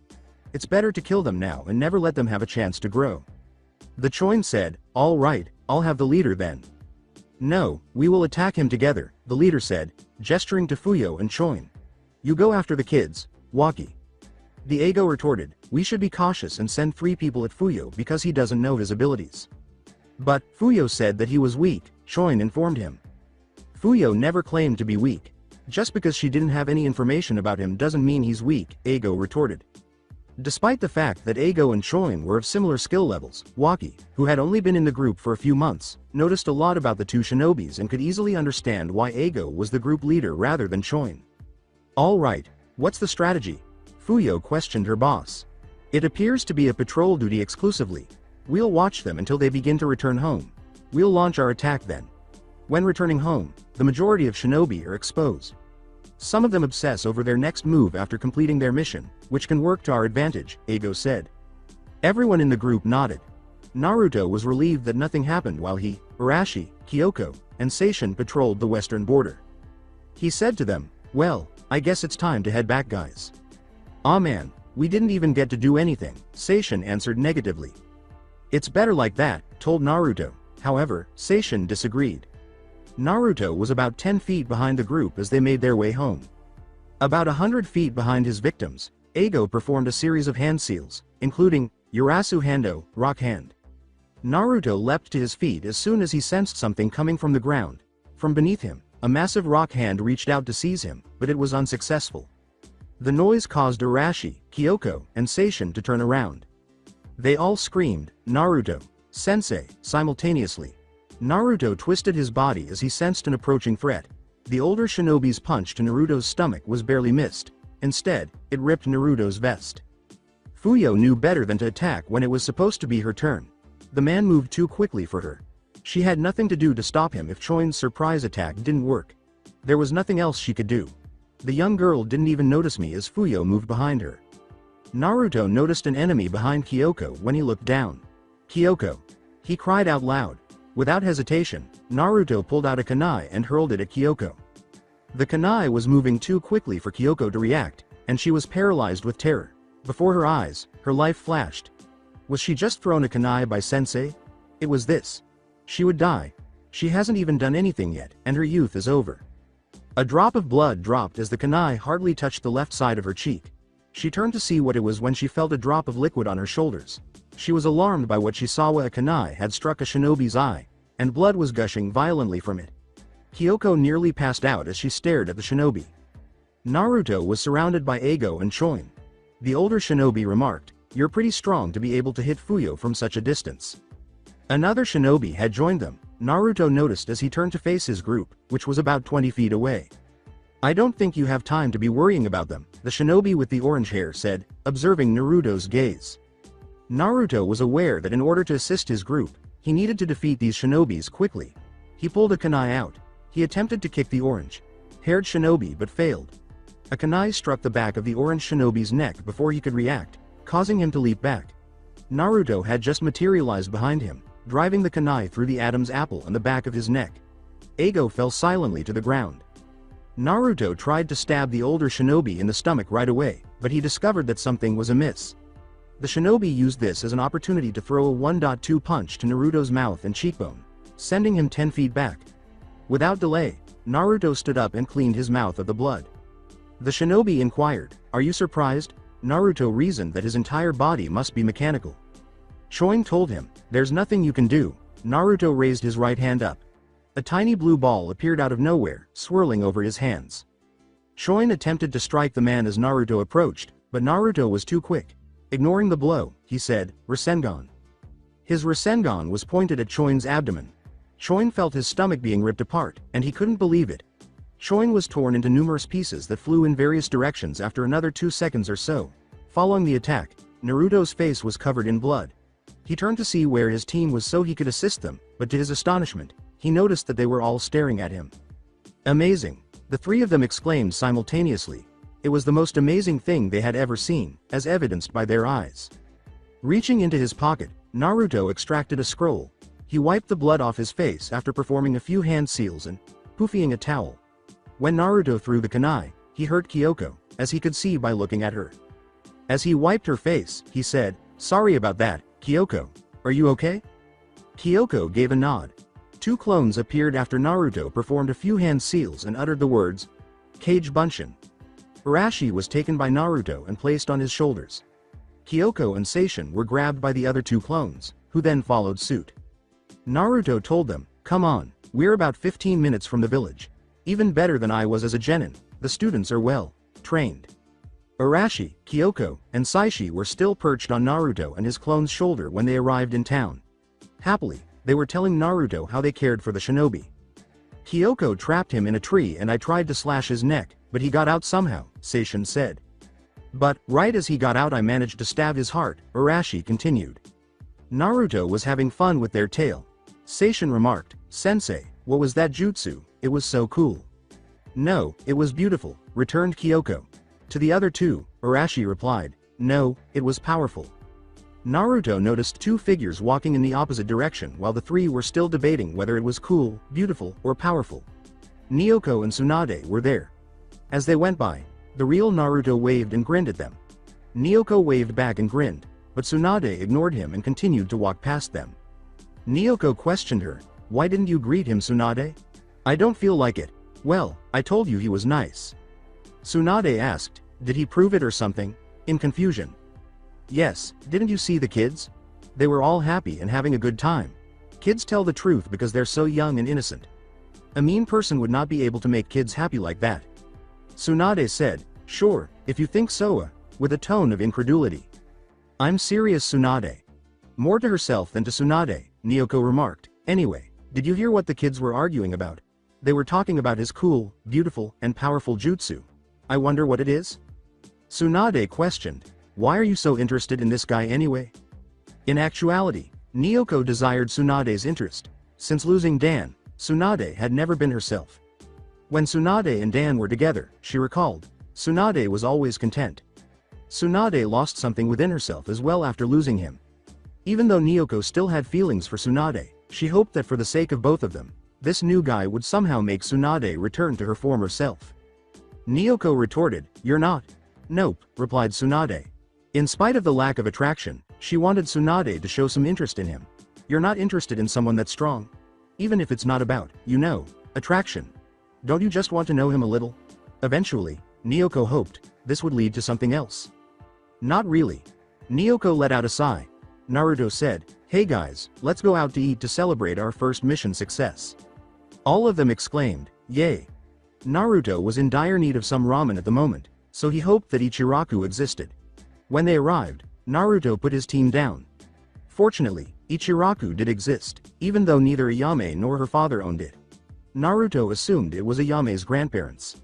It's better to kill them now and never let them have a chance to grow." The Choin said, "All right, I'll have the leader then." "No, we will attack him together," the leader said, gesturing to Fuyo and Choin. "You go after the kids, Waki." The Eigo retorted, we should be cautious and send 3 people at Fuyo because he doesn't know his abilities. But, Fuyo said that he was weak, Shoin informed him. Fuyo never claimed to be weak. Just because she didn't have any information about him doesn't mean he's weak, Eigo retorted. Despite the fact that Eigo and Shoin were of similar skill levels, Waki, who had only been in the group for a few months, noticed a lot about the 2 shinobis and could easily understand why Eigo was the group leader rather than Shoin. Alright, what's the strategy? Fuyo questioned her boss. It appears to be a patrol duty exclusively. We'll watch them until they begin to return home. We'll launch our attack then. When returning home, the majority of shinobi are exposed. Some of them obsess over their next move after completing their mission, which can work to our advantage, Eigo said. Everyone in the group nodded. Naruto was relieved that nothing happened while he, Arashi, Kyoko, and Seishin patrolled the western border. He said to them, well, I guess it's time to head back, guys. Aw man, we didn't even get to do anything, Seishin answered negatively. It's better like that, told Naruto. However, Seishin disagreed. Naruto was about 10 feet behind the group as they made their way home. About 100 feet behind his victims, Eigo performed a series of hand seals, including Yurasu Hando, Rock Hand. Naruto leapt to his feet as soon as he sensed something coming from the ground. From beneath him, a massive rock hand reached out to seize him, but it was unsuccessful. The noise caused Arashi, Kyoko, and Seishin to turn around. They all screamed, Naruto, Sensei, simultaneously. Naruto twisted his body as he sensed an approaching threat. The older shinobi's punch to Naruto's stomach was barely missed. Instead, it ripped Naruto's vest. Fuyo knew better than to attack when it was supposed to be her turn. The man moved too quickly for her. She had nothing to do to stop him if Choin's surprise attack didn't work. There was nothing else she could do. The young girl didn't even notice me as Fuyo moved behind her. Naruto noticed an enemy behind Kyoko when he looked down. Kyoko! He cried out loud. Without hesitation, Naruto pulled out a kunai and hurled it at Kyoko. The kunai was moving too quickly for Kyoko to react, and she was paralyzed with terror. Before her eyes, her life flashed. Was she just thrown a kunai by Sensei? It was this. She would die. She hasn't even done anything yet, and her youth is over. A drop of blood dropped as the kunai hardly touched the left side of her cheek. She turned to see what it was when she felt a drop of liquid on her shoulders. She was alarmed by what she saw when a kunai had struck a shinobi's eye, and blood was gushing violently from it. Kyoko nearly passed out as she stared at the shinobi. Naruto was surrounded by Eigo and Shoin. The older shinobi remarked, "You're pretty strong to be able to hit Fuyo from such a distance." Another shinobi had joined them, Naruto noticed as he turned to face his group, which was about 20 feet away. "I don't think you have time to be worrying about them," the shinobi with the orange hair said, observing Naruto's gaze. Naruto was aware that in order to assist his group, he needed to defeat these shinobis quickly. He pulled a kunai out. He attempted to kick the orange-haired shinobi but failed. A kunai struck the back of the orange shinobi's neck before he could react, causing him to leap back. Naruto had just materialized behind him, driving the kunai through the Adam's apple on the back of his neck. Eigo fell silently to the ground. Naruto tried to stab the older shinobi in the stomach right away, but he discovered that something was amiss. The shinobi used this as an opportunity to throw a 1-2 punch to Naruto's mouth and cheekbone, sending him 10 feet back. Without delay, Naruto stood up and cleaned his mouth of the blood. The shinobi inquired, "Are you surprised?" Naruto reasoned that his entire body must be mechanical. Shoin told him, "There's nothing you can do." Naruto raised his right hand up. A tiny blue ball appeared out of nowhere, swirling over his hands. Shoin attempted to strike the man as Naruto approached, but Naruto was too quick. Ignoring the blow, he said, "Rasengan." His Rasengan was pointed at Shoin's abdomen. Shoin felt his stomach being ripped apart, and he couldn't believe it. Shoin was torn into numerous pieces that flew in various directions after another 2 seconds or so. Following the attack, Naruto's face was covered in blood. He turned to see where his team was so he could assist them, but to his astonishment, he noticed that they were all staring at him. "Amazing!" the 3 of them exclaimed simultaneously. It was the most amazing thing they had ever seen, as evidenced by their eyes. Reaching into his pocket, Naruto extracted a scroll. He wiped the blood off his face after performing a few hand seals and poofing a towel. When Naruto threw the kunai, he hurt Kyoko, as he could see by looking at her. As he wiped her face, he said, "Sorry about that, Kyoko. Are you okay?" Kyoko gave a nod. 2 clones appeared after Naruto performed a few hand seals and uttered the words, "Kage Bunshin." Arashi was taken by Naruto and placed on his shoulders. Kyoko and Seishin were grabbed by the other two clones, who then followed suit. Naruto told them, "Come on, we're about 15 minutes from the village. Even better than I was as a genin, the students are well trained." Arashi, Kyoko, and Saishi were still perched on Naruto and his clone's shoulder when they arrived in town. Happily, they were telling Naruto how they cared for the shinobi. "Kyoko trapped him in a tree and I tried to slash his neck, but he got out somehow," Seishin said. "But, right as he got out I managed to stab his heart," Arashi continued. Naruto was having fun with their tale. Seishin remarked, "Sensei, what was that jutsu? It was so cool." "No, it was beautiful," returned Kyoko. To the other two, Arashi replied, "No, it was powerful." Naruto noticed two figures walking in the opposite direction while the three were still debating whether it was cool, beautiful, or powerful. Naoko and Tsunade were there. As they went by, the real Naruto waved and grinned at them. Naoko waved back and grinned, but Tsunade ignored him and continued to walk past them. Naoko questioned her, "Why didn't you greet him, Tsunade?" "I don't feel like it." "Well, I told you he was nice." Tsunade asked, "Did he prove it or something?" in confusion. "Yes, didn't you see the kids? They were all happy and having a good time. Kids tell the truth because they're so young and innocent. A mean person would not be able to make kids happy like that." Tsunade said, "Sure, if you think so," with a tone of incredulity. "I'm serious, Tsunade." More to herself than to Tsunade, Naoko remarked, "Anyway, did you hear what the kids were arguing about? They were talking about his cool, beautiful, and powerful jutsu. I wonder what it is?" Tsunade questioned, "Why are you so interested in this guy anyway?" In actuality, Naoko desired Tsunade's interest. Since losing Dan, Tsunade had never been herself. When Tsunade and Dan were together, she recalled, Tsunade was always content. Tsunade lost something within herself as well after losing him. Even though Naoko still had feelings for Tsunade, she hoped that for the sake of both of them, this new guy would somehow make Tsunade return to her former self. Naoko retorted, "You're not." "Nope," replied Tsunade. In spite of the lack of attraction, she wanted Tsunade to show some interest in him. "You're not interested in someone that's strong? Even if it's not about, attraction. Don't you just want to know him a little?" Eventually, Naoko hoped, this would lead to something else. "Not really." Naoko let out a sigh. Naruto said, "Hey guys, let's go out to eat to celebrate our first mission success." All of them exclaimed, "Yay!" Naruto was in dire need of some ramen at the moment, so he hoped that Ichiraku existed. When they arrived, Naruto put his team down. Fortunately, Ichiraku did exist, even though neither Ayame nor her father owned it. Naruto assumed it was Ayame's grandparents.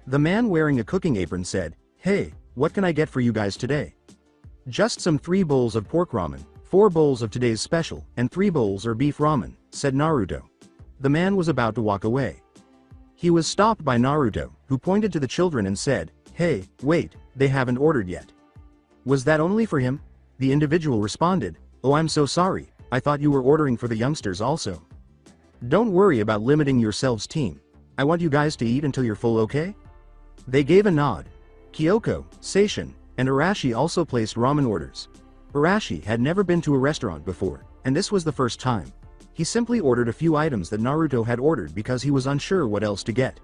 The man wearing a cooking apron said, "Hey, what can I get for you guys today?" "Just some 3 bowls of pork ramen, 4 bowls of today's special, and 3 bowls are beef ramen," said Naruto. The man was about to walk away. He was stopped by Naruto, who pointed to the children and said, "Hey, wait, they haven't ordered yet." "Was that only for him?" The individual responded, "Oh, I'm so sorry, I thought you were ordering for the youngsters also." "Don't worry about limiting yourselves, team. I want you guys to eat until you're full, okay?" They gave a nod. Kyoko, Seishin, and Arashi also placed ramen orders. Arashi had never been to a restaurant before, and this was the first time. He simply ordered a few items that Naruto had ordered because he was unsure what else to get.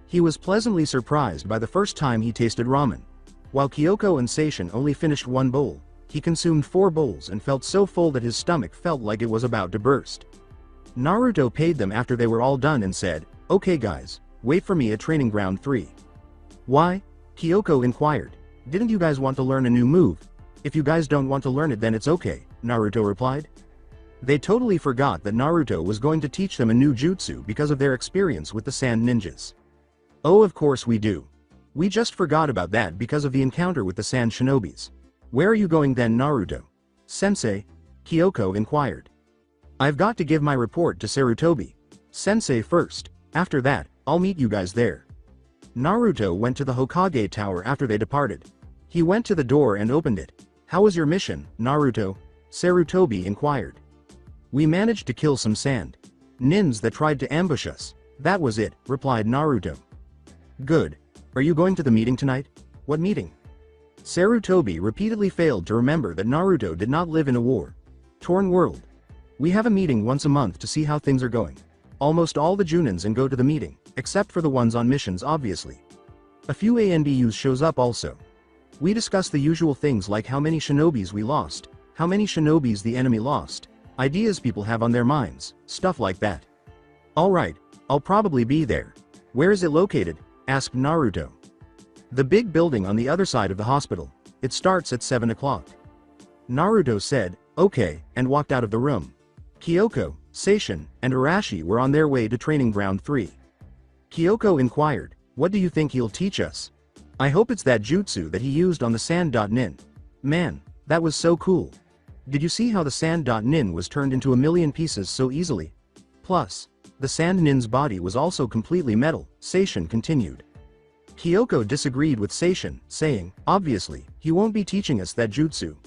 He was pleasantly surprised by the first time he tasted ramen. While Kyoko and Seishin only finished 1 bowl, he consumed 4 bowls and felt so full that his stomach felt like it was about to burst. Naruto paid them after they were all done and said, "Okay guys, wait for me at training ground 3. "Why?" Kyoko inquired. "Didn't you guys want to learn a new move?" "If you guys don't want to learn it then it's okay," Naruto replied. They totally forgot that Naruto was going to teach them a new jutsu because of their experience with the sand ninjas. "Oh, of course we do. We just forgot about that because of the encounter with the sand shinobis." "Where are you going then, Naruto?" "Sensei?" Kyoko inquired. "I've got to give my report to Sarutobi. Sensei first. After that, I'll meet you guys there." Naruto went to the Hokage tower after they departed. He went to the door and opened it. "How was your mission, Naruto?" Sarutobi inquired. "We managed to kill some sand nins that tried to ambush us. That was it," replied Naruto. "Good. Are you going to the meeting tonight?" "What meeting?" Sarutobi repeatedly failed to remember that Naruto did not live in a war-torn world. "We have a meeting once a month to see how things are going. Almost all the Junins and go to the meeting, except for the ones on missions obviously." A few ANBUs shows up also. We discuss the usual things like how many shinobis we lost, how many shinobis the enemy lost, ideas people have on their minds, stuff like that. Alright, I'll probably be there. Where is it located? Asked Naruto. The big building on the other side of the hospital. It starts at 7 o'clock. Naruto said, okay, and walked out of the room. Kyoko, Seishin, and Arashi were on their way to Training Ground 3. Kyoko inquired, what do you think he'll teach us? I hope it's that jutsu that he used on the sand. Nin. Man, that was so cool. Did you see how the sand. Nin was turned into a million pieces so easily? Plus, the sand nin's body was also completely metal, Seishin continued. Kyoko disagreed with Seishin, saying, obviously, he won't be teaching us that jutsu.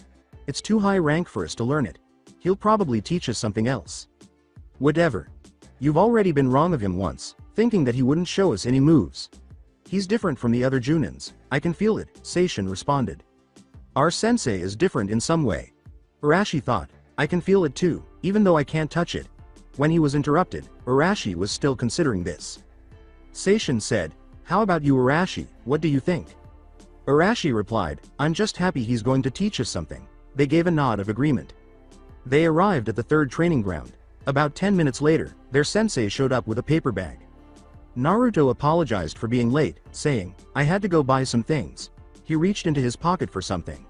It's too high rank for us to learn it. He'll probably teach us something else. Whatever. You've already been wrong of him once, thinking that he wouldn't show us any moves. He's different from the other Junins, I can feel it, Seishin responded. Our sensei is different in some way. Arashi thought, I can feel it too, even though I can't touch it. When he was interrupted, Arashi was still considering this. Seishin said, how about you Arashi, what do you think? Arashi replied, I'm just happy he's going to teach us something. They gave a nod of agreement. They arrived at the third training ground. About 10 minutes later, their sensei showed up with a paper bag. Naruto apologized for being late, saying, I had to go buy some things. He reached into his pocket for something.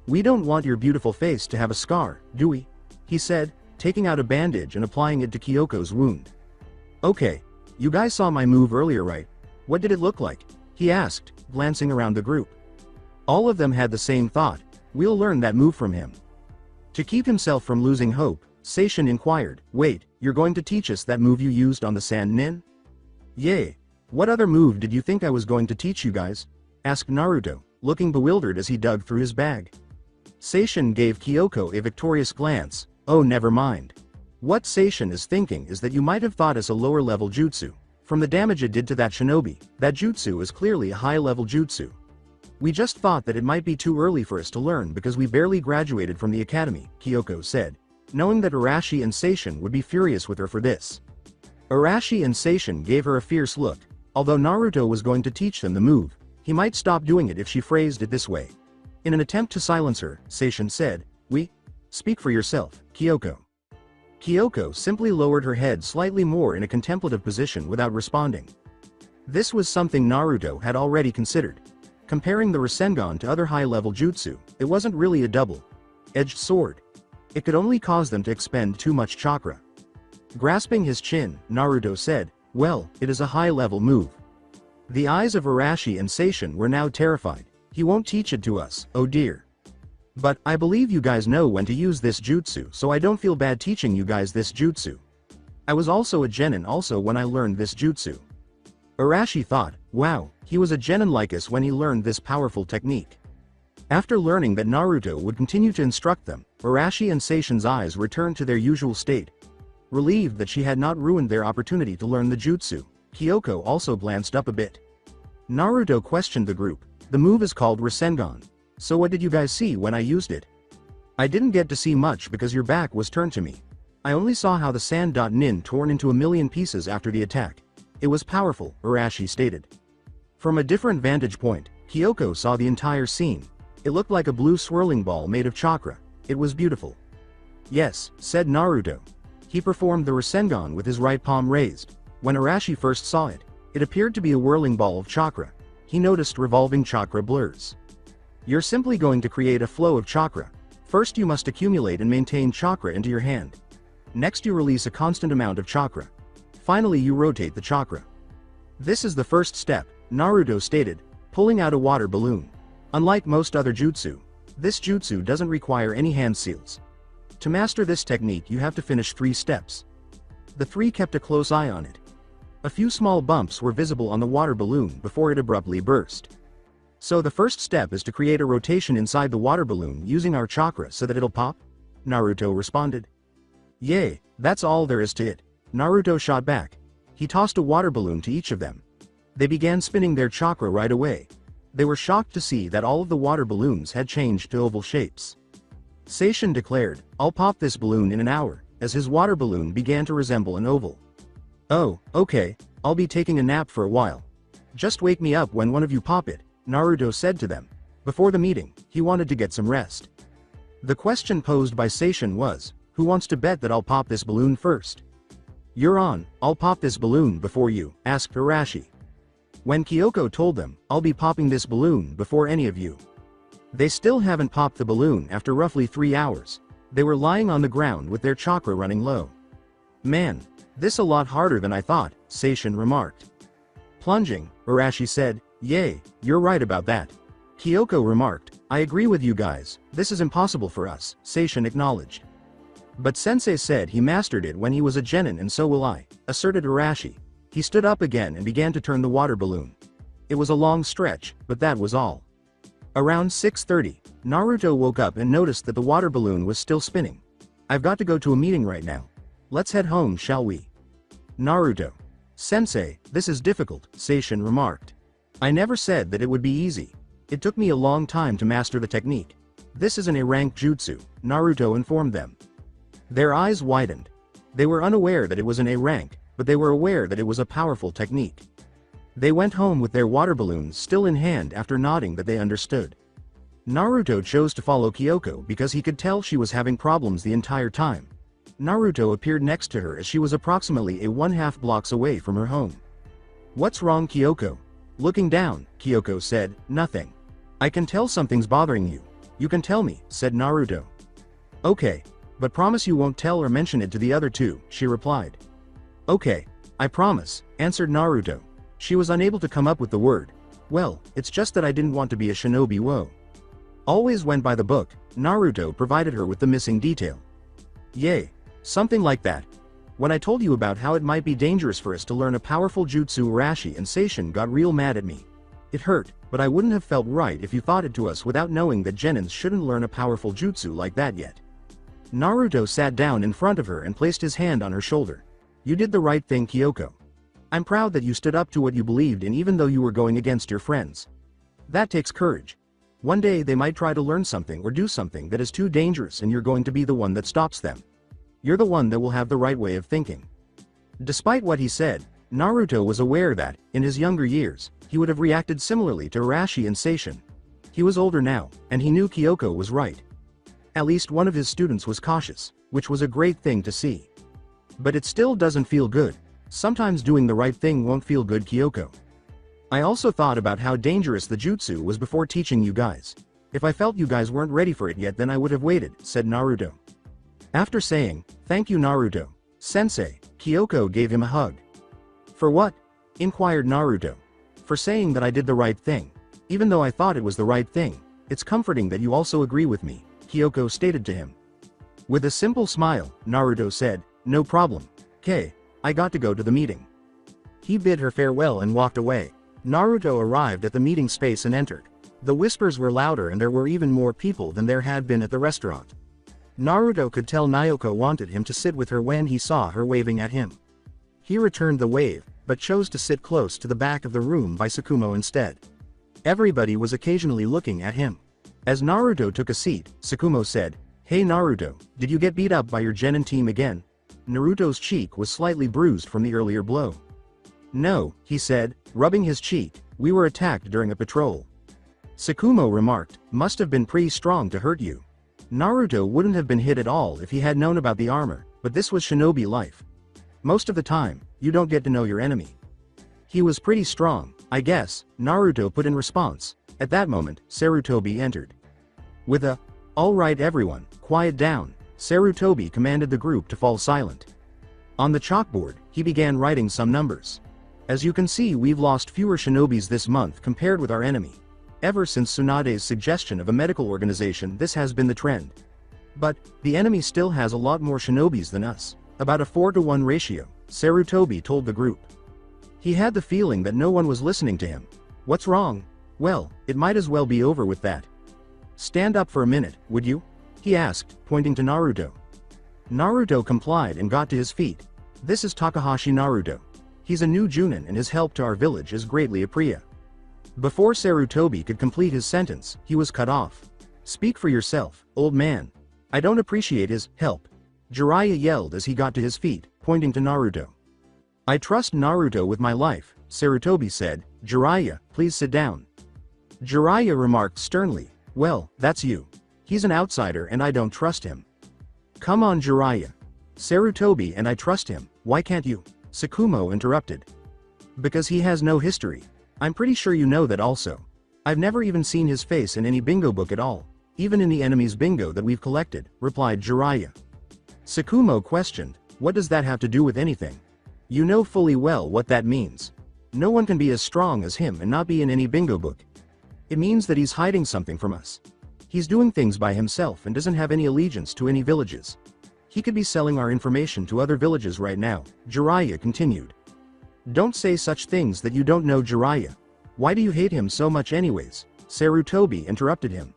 We don't want your beautiful face to have a scar, do we? He said, taking out a bandage and applying it to Kyoko's wound. Okay, you guys saw my move earlier, right? What did it look like? He asked, glancing around the group. All of them had the same thought, we'll learn that move from him. To keep himself from losing hope, Seishin inquired, wait, you're going to teach us that move you used on the sand nin? Yay! What other move did you think I was going to teach you guys? Asked Naruto, looking bewildered as he dug through his bag. Seishin gave Kyoko a victorious glance, oh never mind. What Seishin is thinking is that you might have thought us a lower level jutsu. From the damage it did to that shinobi, that jutsu is clearly a high level jutsu. We just thought that it might be too early for us to learn because we barely graduated from the academy, Kyoko said, knowing that Arashi and Seishin would be furious with her for this. Arashi and Seishin gave her a fierce look. Although Naruto was going to teach them the move, he might stop doing it if she phrased it this way. In an attempt to silence her, Seishin said, speak for yourself, Kyoko. Kyoko simply lowered her head slightly more in a contemplative position without responding. This was something Naruto had already considered. Comparing the Rasengan to other high-level jutsu, it wasn't really a double-edged sword. It could only cause them to expend too much chakra. Grasping his chin, Naruto said, well, it is a high-level move. The eyes of Arashi and Seishin were now terrified. He won't teach it to us, oh dear. But, I believe you guys know when to use this jutsu, so I don't feel bad teaching you guys this jutsu. I was also a genin also when I learned this jutsu. Arashi thought, wow, he was a genin like us when he learned this powerful technique. After learning that Naruto would continue to instruct them, Arashi and Seishin's eyes returned to their usual state. Relieved that she had not ruined their opportunity to learn the jutsu, Kyoko also glanced up a bit. Naruto questioned the group, the move is called Rasengan. So what did you guys see when I used it? I didn't get to see much because your back was turned to me. I only saw how the sand. Nin torn into a million pieces after the attack. It was powerful, Arashi stated. From a different vantage point, Kyoko saw the entire scene. It looked like a blue swirling ball made of chakra. It was beautiful. Yes, said Naruto. He performed the Rasengan with his right palm raised. When Arashi first saw it, it appeared to be a whirling ball of chakra. He noticed revolving chakra blurs. You're simply going to create a flow of chakra. First you must accumulate and maintain chakra into your hand. Next you release a constant amount of chakra. Finally you rotate the chakra. This is the first step, Naruto stated, pulling out a water balloon. Unlike most other jutsu, this jutsu doesn't require any hand seals. To master this technique you have to finish 3 steps. The 3 kept a close eye on it. A few small bumps were visible on the water balloon before it abruptly burst. So the first step is to create a rotation inside the water balloon using our chakra so that it'll pop? Naruto responded. Yay, that's all there is to it. Naruto shot back. He tossed a water balloon to each of them. They began spinning their chakra right away. They were shocked to see that all of the water balloons had changed to oval shapes. Seishin declared, I'll pop this balloon in an hour, as his water balloon began to resemble an oval. Oh, okay, I'll be taking a nap for a while. Just wake me up when one of you pop it, Naruto said to them. Before the meeting, he wanted to get some rest. The question posed by Seishin was, who wants to bet that I'll pop this balloon first? You're on, I'll pop this balloon before you, asked Arashi. When Kyoko told them, I'll be popping this balloon before any of you. They still haven't popped the balloon after roughly 3 hours. They were lying on the ground with their chakra running low. Man, this a lot harder than I thought, Seishin remarked. Plunging, Arashi said, yay, you're right about that. Kyoko remarked, I agree with you guys, this is impossible for us, Seishin acknowledged. But Sensei said he mastered it when he was a genin and so will I, asserted Arashi. He stood up again and began to turn the water balloon. It was a long stretch, but that was all. Around 6:30, Naruto woke up and noticed that the water balloon was still spinning. I've got to go to a meeting right now. Let's head home, shall we? Naruto. Sensei, this is difficult, Seishin remarked. I never said that it would be easy. It took me a long time to master the technique. This is an A-rank jutsu, Naruto informed them. Their eyes widened. They were unaware that it was an A-rank, but they were aware that it was a powerful technique. They went home with their water balloons still in hand after nodding that they understood. Naruto chose to follow Kyoko because he could tell she was having problems the entire time. Naruto appeared next to her as she was approximately a 1/2 blocks away from her home. What's wrong, Kyoko? Looking down, Kyoko said, nothing. I can tell something's bothering you. You can tell me, said Naruto. Okay, but promise you won't tell or mention it to the other two, she replied. Okay, I promise, answered Naruto. She was unable to come up with the word. Well, it's just that I didn't want to be a shinobi, whoa. Always went by the book, Naruto provided her with the missing detail. Yay, something like that. When I told you about how it might be dangerous for us to learn a powerful jutsu, Arashi and Seishin got real mad at me. It hurt, but I wouldn't have felt right if you thought it to us without knowing that genins shouldn't learn a powerful jutsu like that yet. Naruto sat down in front of her and placed his hand on her shoulder. You did the right thing, Kyoko. I'm proud that you stood up to what you believed in even though you were going against your friends. That takes courage. One day they might try to learn something or do something that is too dangerous and you're going to be the one that stops them. You're the one that will have the right way of thinking. Despite what he said, Naruto was aware that, in his younger years, he would have reacted similarly to Arashi and Seishin. He was older now, and he knew Kyoko was right. At least one of his students was cautious, which was a great thing to see. But it still doesn't feel good. Sometimes doing the right thing won't feel good, Kyoko. I also thought about how dangerous the jutsu was before teaching you guys. If I felt you guys weren't ready for it yet, then I would have waited, said Naruto. After saying, thank you, Naruto, Sensei, Kyoko gave him a hug. For what? Inquired Naruto. For saying that I did the right thing. Even though I thought it was the right thing, it's comforting that you also agree with me, Kyoko stated to him. With a simple smile, Naruto said, no problem. K, I got to go to the meeting. He bid her farewell and walked away. Naruto arrived at the meeting space and entered. The whispers were louder and there were even more people than there had been at the restaurant. Naruto could tell Naoko wanted him to sit with her when he saw her waving at him. He returned the wave, but chose to sit close to the back of the room by Tsukumo instead. Everybody was occasionally looking at him. As Naruto took a seat, Tsukumo said, Hey Naruto, did you get beat up by your genin team again? Naruto's cheek was slightly bruised from the earlier blow. No, he said, rubbing his cheek, we were attacked during a patrol. Tsukumo remarked, must have been pretty strong to hurt you. Naruto wouldn't have been hit at all if he had known about the armor, but this was shinobi life. Most of the time, you don't get to know your enemy. He was pretty strong, I guess, Naruto put in response. At that moment, Sarutobi entered. With a, all right everyone, quiet down, Sarutobi commanded the group to fall silent. On the chalkboard, he began writing some numbers. As you can see, we've lost fewer shinobis this month compared with our enemy. Ever since Tsunade's suggestion of a medical organization, this has been the trend. But, the enemy still has a lot more shinobis than us. About a 4-to-1 ratio, Sarutobi told the group. He had the feeling that no one was listening to him. What's wrong? Well, it might as well be over with that. Stand up for a minute, would you? He asked, pointing to Naruto. Naruto complied and got to his feet. This is Takahashi Naruto. He's a new Junin and his help to our village is greatly appreciated. Before Sarutobi could complete his sentence, he was cut off. Speak for yourself, old man. I don't appreciate his help. Jiraiya yelled as he got to his feet, pointing to Naruto. I trust Naruto with my life, Sarutobi said, "Jiraiya, please sit down." Jiraiya remarked sternly, "Well, that's you. He's an outsider and I don't trust him." "Come on, Jiraiya. Sarutobi and I trust him, why can't you?" Sakumo interrupted. "Because he has no history. I'm pretty sure you know that also. I've never even seen his face in any bingo book at all, even in the enemy's bingo that we've collected," replied Jiraiya. Sakumo questioned, "What does that have to do with anything? You know fully well what that means. No one can be as strong as him and not be in any bingo book. It means that he's hiding something from us. He's doing things by himself and doesn't have any allegiance to any villages. He could be selling our information to other villages right now," Jiraiya continued. "Don't say such things that you don't know, Jiraiya. Why do you hate him so much anyways?" Sarutobi interrupted him.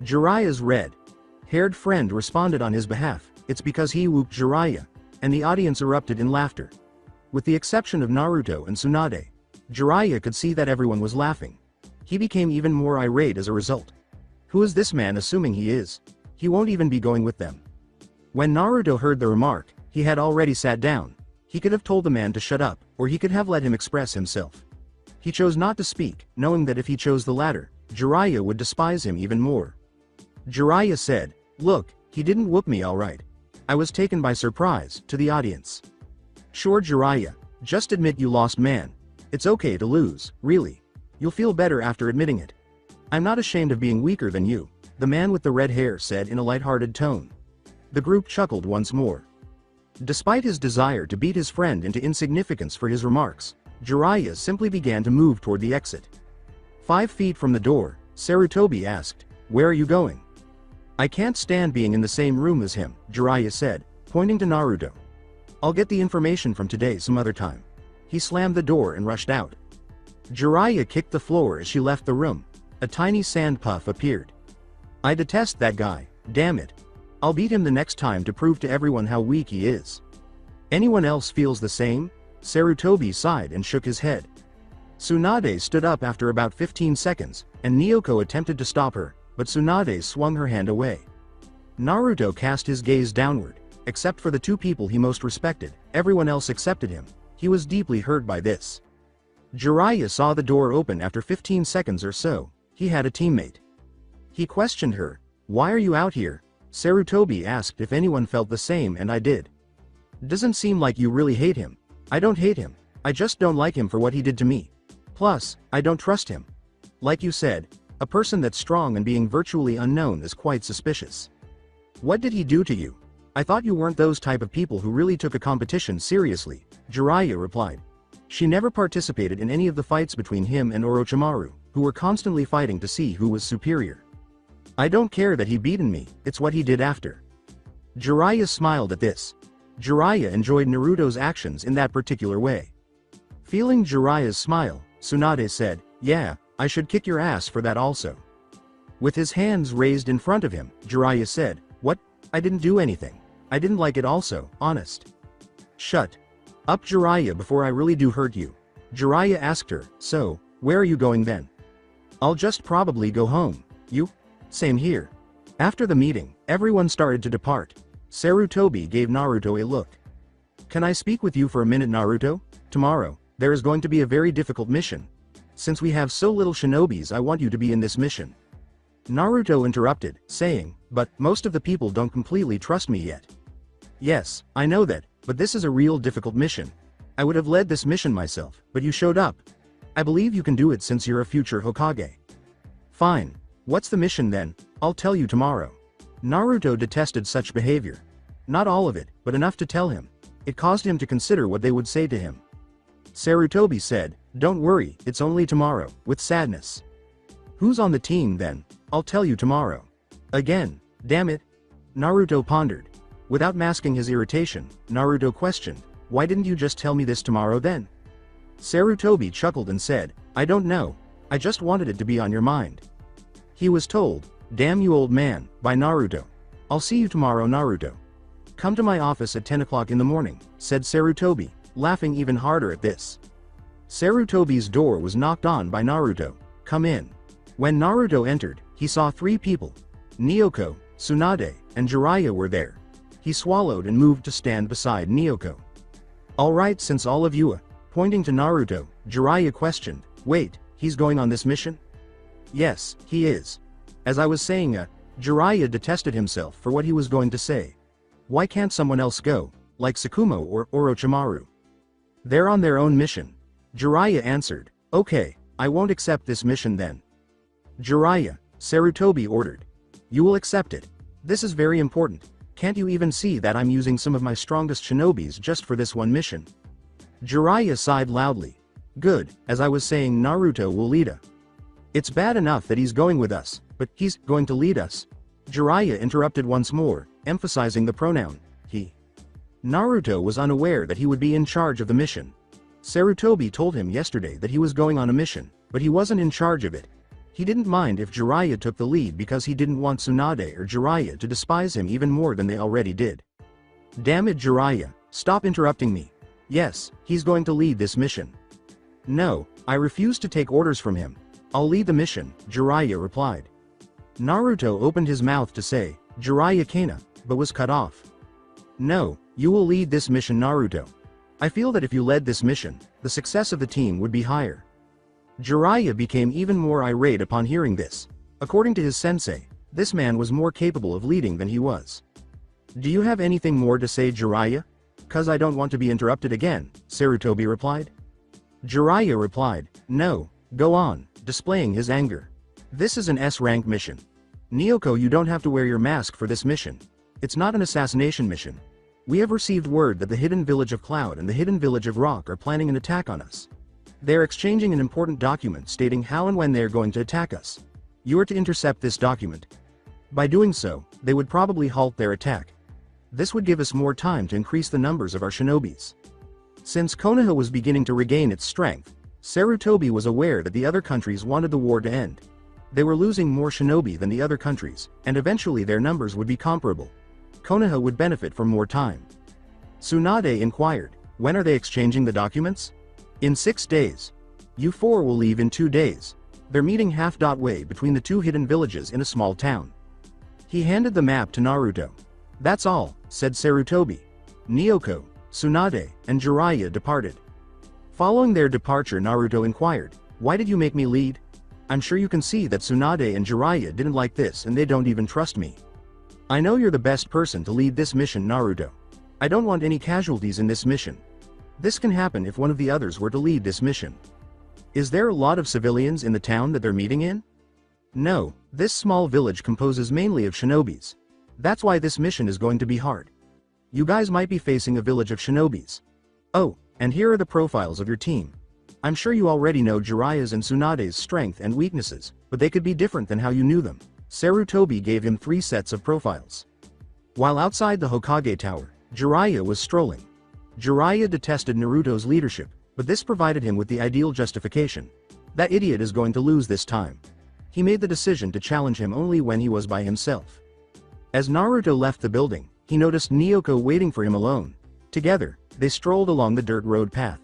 Jiraiya's red-haired friend responded on his behalf, "It's because he whooped Jiraiya," and the audience erupted in laughter. With the exception of Naruto and Tsunade, Jiraiya could see that everyone was laughing. He became even more irate as a result. Who is this man assuming he is? He won't even be going with them. When Naruto heard the remark, he had already sat down. He could have told the man to shut up, or he could have let him express himself. He chose not to speak, knowing that if he chose the latter, Jiraiya would despise him even more. Jiraiya said, "Look, he didn't whoop me alright. I was taken by surprise," to the audience. "Sure, Jiraiya, just admit you lost, man. It's okay to lose, really. You'll feel better after admitting it. I'm not ashamed of being weaker than you," the man with the red hair said in a light-hearted tone. The group chuckled once more. Despite his desire to beat his friend into insignificance for his remarks, Jiraiya simply began to move toward the exit. 5 feet from the door, Sarutobi asked, "Where are you going?" "I can't stand being in the same room as him," Jiraiya said, pointing to Naruto. "I'll get the information from today some other time." He slammed the door and rushed out. Jiraiya kicked the floor as she left the room. A tiny sand puff appeared. "I detest that guy, damn it. I'll beat him the next time to prove to everyone how weak he is." "Anyone else feels the same?" Sarutobi sighed and shook his head. Tsunade stood up after about 15 seconds, and Nyoko attempted to stop her, but Tsunade swung her hand away. Naruto cast his gaze downward. Except for the 2 people he most respected, everyone else accepted him. He was deeply hurt by this. Jiraiya saw the door open after 15 seconds or so. He had a teammate. He questioned her, "Why are you out here?" Sarutobi asked if anyone felt the same, and I did. "Doesn't seem like you really hate him." "I don't hate him. I just don't like him for what he did to me. Plus, I don't trust him. Like you said, a person that's strong and being virtually unknown is quite suspicious." "What did he do to you? I thought you weren't those type of people who really took a competition seriously," Jiraiya replied. She never participated in any of the fights between him and Orochimaru, who were constantly fighting to see who was superior. "I don't care that he beaten me, it's what he did after." Jiraiya smiled at this. Jiraiya enjoyed Naruto's actions in that particular way. Feeling Jiraiya's smile, Tsunade said, "Yeah, I should kick your ass for that also." With his hands raised in front of him, Jiraiya said, "What? I didn't do anything. I didn't like it also, honest." "Shut up, Jiraiya, before I really do hurt you." Jiraiya asked her, "So, where are you going then?" "I'll just probably go home. You?" "Same here." After the meeting, everyone started to depart. Sarutobi gave Naruto a look. "Can I speak with you for a minute, Naruto? Tomorrow, there is going to be a very difficult mission. Since we have so little shinobis, I want you to be in this mission." Naruto interrupted, saying, "But most of the people don't completely trust me yet." "Yes, I know that, but this is a real difficult mission. I would have led this mission myself, but you showed up. I believe you can do it since you're a future Hokage." "Fine. What's the mission then? I'll tell you tomorrow." Naruto detested such behavior. Not all of it, but enough to tell him. It caused him to consider what they would say to him. Sarutobi said, "Don't worry, it's only tomorrow," with sadness. "Who's on the team then? I'll tell you tomorrow." "Again, damn it." Naruto pondered. Without masking his irritation, Naruto questioned, "Why didn't you just tell me this tomorrow then?" Sarutobi chuckled and said, "I don't know. I just wanted it to be on your mind." He was told, "Damn you, old man," by Naruto. "I'll see you tomorrow, Naruto. Come to my office at 10 o'clock in the morning," said Sarutobi, laughing even harder at this. Sarutobi's door was knocked on by Naruto. "Come in." When Naruto entered, he saw 3 people. Nyoko, Tsunade, and Jiraiya were there. He swallowed and moved to stand beside Nyoko. "Alright, since all of you," pointing to Naruto, Jiraiya questioned, Wait, he's going on this mission? Yes, he is. As I was saying, Jiraiya detested himself for what he was going to say. Why can't someone else go, like Sakumo or Orochimaru? They're on their own mission. Jiraiya answered, okay, I won't accept this mission then. Jiraiya, Sarutobi ordered. You will accept it. This is very important. Can't you even see that I'm using some of my strongest shinobis just for this one mission? Jiraiya sighed loudly. Good, as I was saying, Naruto will lead us. It's bad enough that he's going with us, but he's going to lead us. Jiraiya interrupted once more, emphasizing the pronoun, he. Naruto was unaware that he would be in charge of the mission. Sarutobi told him yesterday that he was going on a mission, but he wasn't in charge of it. He didn't mind if Jiraiya took the lead because he didn't want Tsunade or Jiraiya to despise him even more than they already did. Damn it, Jiraiya, stop interrupting me. Yes, he's going to lead this mission. No, I refuse to take orders from him. I'll lead the mission, Jiraiya replied. Naruto opened his mouth to say, Jiraiya Kana, but was cut off. No, you will lead this mission, Naruto. I feel that if you led this mission, the success of the team would be higher. Jiraiya became even more irate upon hearing this. According to his sensei, this man was more capable of leading than he was. Do you have anything more to say, Jiraiya? Cause I don't want to be interrupted again, Sarutobi replied. Jiraiya replied, no, go on, displaying his anger. This is an S-rank mission. Nyoko, you don't have to wear your mask for this mission. It's not an assassination mission. We have received word that the hidden village of Cloud and the hidden village of Rock are planning an attack on us. They're exchanging an important document stating how and when they're going to attack us. You are to intercept this document. By doing so, they would probably halt their attack. This would give us more time to increase the numbers of our shinobis. Since Konoha was beginning to regain its strength, Sarutobi was aware that the other countries wanted the war to end. They were losing more shinobi than the other countries, and eventually their numbers would be comparable. Konoha would benefit from more time. Tsunade inquired, when are they exchanging the documents? In 6 days. You four will leave in 2 days. They're meeting halfway between the two hidden villages in a small town. He handed the map to Naruto. That's all, said Sarutobi. Nyoko, Tsunade, and Jiraiya departed. Following their departure, Naruto inquired, why did you make me lead? I'm sure you can see that Tsunade and Jiraiya didn't like this and they don't even trust me. I know you're the best person to lead this mission, Naruto. I don't want any casualties in this mission. This can happen if one of the others were to lead this mission. Is there a lot of civilians in the town that they're meeting in? No, this small village composes mainly of shinobis. That's why this mission is going to be hard. You guys might be facing a village of shinobis. Oh, and here are the profiles of your team. I'm sure you already know Jiraiya's and Tsunade's strength and weaknesses, but they could be different than how you knew them. Sarutobi gave him 3 sets of profiles. While outside the Hokage tower, Jiraiya was strolling. Jiraiya detested Naruto's leadership, but this provided him with the ideal justification. That idiot is going to lose this time. He made the decision to challenge him only when he was by himself. As Naruto left the building, he noticed Nyoko waiting for him alone. Together, they strolled along the dirt road path.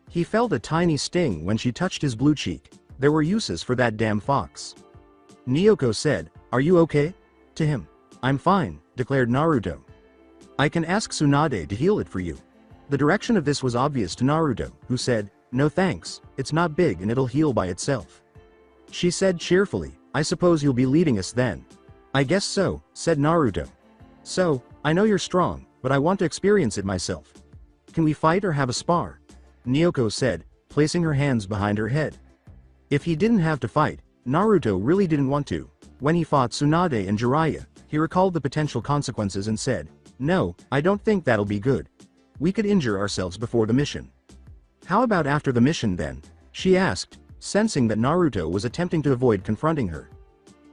He felt a tiny sting when she touched his blue cheek. There were uses for that damn fox. Nyoko said, "Are you okay?" to him. "I'm fine," declared Naruto. "I can ask Tsunade to heal it for you." The direction of this was obvious to Naruto, who said, "No thanks, it's not big and it'll heal by itself." She said cheerfully, "I suppose you'll be leading us then." "I guess so," said Naruto. "So, I know you're strong, but I want to experience it myself. Can we fight or have a spar?" Nyoko said, placing her hands behind her head. If he didn't have to fight, Naruto really didn't want to. When he fought Tsunade and Jiraiya, he recalled the potential consequences and said, "No, I don't think that'll be good. We could injure ourselves before the mission." "How about after the mission then?" she asked, sensing that Naruto was attempting to avoid confronting her.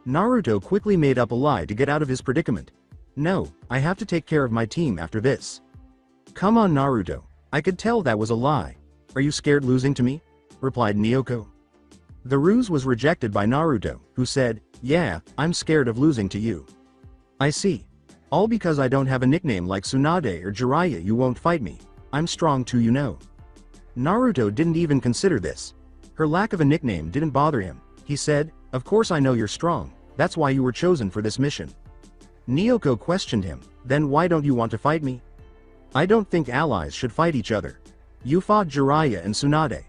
Naruto quickly made up a lie to get out of his predicament. "No, I have to take care of my team after this." "Come on, Naruto. I could tell that was a lie. Are you scared losing to me?" replied Nyoko. The ruse was rejected by Naruto, who said, "Yeah, I'm scared of losing to you." "I see. All because I don't have a nickname like Tsunade or Jiraiya. You won't fight me. I'm strong too, you know." Naruto didn't even consider this. Her lack of a nickname didn't bother him. He said, "Of course I know you're strong, that's why you were chosen for this mission." Nyoko questioned him, "Then why don't you want to fight me?" "I don't think allies should fight each other. You fought Jiraiya and Tsunade.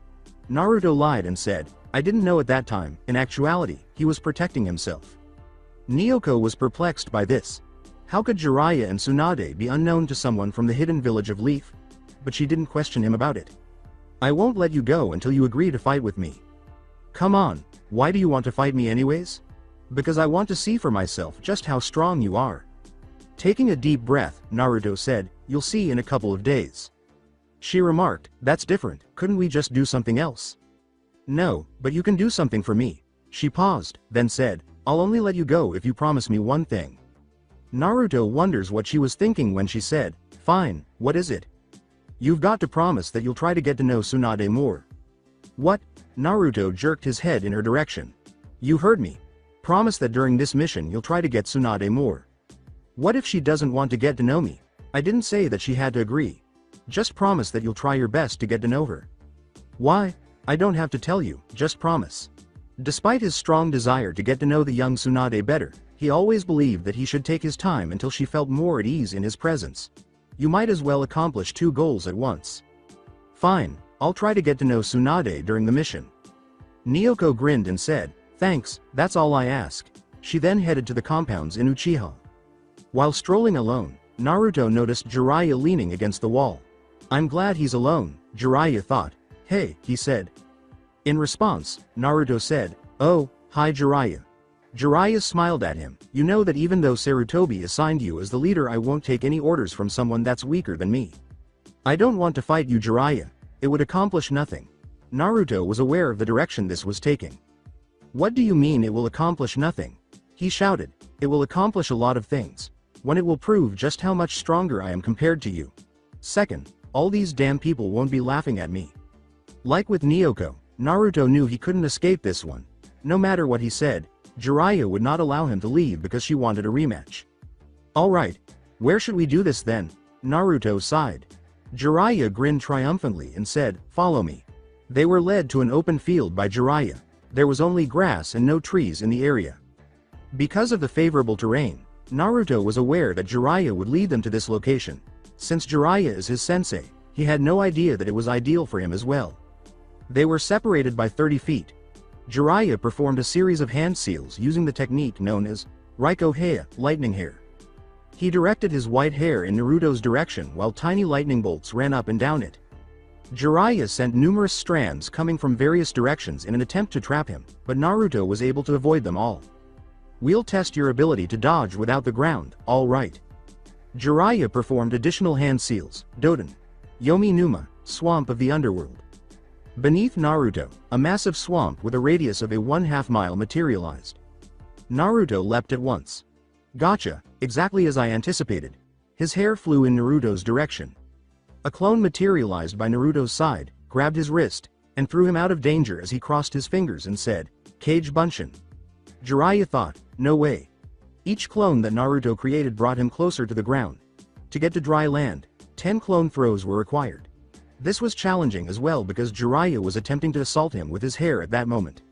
Naruto lied and said, I didn't know at that time. In actuality, he was protecting himself. Nyoko was perplexed by this. How could Jiraiya and Tsunade be unknown to someone from the hidden village of Leaf? But she didn't question him about it. I won't let you go until you agree to fight with me. Come on, why do you want to fight me anyways? Because I want to see for myself just how strong you are. Taking a deep breath, Naruto said, you'll see in a couple of days. She remarked, that's different, couldn't we just do something else? No, but you can do something for me. She paused, then said, I'll only let you go if you promise me one thing. Naruto wonders what she was thinking when she said, fine, what is it? You've got to promise that you'll try to get to know Tsunade more. What? Naruto jerked his head in her direction. You heard me. Promise that during this mission you'll try to get Tsunade more. What if she doesn't want to get to know me? I didn't say that she had to agree. Just promise that you'll try your best to get to know her. Why? I don't have to tell you, just promise. Despite his strong desire to get to know the young Tsunade better, he always believed that he should take his time until she felt more at ease in his presence. You might as well accomplish two goals at once. Fine, I'll try to get to know Tsunade during the mission. Nyoko grinned and said, thanks, that's all I ask. She then headed to the compounds in Uchiha. While strolling alone, Naruto noticed Jiraiya leaning against the wall. I'm glad he's alone, Jiraiya thought. Hey, he said. In response, Naruto said, oh, hi Jiraiya. Jiraiya smiled at him. You know that even though Sarutobi assigned you as the leader, I won't take any orders from someone that's weaker than me. I don't want to fight you, Jiraiya. It would accomplish nothing. Naruto was aware of the direction this was taking. What do you mean it will accomplish nothing? He shouted. It will accomplish a lot of things. One, it will prove just how much stronger I am compared to you. Second, all these damn people won't be laughing at me. Like with Nyoko, Naruto knew he couldn't escape this one. No matter what he said, Jiraiya would not allow him to leave because she wanted a rematch. Alright, where should we do this then? Naruto sighed. Jiraiya grinned triumphantly and said, follow me. They were led to an open field by Jiraiya. There was only grass and no trees in the area. Because of the favorable terrain, Naruto was aware that Jiraiya would lead them to this location. Since Jiraiya is his sensei, he had no idea that it was ideal for him as well. They were separated by 30 feet. Jiraiya performed a series of hand seals using the technique known as Raiko Heia, lightning hair. He directed his white hair in Naruto's direction while tiny lightning bolts ran up and down it. Jiraiya sent numerous strands coming from various directions in an attempt to trap him, but Naruto was able to avoid them all. We'll test your ability to dodge without the ground, alright. Jiraiya performed additional hand seals, Doden. Yomi Numa, Swamp of the Underworld. Beneath Naruto, a massive swamp with a radius of a 1/2 mile materialized. Naruto leapt at once. Gotcha, exactly as I anticipated. His hair flew in Naruto's direction. A clone materialized by Naruto's side, grabbed his wrist, and threw him out of danger as he crossed his fingers and said, Kage Bunshin. Jiraiya thought, no way. Each clone that Naruto created brought him closer to the ground. To get to dry land, 10 clone throws were required. This was challenging as well because Jiraiya was attempting to assault him with his hair at that moment.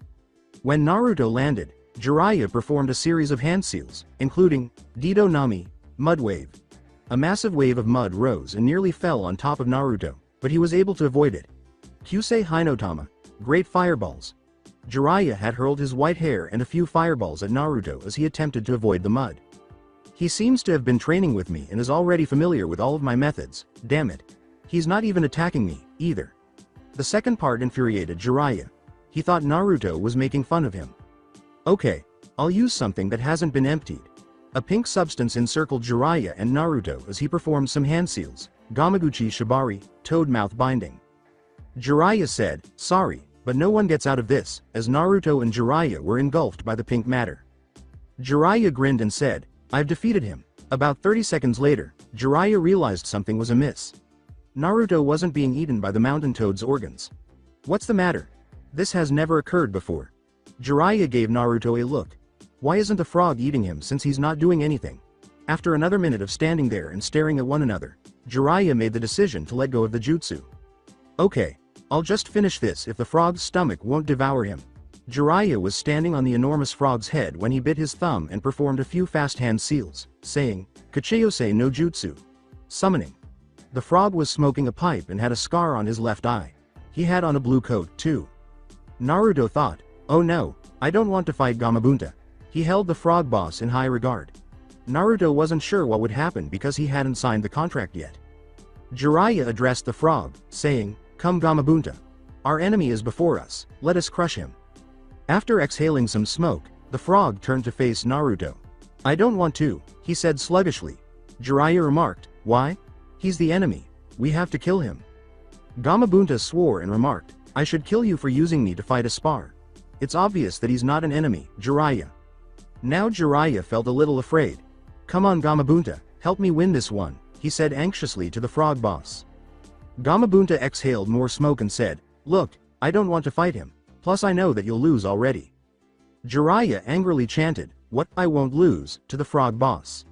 When Naruto landed, Jiraiya performed a series of hand seals, including Dido Nami, Mud Wave. A massive wave of mud rose and nearly fell on top of Naruto, but he was able to avoid it. Kyusei Hinotama, Great Fireballs. Jiraiya had hurled his white hair and a few fireballs at Naruto as he attempted to avoid the mud. He seems to have been training with me and is already familiar with all of my methods, damn it. He's not even attacking me, either. The second part infuriated Jiraiya. He thought Naruto was making fun of him. Okay, I'll use something that hasn't been emptied. A pink substance encircled Jiraiya and Naruto as he performed some hand seals, Gamaguchi Shibari, Toad Mouth Binding. Jiraiya said, sorry, but no one gets out of this, as Naruto and Jiraiya were engulfed by the pink matter. Jiraiya grinned and said, I've defeated him. About 30 seconds later, Jiraiya realized something was amiss. Naruto wasn't being eaten by the mountain toad's organs. What's the matter? This has never occurred before. Jiraiya gave Naruto a look. Why isn't the frog eating him since he's not doing anything? After another minute of standing there and staring at one another, Jiraiya made the decision to let go of the jutsu. Okay, I'll just finish this if the frog's stomach won't devour him. Jiraiya was standing on the enormous frog's head when he bit his thumb and performed a few fast hand seals, saying, Kachiyose no jutsu. Summoning. The frog was smoking a pipe and had a scar on his left eye. He had on a blue coat, too. Naruto thought, oh no, I don't want to fight Gamabunta. He held the frog boss in high regard. Naruto wasn't sure what would happen because he hadn't signed the contract yet. Jiraiya addressed the frog, saying, come Gamabunta. Our enemy is before us, let us crush him. After exhaling some smoke, the frog turned to face Naruto. I don't want to, he said sluggishly. Jiraiya remarked, why? He's the enemy, we have to kill him. Gamabunta swore and remarked, I should kill you for using me to fight a spar. It's obvious that he's not an enemy, Jiraiya. Now Jiraiya felt a little afraid. Come on Gamabunta, help me win this one, he said anxiously to the frog boss. Gamabunta exhaled more smoke and said, look, I don't want to fight him, plus I know that you'll lose already. Jiraiya angrily chanted, what, I won't lose, to the frog boss.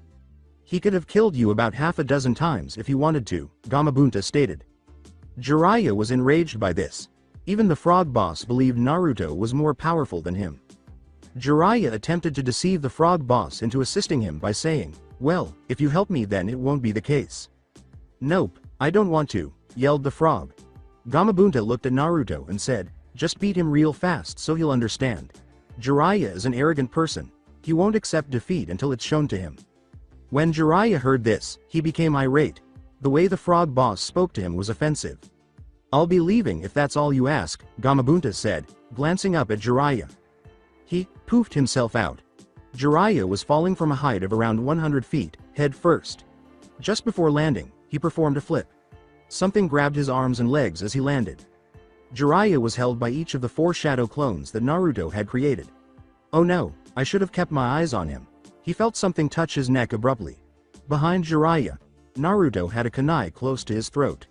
He could have killed you about half a dozen times if he wanted to, Gamabunta stated. Jiraiya was enraged by this. Even the frog boss believed Naruto was more powerful than him. Jiraiya attempted to deceive the frog boss into assisting him by saying, well, if you help me then it won't be the case. Nope, I don't want to, yelled the frog. Gamabunta looked at Naruto and said, just beat him real fast so he'll understand. Jiraiya is an arrogant person. He won't accept defeat until it's shown to him. When Jiraiya heard this, he became irate. The way the frog boss spoke to him was offensive. I'll be leaving if that's all you ask, Gamabunta said, glancing up at Jiraiya. He poofed himself out. Jiraiya was falling from a height of around 100 feet, head first. Just before landing, he performed a flip. Something grabbed his arms and legs as he landed. Jiraiya was held by each of the 4 shadow clones that Naruto had created. Oh no, I should have kept my eyes on him. He felt something touch his neck abruptly. Behind Jiraiya, Naruto had a kunai close to his throat.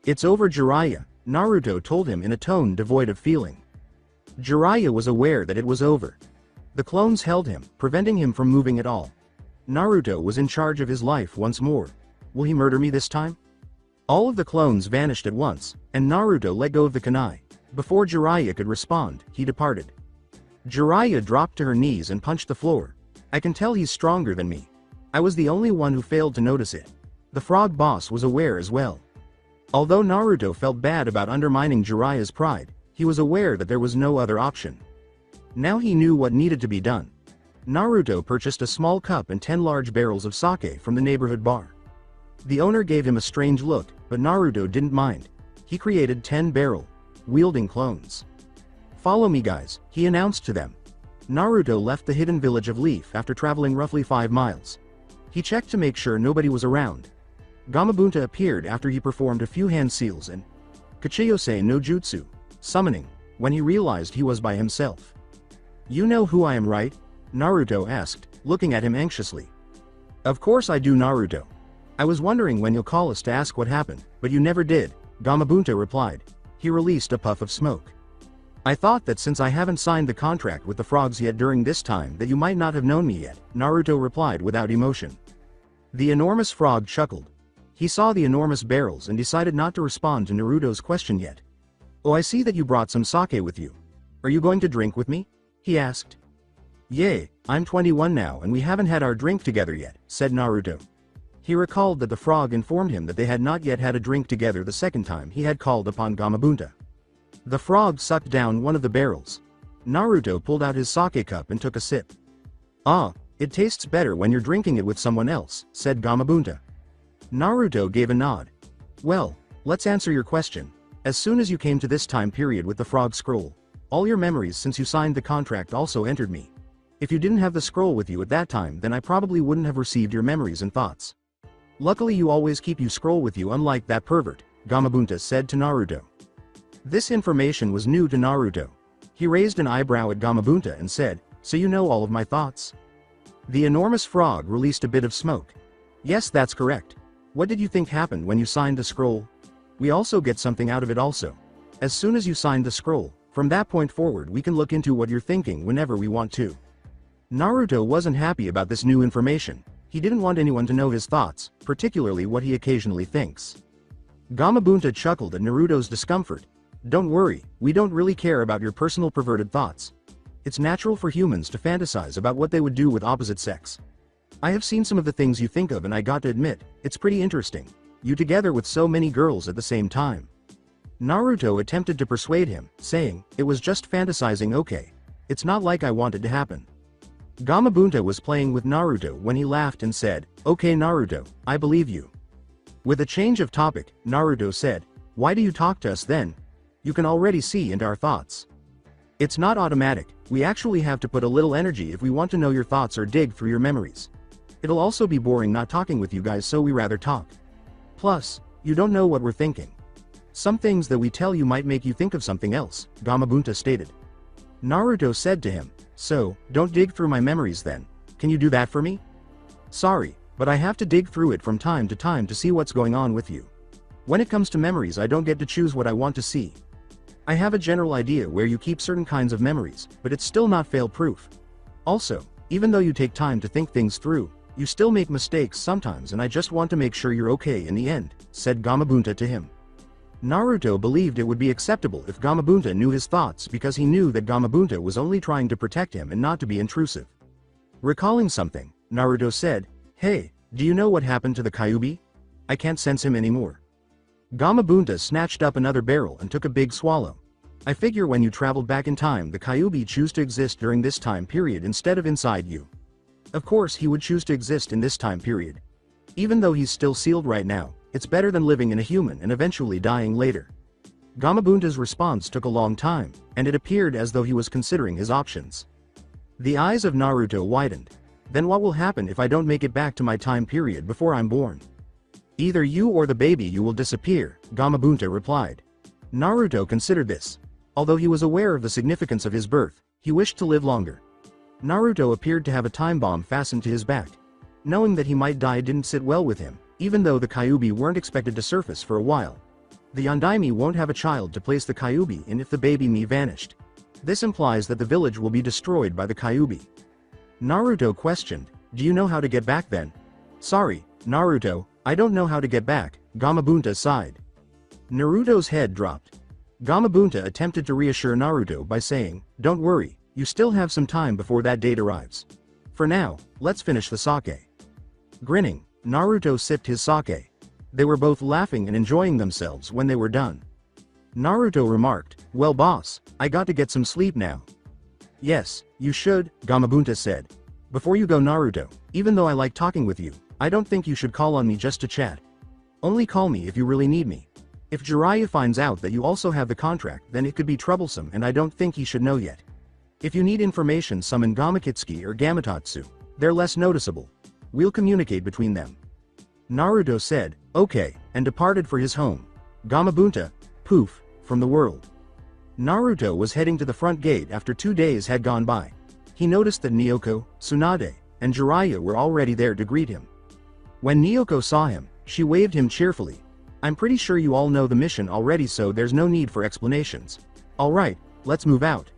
It's over Jiraiya, Naruto told him in a tone devoid of feeling. Jiraiya was aware that it was over. The clones held him, preventing him from moving at all. Naruto was in charge of his life once more. Will he murder me this time? All of the clones vanished at once, and Naruto let go of the kunai. Before Jiraiya could respond, he departed. Jiraiya dropped to her knees and punched the floor. I can tell he's stronger than me. I was the only one who failed to notice it. The frog boss was aware as well. Although Naruto felt bad about undermining Jiraiya's pride, he was aware that there was no other option. Now he knew what needed to be done. Naruto purchased a small cup and 10 large barrels of sake from the neighborhood bar. The owner gave him a strange look, but Naruto didn't mind. He created 10 barrel-wielding clones. Follow me guys, he announced to them. Naruto left the hidden village of Leaf after traveling roughly 5 miles. He checked to make sure nobody was around. Gamabunta appeared after he performed a few hand seals and Kachiyose no Jutsu, summoning, when he realized he was by himself. You know who I am, right? Naruto asked, looking at him anxiously. Of course I do, Naruto. I was wondering when you'll call us to ask what happened, but you never did, Gamabunta replied. He released a puff of smoke. I thought that since I haven't signed the contract with the frogs yet during this time that you might not have known me yet, Naruto replied without emotion. The enormous frog chuckled. He saw the enormous barrels and decided not to respond to Naruto's question yet. Oh, I see that you brought some sake with you. Are you going to drink with me? He asked. Yay, I'm 21 now and we haven't had our drink together yet, said Naruto. He recalled that the frog informed him that they had not yet had a drink together the second time he had called upon Gamabunta. The frog sucked down one of the barrels. Naruto pulled out his sake cup and took a sip. Ah, it tastes better when you're drinking it with someone else, said Gamabunta. Naruto gave a nod. Well, let's answer your question. As soon as you came to this time period with the frog scroll, all your memories since you signed the contract also entered me. If you didn't have the scroll with you at that time then I probably wouldn't have received your memories and thoughts. Luckily you always keep your scroll with you unlike that pervert, Gamabunta said to Naruto. This information was new to Naruto. He raised an eyebrow at Gamabunta and said, so you know all of my thoughts? The enormous frog released a bit of smoke. Yes, that's correct. What did you think happened when you signed the scroll? We also get something out of it also. As soon as you signed the scroll, from that point forward we can look into what you're thinking whenever we want to. Naruto wasn't happy about this new information. He didn't want anyone to know his thoughts, particularly what he occasionally thinks. Gamabunta chuckled at Naruto's discomfort. Don't worry, we don't really care about your personal perverted thoughts. It's natural for humans to fantasize about what they would do with opposite sex. I have seen some of the things you think of and I got to admit, it's pretty interesting. You together with so many girls at the same time. Naruto attempted to persuade him, saying, "It was just fantasizing, okay? It's not like I wanted to happen." Gamabunta was playing with Naruto when he laughed and said, "Okay Naruto, I believe you." With a change of topic, Naruto said, "Why do you talk to us then? You can already see into our thoughts. It's not automatic, we actually have to put a little energy if we want to know your thoughts or dig through your memories. It'll also be boring not talking with you guys, so we rather talk. Plus, you don't know what we're thinking. Some things that we tell you might make you think of something else," Gamabunta stated. Naruto said to him, "So, don't dig through my memories then. Can you do that for me?" "Sorry, but I have to dig through it from time to time to see what's going on with you. When it comes to memories, I don't get to choose what I want to see. I have a general idea where you keep certain kinds of memories, but it's still not fail-proof. Also, even though you take time to think things through, you still make mistakes sometimes, and I just want to make sure you're okay in the end," said Gamabunta to him. Naruto believed it would be acceptable if Gamabunta knew his thoughts because he knew that Gamabunta was only trying to protect him and not to be intrusive. Recalling something, Naruto said, "Hey, do you know what happened to the Kyuubi? I can't sense him anymore." Gamabunta snatched up another barrel and took a big swallow. "I figure when you traveled back in time, the Kyuubi choose to exist during this time period instead of inside you. Of course he would choose to exist in this time period. Even though he's still sealed right now, it's better than living in a human and eventually dying later." Gamabunta's response took a long time, and it appeared as though he was considering his options. The eyes of Naruto widened. "Then what will happen if I don't make it back to my time period before I'm born?" "Either you or the baby you will disappear," Gamabunta replied. Naruto considered this. Although he was aware of the significance of his birth, he wished to live longer. Naruto appeared to have a time bomb fastened to his back. Knowing that he might die didn't sit well with him, even though the Kyuubi weren't expected to surface for a while. The Yondaime won't have a child to place the Kyuubi in if the baby me vanished. This implies that the village will be destroyed by the Kyuubi. Naruto questioned, "Do you know how to get back then?" "Sorry, Naruto, I don't know how to get back," Gamabunta sighed. Naruto's head dropped. Gamabunta attempted to reassure Naruto by saying, "Don't worry, you still have some time before that date arrives. For now, let's finish the sake." Grinning, Naruto sipped his sake. They were both laughing and enjoying themselves when they were done. Naruto remarked, "Well boss, I got to get some sleep now." "Yes, you should," Gamabunta said. "Before you go Naruto, even though I like talking with you, I don't think you should call on me just to chat. Only call me if you really need me. If Jiraiya finds out that you also have the contract, then it could be troublesome, and I don't think he should know yet. If you need information, summon Gamakitsuki or Gamatatsu. They're less noticeable. We'll communicate between them." Naruto said, "Okay," and departed for his home. Gamabunta, poof, from the world. Naruto was heading to the front gate after 2 days had gone by. He noticed that Nyoko, Tsunade, and Jiraiya were already there to greet him. When Nyoko saw him, she waved him cheerfully. "I'm pretty sure you all know the mission already, so there's no need for explanations. Alright, let's move out."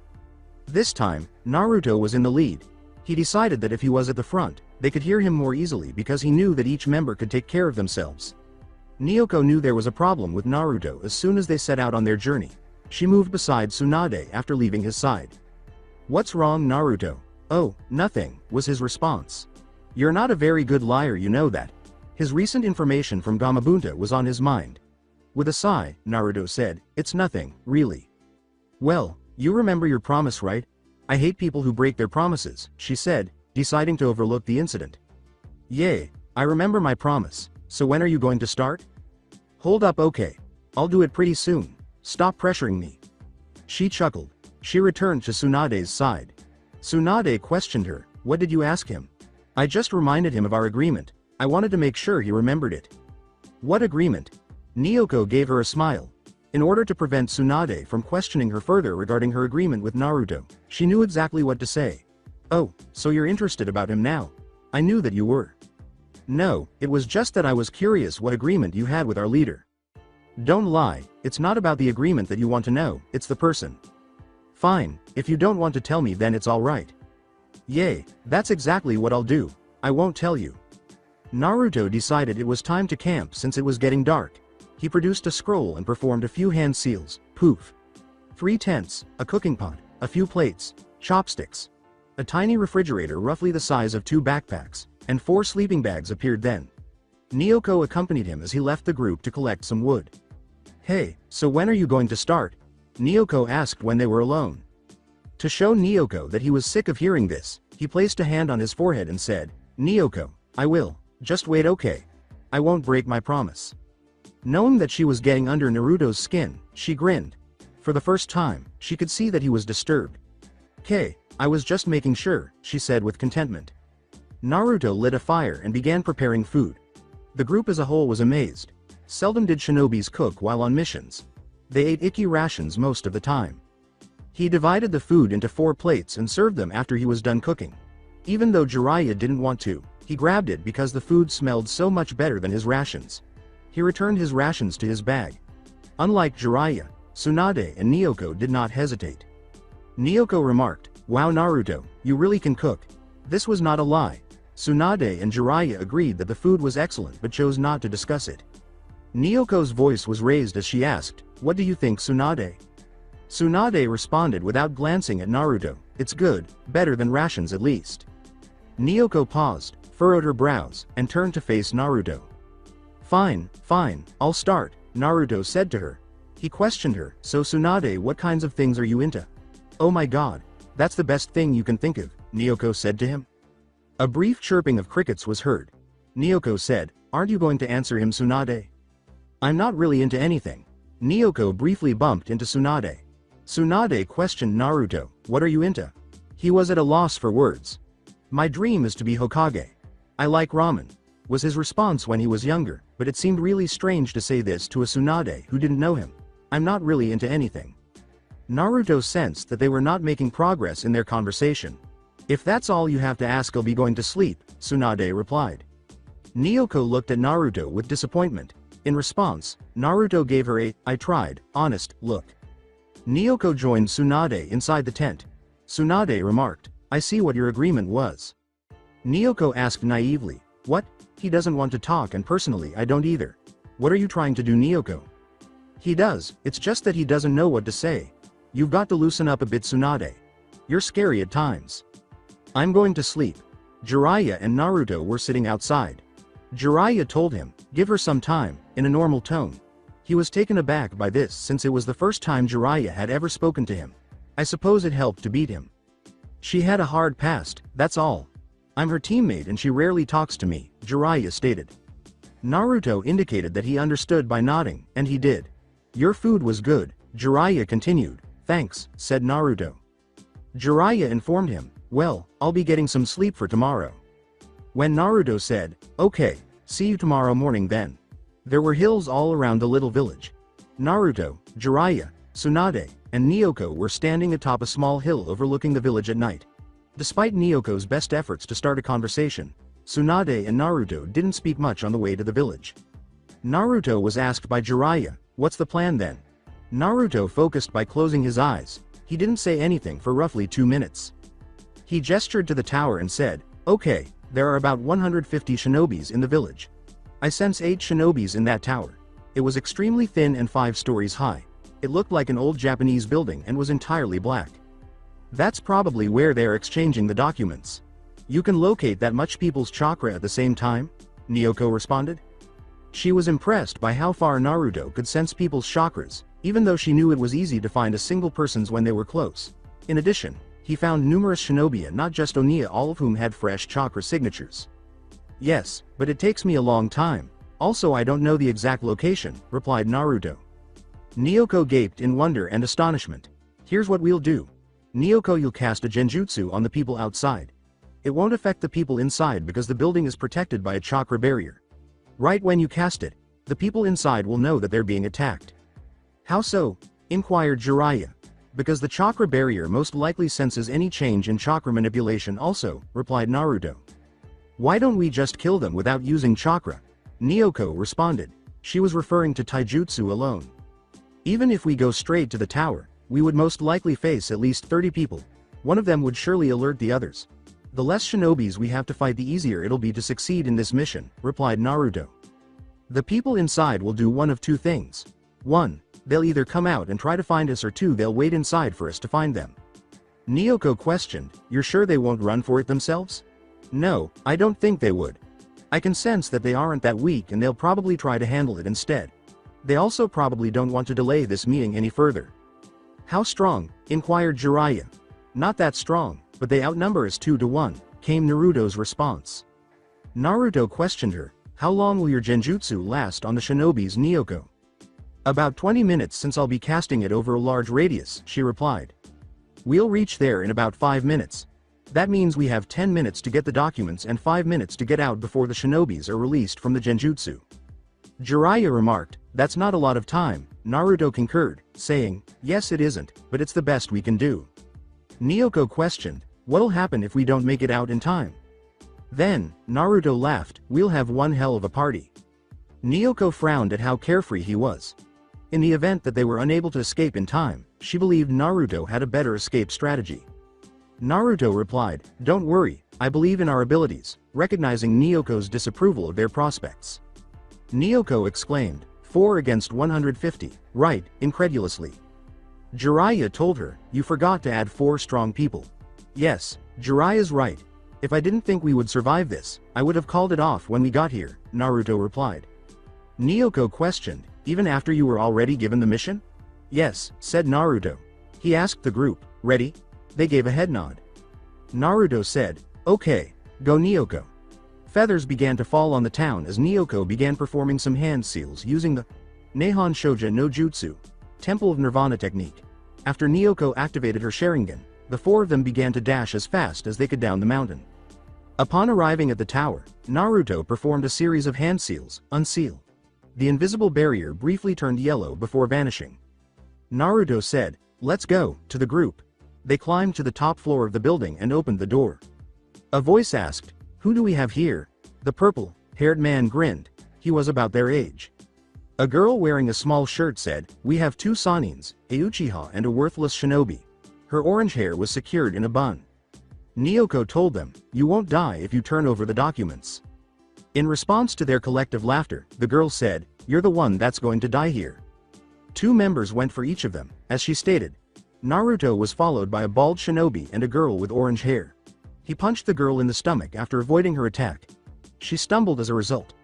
This time, Naruto was in the lead. He decided that if he was at the front, they could hear him more easily because he knew that each member could take care of themselves. Nyoko knew there was a problem with Naruto as soon as they set out on their journey. She moved beside Tsunade after leaving his side. "What's wrong, Naruto?" "Oh, nothing," was his response. "You're not a very good liar, you know that." His recent information from Gamabunta was on his mind. With a sigh, Naruto said, "It's nothing, really." "Well, you remember your promise, right? I hate people who break their promises," she said, deciding to overlook the incident. "Yay, I remember my promise, so when are you going to start?" "Hold up, okay. I'll do it pretty soon. Stop pressuring me." She chuckled. She returned to Tsunade's side. Tsunade questioned her, "What did you ask him?" "I just reminded him of our agreement. I wanted to make sure he remembered it." "What agreement?" Nyoko gave her a smile. In order to prevent Tsunade from questioning her further regarding her agreement with Naruto, she knew exactly what to say. "Oh, so you're interested about him now? I knew that you were." "No, it was just that I was curious what agreement you had with our leader." "Don't lie, it's not about the agreement that you want to know, it's the person." "Fine, if you don't want to tell me then it's alright." "Yay, that's exactly what I'll do. I won't tell you." Naruto decided it was time to camp since it was getting dark. He produced a scroll and performed a few hand seals, poof. 3 tents, a cooking pot, a few plates, chopsticks. A tiny refrigerator roughly the size of 2 backpacks, and 4 sleeping bags appeared then. Nyoko accompanied him as he left the group to collect some wood. Hey, so when are you going to start? Nyoko asked when they were alone. To show Nyoko that he was sick of hearing this, he placed a hand on his forehead and said, Nyoko, I will, just wait, okay? I won't break my promise. Knowing that she was getting under Naruto's skin, she grinned. For the first time, she could see that he was disturbed. "K, I was just making sure," she said with contentment. Naruto lit a fire and began preparing food. The group as a whole was amazed. Seldom did shinobis cook while on missions. They ate icky rations most of the time. He divided the food into 4 plates and served them after he was done cooking. Even though Jiraiya didn't want to, he grabbed it because the food smelled so much better than his rations. He returned his rations to his bag. Unlike Jiraiya, Tsunade and Nyoko did not hesitate. Nyoko remarked, "Wow Naruto, you really can cook." This was not a lie. Tsunade and Jiraiya agreed that the food was excellent but chose not to discuss it. Nyoko's voice was raised as she asked, "What do you think, Tsunade?" Tsunade responded without glancing at Naruto, "It's good, better than rations at least." Nyoko paused, furrowed her brows, and turned to face Naruto. Fine, I'll start," Naruto said to her. He questioned her, "So Tsunade, what kinds of things are you into?" "Oh my god, that's the best thing you can think of," Nyoko said to him. A brief chirping of crickets was heard. Nyoko said, "Aren't you going to answer him, Tsunade?" "I'm not really into anything." Nyoko briefly bumped into Tsunade. Tsunade questioned Naruto, "What are you into?" He was at a loss for words. "My dream is to be Hokage. I like ramen," was his response when he was younger, but it seemed really strange to say this to a Tsunade who didn't know him. "I'm not really into anything." Naruto sensed that they were not making progress in their conversation. "If that's all you have to ask, I'll be going to sleep," Tsunade replied. Nyoko looked at Naruto with disappointment. In response, Naruto gave her a "I tried" honest look. Nyoko joined Tsunade inside the tent. Tsunade remarked, "I see what your agreement was." Nyoko asked naively, "What? He doesn't want to talk and personally I don't either." "What are you trying to do, Nyoko?" "He does, it's just that he doesn't know what to say. You've got to loosen up a bit, Tsunade. You're scary at times." "I'm going to sleep." Jiraiya and Naruto were sitting outside. Jiraiya told him, "Give her some time," in a normal tone. He was taken aback by this since it was the first time Jiraiya had ever spoken to him. "I suppose it helped to beat him. She had a hard past, that's all. I'm her teammate and she rarely talks to me," Jiraiya stated. Naruto indicated that he understood by nodding, and he did. "Your food was good," Jiraiya continued. "Thanks," said Naruto. Jiraiya informed him, "Well, I'll be getting some sleep for tomorrow." When Naruto said, "Okay, see you tomorrow morning then." There were hills all around the little village. Naruto, Jiraiya, Tsunade, and Nyoko were standing atop a small hill overlooking the village at night. Despite Nyoko's best efforts to start a conversation, Tsunade and Naruto didn't speak much on the way to the village. Naruto was asked by Jiraiya, "What's the plan then?" Naruto focused by closing his eyes. He didn't say anything for roughly 2 minutes. He gestured to the tower and said, "Okay, there are about 150 shinobis in the village. I sense 8 shinobis in that tower." It was extremely thin and 5 stories high. It looked like an old Japanese building and was entirely black. "That's probably where they're exchanging the documents. You can locate that much people's chakra at the same time?" Nyoko responded. She was impressed by how far Naruto could sense people's chakras, even though she knew it was easy to find a single person's when they were close. In addition, he found numerous shinobi, not just Oniya, all of whom had fresh chakra signatures. "Yes, but it takes me a long time. Also I don't know the exact location," replied Naruto. Nyoko gaped in wonder and astonishment. "Here's what we'll do. Nyoko, you'll cast a genjutsu on the people outside. It won't affect the people inside because the building is protected by a chakra barrier. Right when you cast it, the people inside will know that they're being attacked." "How so?" inquired Jiraiya. "Because the chakra barrier most likely senses any change in chakra manipulation also," replied Naruto. "Why don't we just kill them without using chakra?" Nyoko responded. She was referring to taijutsu alone. "Even if we go straight to the tower, we would most likely face at least 30 people. One of them would surely alert the others. The less shinobis we have to fight, the easier it'll be to succeed in this mission," replied Naruto. "The people inside will do one of 2 things. 1, they'll either come out and try to find us, or 2, they'll wait inside for us to find them." Nyoko questioned, "You're sure they won't run for it themselves?" "No, I don't think they would. I can sense that they aren't that weak and they'll probably try to handle it instead." They also probably don't want to delay this meeting any further. How strong? Inquired Jiraiya. Not that strong, but they outnumber us 2 to 1, came Naruto's response. Naruto questioned her, how long will your genjutsu last on the shinobi's Nyoko? About 20 minutes since I'll be casting it over a large radius, she replied. We'll reach there in about 5 minutes. That means we have 10 minutes to get the documents and 5 minutes to get out before the shinobis are released from the genjutsu. Jiraiya remarked, that's not a lot of time. Naruto concurred, saying, yes it isn't, but it's the best we can do. Nyoko questioned, what'll happen if we don't make it out in time? Then, Naruto laughed, we'll have one hell of a party. Nyoko frowned at how carefree he was. In the event that they were unable to escape in time, she believed Naruto had a better escape strategy. Naruto replied, don't worry, I believe in our abilities, recognizing Nyoko's disapproval of their prospects. Nyoko exclaimed, 4 against 150, right, incredulously. Jiraiya told her, you forgot to add 4 strong people. Yes, Jiraiya's right. If I didn't think we would survive this, I would have called it off when we got here, Naruto replied. Nyoko questioned, even after you were already given the mission? Yes, said Naruto. He asked the group, ready? They gave a head nod. Naruto said, okay, go Nyoko. Feathers began to fall on the town as Nyoko began performing some hand seals using the Nihon Shoja no Jutsu, Temple of Nirvana technique. After Nyoko activated her Sharingan, the 4 of them began to dash as fast as they could down the mountain. Upon arriving at the tower, Naruto performed a series of hand seals, unseal. The invisible barrier briefly turned yellow before vanishing. Naruto said, let's go, to the group. They climbed to the top floor of the building and opened the door. A voice asked, who do we have here? The purple-haired man grinned. He was about their age. A girl wearing a small shirt said, we have 2 Sanins, a Uchiha and a worthless shinobi. Her orange hair was secured in a bun. Nyoko told them, you won't die if you turn over the documents. In response to their collective laughter, the girl said, you're the one that's going to die here. 2 members went for each of them, as she stated. Naruto was followed by a bald shinobi and a girl with orange hair. He punched the girl in the stomach after avoiding her attack. She stumbled as a result.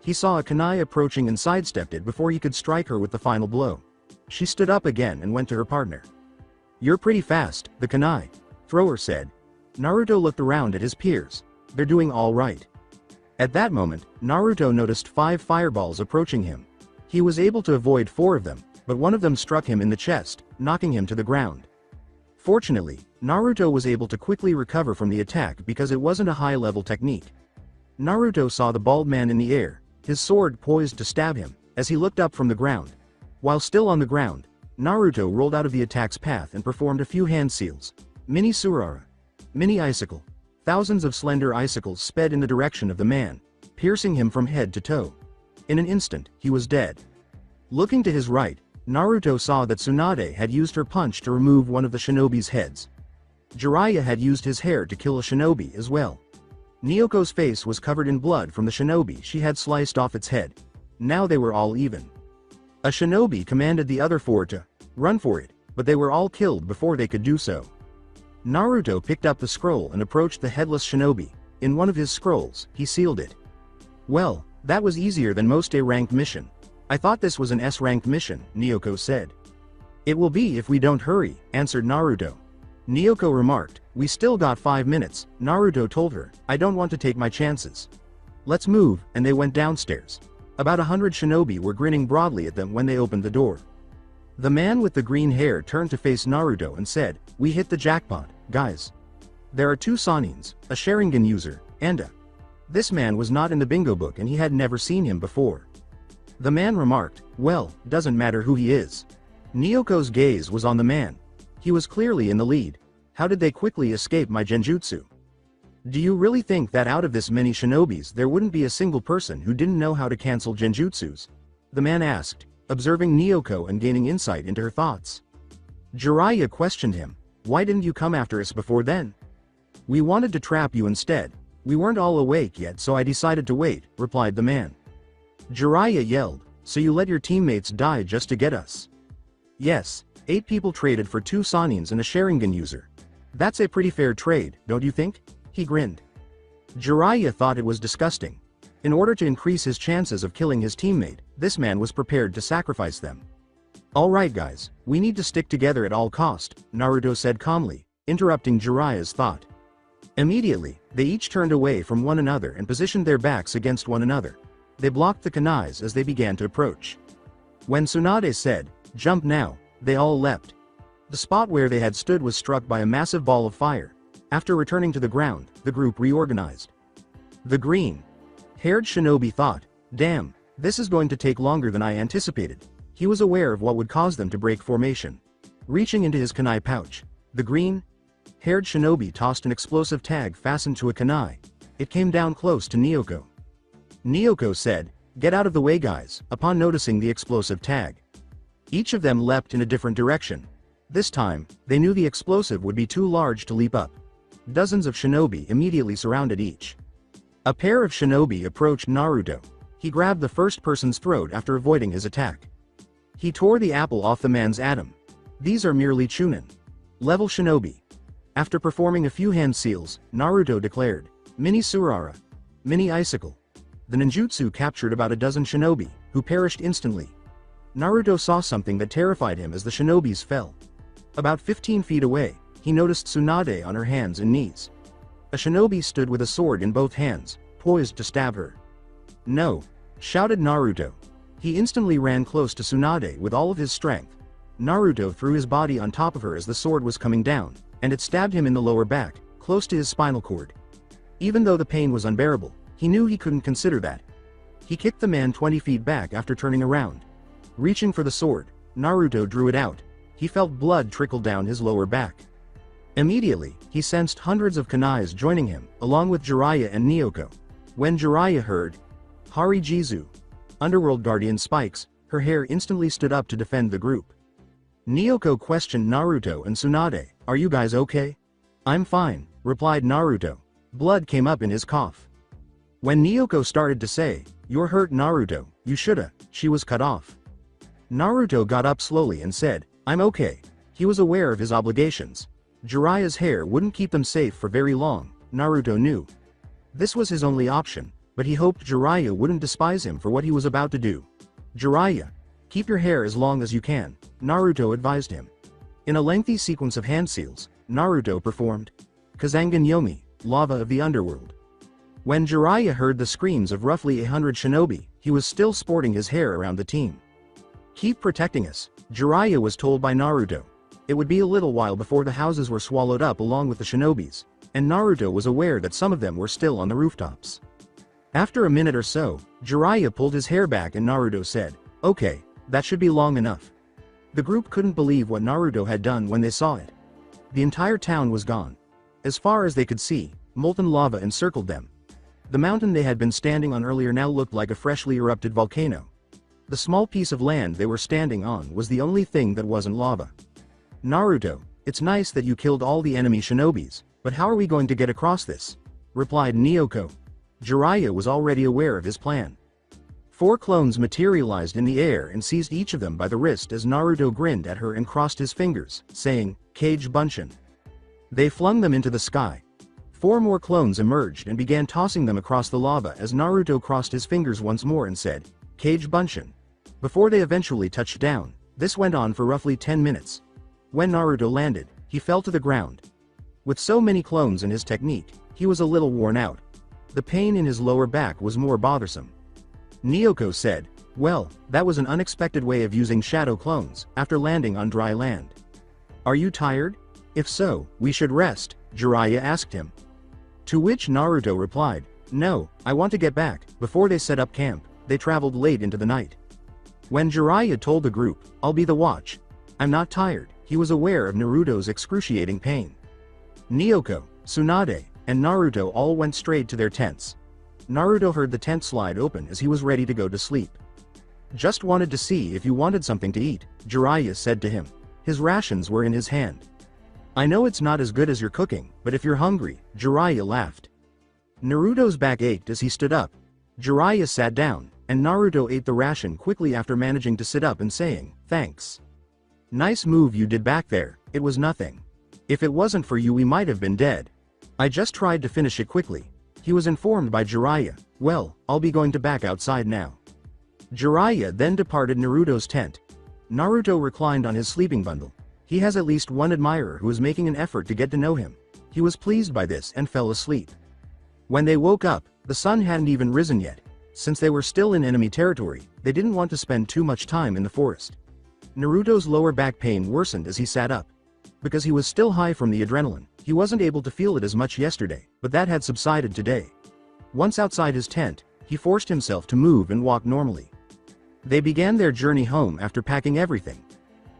He saw a kunai approaching and sidestepped it before he could strike her with the final blow. She stood up again and went to her partner. You're pretty fast, the kunai thrower said. Naruto looked around at his peers. They're doing all right. At that moment, Naruto noticed 5 fireballs approaching him. He was able to avoid 4 of them, but one of them struck him in the chest, knocking him to the ground. Fortunately, Naruto was able to quickly recover from the attack because it wasn't a high-level technique. Naruto saw the bald man in the air, his sword poised to stab him, as he looked up from the ground. While still on the ground, Naruto rolled out of the attack's path and performed a few hand seals. Mini Surara. Mini icicle. Thousands of slender icicles sped in the direction of the man, piercing him from head to toe. In an instant, he was dead. Looking to his right, Naruto saw that Tsunade had used her punch to remove one of the shinobi's heads. Jiraiya had used his hair to kill a shinobi as well. Nyoko's face was covered in blood from the shinobi she had sliced off its head. Now they were all even. A shinobi commanded the other 4 to run for it, but they were all killed before they could do so. Naruto picked up the scroll and approached the headless shinobi. In one of his scrolls, he sealed it. Well, that was easier than most A-ranked mission. I thought this was an S-ranked mission, Nyoko said. It will be if we don't hurry, answered Naruto. Nyoko remarked, we still got 5 minutes, Naruto told her, I don't want to take my chances. Let's move, and they went downstairs. About 100 shinobi were grinning broadly at them when they opened the door. The man with the green hair turned to face Naruto and said, we hit the jackpot, guys. There are 2 Sanins, a Sharingan user, and a... This man was not in the bingo book and he had never seen him before. The man remarked, well, doesn't matter who he is. Nyoko's gaze was on the man. He was clearly in the lead. How did they quickly escape my genjutsu? Do you really think that out of this many shinobis there wouldn't be a single person who didn't know how to cancel genjutsus? The man asked, observing Nyoko and gaining insight into her thoughts. Jiraiya questioned him, why didn't you come after us before then? We wanted to trap you instead. We weren't all awake yet so I decided to wait, replied the man. Jiraiya yelled, so you let your teammates die just to get us? Yes, 8 people traded for 2 Sanins and a Sharingan user. That's a pretty fair trade, don't you think? He grinned. Jiraiya thought it was disgusting. In order to increase his chances of killing his teammate, this man was prepared to sacrifice them. "Alright guys, we need to stick together at all cost," Naruto said calmly, interrupting Jiraiya's thought. Immediately, they each turned away from one another and positioned their backs against one another. They blocked the kunais as they began to approach. When Tsunade said, "Jump now," they all leapt. The spot where they had stood was struck by a massive ball of fire. After returning to the ground, the group reorganized. The green-haired shinobi thought, "Damn, this is going to take longer than I anticipated." He was aware of what would cause them to break formation. Reaching into his kunai pouch, the green-haired shinobi tossed an explosive tag fastened to a kunai. It came down close to Nyoko. Nyoko said, "Get out of the way guys," upon noticing the explosive tag. Each of them leapt in a different direction. This time, they knew the explosive would be too large to leap up. Dozens of shinobi immediately surrounded each. A pair of shinobi approached Naruto. He grabbed the first person's throat after avoiding his attack. He tore the apple off the man's atom. These are merely Chunin level shinobi. After performing a few hand seals, Naruto declared, "Mini Surara. Mini Icicle." The ninjutsu captured about a dozen shinobi, who perished instantly. Naruto saw something that terrified him as the shinobis fell. About 15 feet away, he noticed Tsunade on her hands and knees. A shinobi stood with a sword in both hands, poised to stab her. "No!" shouted Naruto. He instantly ran close to Tsunade with all of his strength. Naruto threw his body on top of her as the sword was coming down, and it stabbed him in the lower back, close to his spinal cord. Even though the pain was unbearable, he knew he couldn't consider that. He kicked the man 20 feet back after turning around. Reaching for the sword, Naruto drew it out. He felt blood trickle down his lower back. Immediately, he sensed hundreds of kunais joining him, along with Jiraiya and Nyoko. When Jiraiya heard Hari Jizu, Underworld Guardian Spikes, her hair instantly stood up to defend the group. Nyoko questioned Naruto and Tsunade, "Are you guys okay?" "I'm fine," replied Naruto. Blood came up in his cough. When Nyoko started to say, "You're hurt Naruto, you shoulda," she was cut off. Naruto got up slowly and said, "I'm okay." He was aware of his obligations. Jiraiya's hair wouldn't keep them safe for very long, Naruto knew. This was his only option, but he hoped Jiraiya wouldn't despise him for what he was about to do. "Jiraiya, keep your hair as long as you can," Naruto advised him. In a lengthy sequence of hand seals, Naruto performed Kazangan Yomi, Lava of the Underworld. When Jiraiya heard the screams of roughly 100 shinobi, he was still sporting his hair around the team. "Keep protecting us," Jiraiya was told by Naruto. It would be a little while before the houses were swallowed up along with the shinobis, and Naruto was aware that some of them were still on the rooftops. After a minute or so, Jiraiya pulled his hair back and Naruto said, "Okay, that should be long enough." The group couldn't believe what Naruto had done when they saw it. The entire town was gone. As far as they could see, molten lava encircled them. The mountain they had been standing on earlier now looked like a freshly erupted volcano. The small piece of land they were standing on was the only thing that wasn't lava. "Naruto, it's nice that you killed all the enemy shinobis, but how are we going to get across this?" replied Nyoko. Jiraiya was already aware of his plan. 4 clones materialized in the air and seized each of them by the wrist as Naruto grinned at her and crossed his fingers, saying, "Kage Bunshin." They flung them into the sky. 4 more clones emerged and began tossing them across the lava as Naruto crossed his fingers once more and said, "Kage Bunshin." Before they eventually touched down, this went on for roughly 10 minutes. When Naruto landed, he fell to the ground. With so many clones in his technique, he was a little worn out. The pain in his lower back was more bothersome. Nyoko said, "Well, that was an unexpected way of using shadow clones, after landing on dry land. Are you tired? If so, we should rest," Jiraiya asked him. To which Naruto replied, "No, I want to get back." Before they set up camp, they traveled late into the night. When Jiraiya told the group, "I'll be the watch. I'm not tired," he was aware of Naruto's excruciating pain. Nyoko, Tsunade, and Naruto all went straight to their tents. Naruto heard the tent slide open as he was ready to go to sleep. "Just wanted to see if you wanted something to eat," Jiraiya said to him. His rations were in his hand. "I know it's not as good as your cooking, but if you're hungry," Jiraiya laughed. Naruto's back ached as he stood up. Jiraiya sat down, and Naruto ate the ration quickly after managing to sit up and saying, "Thanks. Nice move you did back there, it was nothing. If it wasn't for you we might have been dead. I just tried to finish it quickly." He was informed by Jiraiya, "Well, I'll be going to back outside now." Jiraiya then departed Naruto's tent. Naruto reclined on his sleeping bundle. He has at least one admirer who is making an effort to get to know him. He was pleased by this and fell asleep. When they woke up, the sun hadn't even risen yet. Since they were still in enemy territory, they didn't want to spend too much time in the forest. Naruto's lower back pain worsened as he sat up. Because he was still high from the adrenaline, he wasn't able to feel it as much yesterday, but that had subsided today. Once outside his tent, he forced himself to move and walk normally. They began their journey home after packing everything.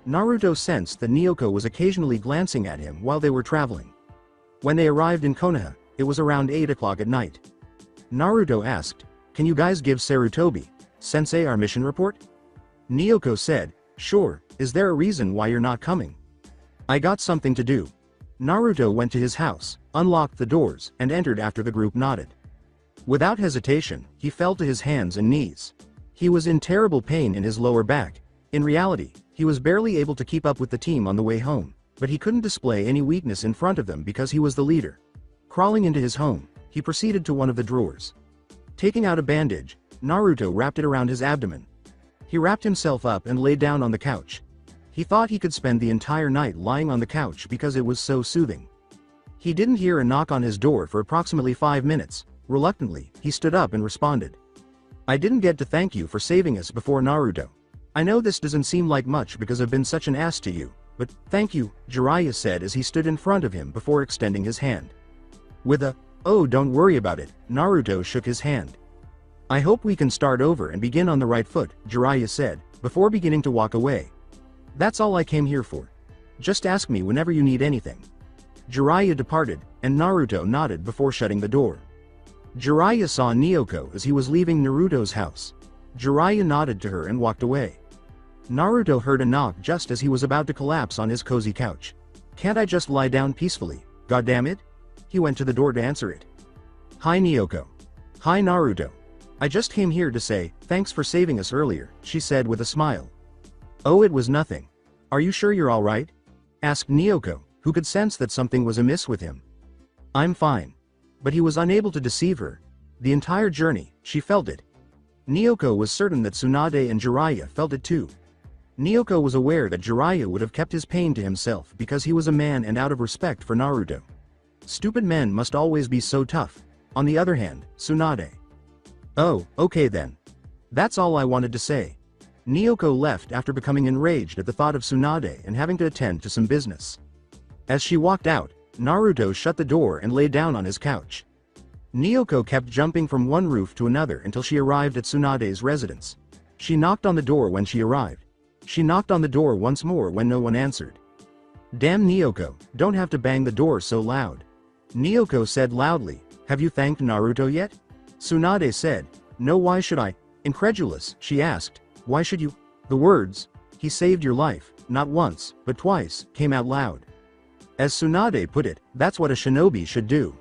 Naruto sensed that Naoko was occasionally glancing at him while they were traveling. When they arrived in Konoha, it was around 8 o'clock at night. Naruto asked, "Can you guys give Sarutobi Sensei our mission report?" Naoko said, "Sure, is there a reason why you're not coming?" "I got something to do." Naruto went to his house, unlocked the doors, and entered after the group nodded. Without hesitation, he fell to his hands and knees. He was in terrible pain in his lower back. In reality, he was barely able to keep up with the team on the way home, but he couldn't display any weakness in front of them because he was the leader. Crawling into his home, he proceeded to one of the drawers. Taking out a bandage, Naruto wrapped it around his abdomen. He wrapped himself up and lay down on the couch. He thought he could spend the entire night lying on the couch because it was so soothing. He didn't hear a knock on his door for approximately 5 minutes. Reluctantly, he stood up and responded. "I didn't get to thank you for saving us before, Naruto. I know this doesn't seem like much because I've been such an ass to you, but thank you," Jiraiya said as he stood in front of him before extending his hand. With a, "Oh, don't worry about it," Naruto shook his hand. "I hope we can start over and begin on the right foot," Jiraiya said, before beginning to walk away. "That's all I came here for. Just ask me whenever you need anything." Jiraiya departed, and Naruto nodded before shutting the door. Jiraiya saw Naoko as he was leaving Naruto's house. Jiraiya nodded to her and walked away. Naruto heard a knock just as he was about to collapse on his cozy couch. "Can't I just lie down peacefully, goddammit?" He went to the door to answer it. "Hi Naoko." "Hi Naruto. I just came here to say, thanks for saving us earlier," she said with a smile. "Oh, it was nothing. Are you sure you're alright?" asked Naoko, who could sense that something was amiss with him. "I'm fine." But he was unable to deceive her. The entire journey, she felt it. Naoko was certain that Tsunade and Jiraiya felt it too. Naoko was aware that Jiraiya would have kept his pain to himself because he was a man and out of respect for Naruto. Stupid men must always be so tough. On the other hand, Tsunade. "Oh, okay then. That's all I wanted to say." Naoko left after becoming enraged at the thought of Tsunade and having to attend to some business. As she walked out, Naruto shut the door and lay down on his couch. Naoko kept jumping from one roof to another until she arrived at Tsunade's residence. She knocked on the door when she arrived. She knocked on the door once more when no one answered. "Damn Naoko, don't have to bang the door so loud." Naoko said loudly, "Have you thanked Naruto yet?" Tsunade said, "No, why should I?" Incredulous, she asked, "Why should you?" The words, "He saved your life, not once, but twice," came out loud. As Tsunade put it, that's what a shinobi should do.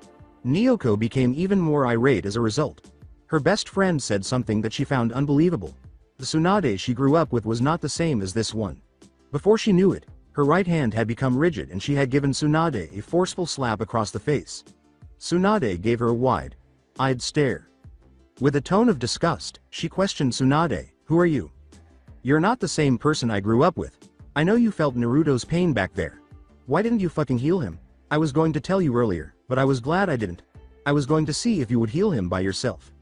Naoko became even more irate as a result. Her best friend said something that she found unbelievable. The Tsunade she grew up with was not the same as this one. Before she knew it, her right hand had become rigid and she had given Tsunade a forceful slap across the face. Tsunade gave her a wide-eyed stare. With a tone of disgust, she questioned Tsunade, "Who are you? You're not the same person I grew up with. I know you felt Naruto's pain back there. Why didn't you fucking heal him? I was going to tell you earlier, but I was glad I didn't. I was going to see if you would heal him by yourself.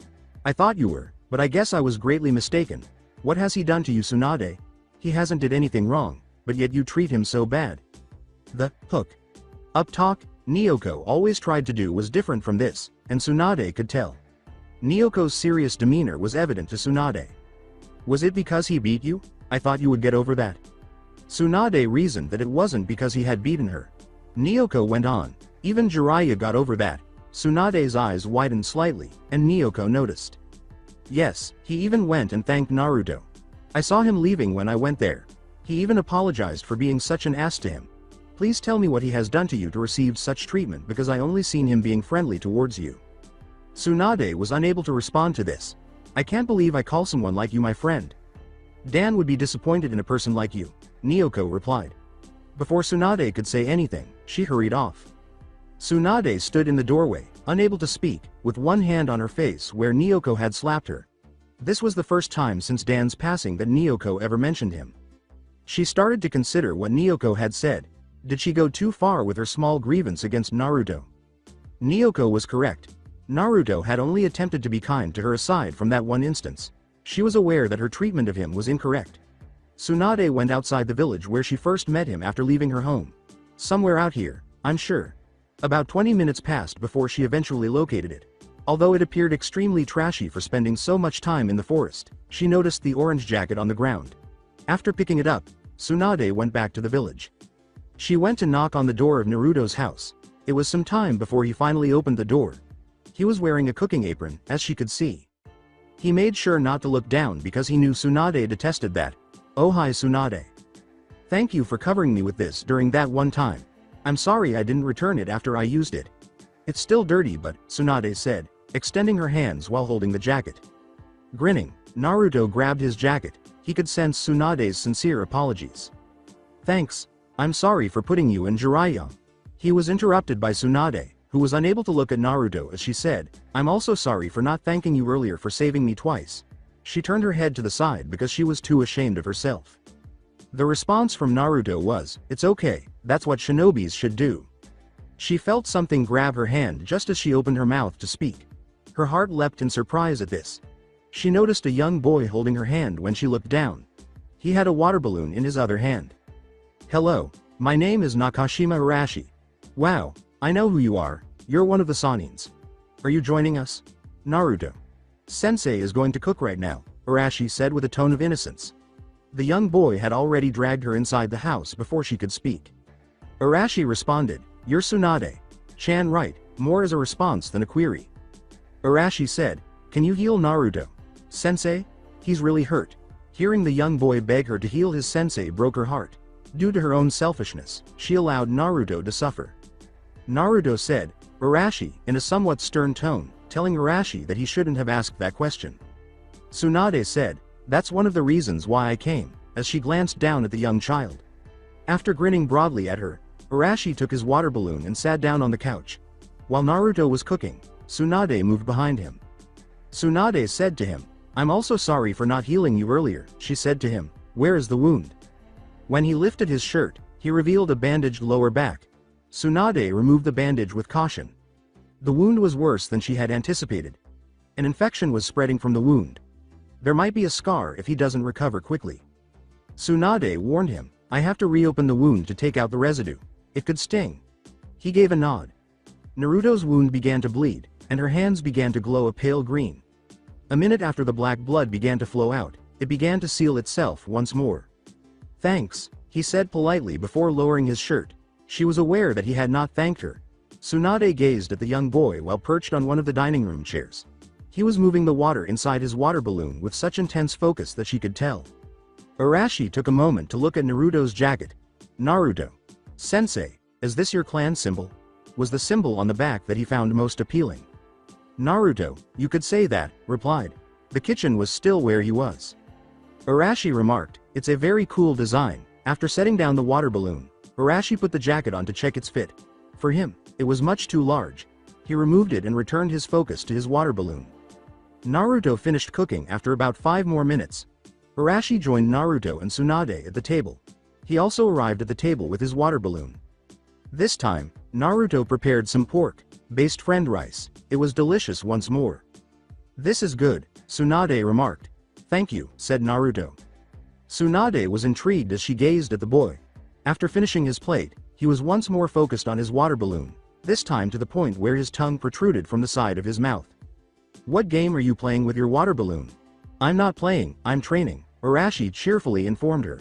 I thought you were, but I guess I was greatly mistaken. What has he done to you, Tsunade? He hasn't did anything wrong, but yet you treat him so bad." The hook up talk Naoko always tried to do was different from this, and Tsunade could tell. Naoko's serious demeanor was evident to Tsunade. "Was it because he beat you? I thought you would get over that." Tsunade reasoned that it wasn't because he had beaten her. Naoko went on, "Even Jiraiya got over that." Tsunade's eyes widened slightly, and Naoko noticed. "Yes, he even went and thanked Naruto. I saw him leaving when I went there. He even apologized for being such an ass to him. Please tell me what he has done to you to receive such treatment because I only seen him being friendly towards you." Tsunade was unable to respond to this. "I can't believe I call someone like you my friend. Dan would be disappointed in a person like you," Naoko replied. Before Tsunade could say anything, she hurried off. Tsunade stood in the doorway, unable to speak, with one hand on her face where Nyoko had slapped her. This was the first time since Dan's passing that Nyoko ever mentioned him. She started to consider what Nyoko had said. Did she go too far with her small grievance against Naruto? Nyoko was correct. Naruto had only attempted to be kind to her aside from that one instance. She was aware that her treatment of him was incorrect. Tsunade went outside the village where she first met him after leaving her home. Somewhere out here, I'm sure. About 20 minutes passed before she eventually located it. Although it appeared extremely trashy for spending so much time in the forest, she noticed the orange jacket on the ground. After picking it up, Tsunade went back to the village. She went to knock on the door of Naruto's house. It was some time before he finally opened the door. He was wearing a cooking apron, as she could see. He made sure not to look down because he knew Tsunade detested that. "Oh hi Tsunade. Thank you for covering me with this during that one time. I'm sorry I didn't return it after I used it. It's still dirty but," Tsunade said, extending her hands while holding the jacket. Grinning, Naruto grabbed his jacket. He could sense Tsunade's sincere apologies. "Thanks. I'm sorry for putting you in Jiraiya." He was interrupted by Tsunade, who was unable to look at Naruto as she said, "I'm also sorry for not thanking you earlier for saving me twice." She turned her head to the side because she was too ashamed of herself. The response from Naruto was, "It's okay, that's what shinobis should do." She felt something grab her hand just as she opened her mouth to speak. Her heart leapt in surprise at this. She noticed a young boy holding her hand when she looked down. He had a water balloon in his other hand. "Hello, my name is Nakashima Arashi. Wow, I know who you are, you're one of the Sanins. Are you joining us?" "Naruto. Sensei is going to cook right now," Arashi said with a tone of innocence. The young boy had already dragged her inside the house before she could speak. Arashi responded, "You're Tsunade. Chan right, more as a response than a query." Arashi said, "Can you heal Naruto? Sensei? He's really hurt." Hearing the young boy beg her to heal his sensei broke her heart. Due to her own selfishness, she allowed Naruto to suffer. Naruto said, "Arashi," in a somewhat stern tone, telling Arashi that he shouldn't have asked that question. Tsunade said, "That's one of the reasons why I came," as she glanced down at the young child. After grinning broadly at her, Arashi took his water balloon and sat down on the couch. While Naruto was cooking, Tsunade moved behind him. Tsunade said to him, "I'm also sorry for not healing you earlier," she said to him, "Where is the wound?" When he lifted his shirt, he revealed a bandaged lower back. Tsunade removed the bandage with caution. The wound was worse than she had anticipated. An infection was spreading from the wound. There might be a scar if he doesn't recover quickly. Tsunade warned him, "I have to reopen the wound to take out the residue. It could sting." He gave a nod. Naruto's wound began to bleed, and her hands began to glow a pale green. A minute after the black blood began to flow out, it began to seal itself once more. "Thanks," he said politely before lowering his shirt. She was aware that he had not thanked her. Tsunade gazed at the young boy while perched on one of the dining room chairs. He was moving the water inside his water balloon with such intense focus that she could tell. Arashi took a moment to look at Naruto's jacket. "Naruto. Sensei, is this your clan symbol?" was the symbol on the back that he found most appealing. "Naruto, you could say that," replied. The kitchen was still where he was. Arashi remarked, "It's a very cool design." After setting down the water balloon, Arashi put the jacket on to check its fit. For him, it was much too large. He removed it and returned his focus to his water balloon. Naruto finished cooking after about 5 more minutes. Arashi joined Naruto and Tsunade at the table. He also arrived at the table with his water balloon. This time, Naruto prepared some pork-based friend rice. It was delicious once more. "This is good," Tsunade remarked. "Thank you," said Naruto. Tsunade was intrigued as she gazed at the boy. After finishing his plate, he was once more focused on his water balloon, this time to the point where his tongue protruded from the side of his mouth. "What game are you playing with your water balloon?" "I'm not playing, I'm training," Arashi cheerfully informed her.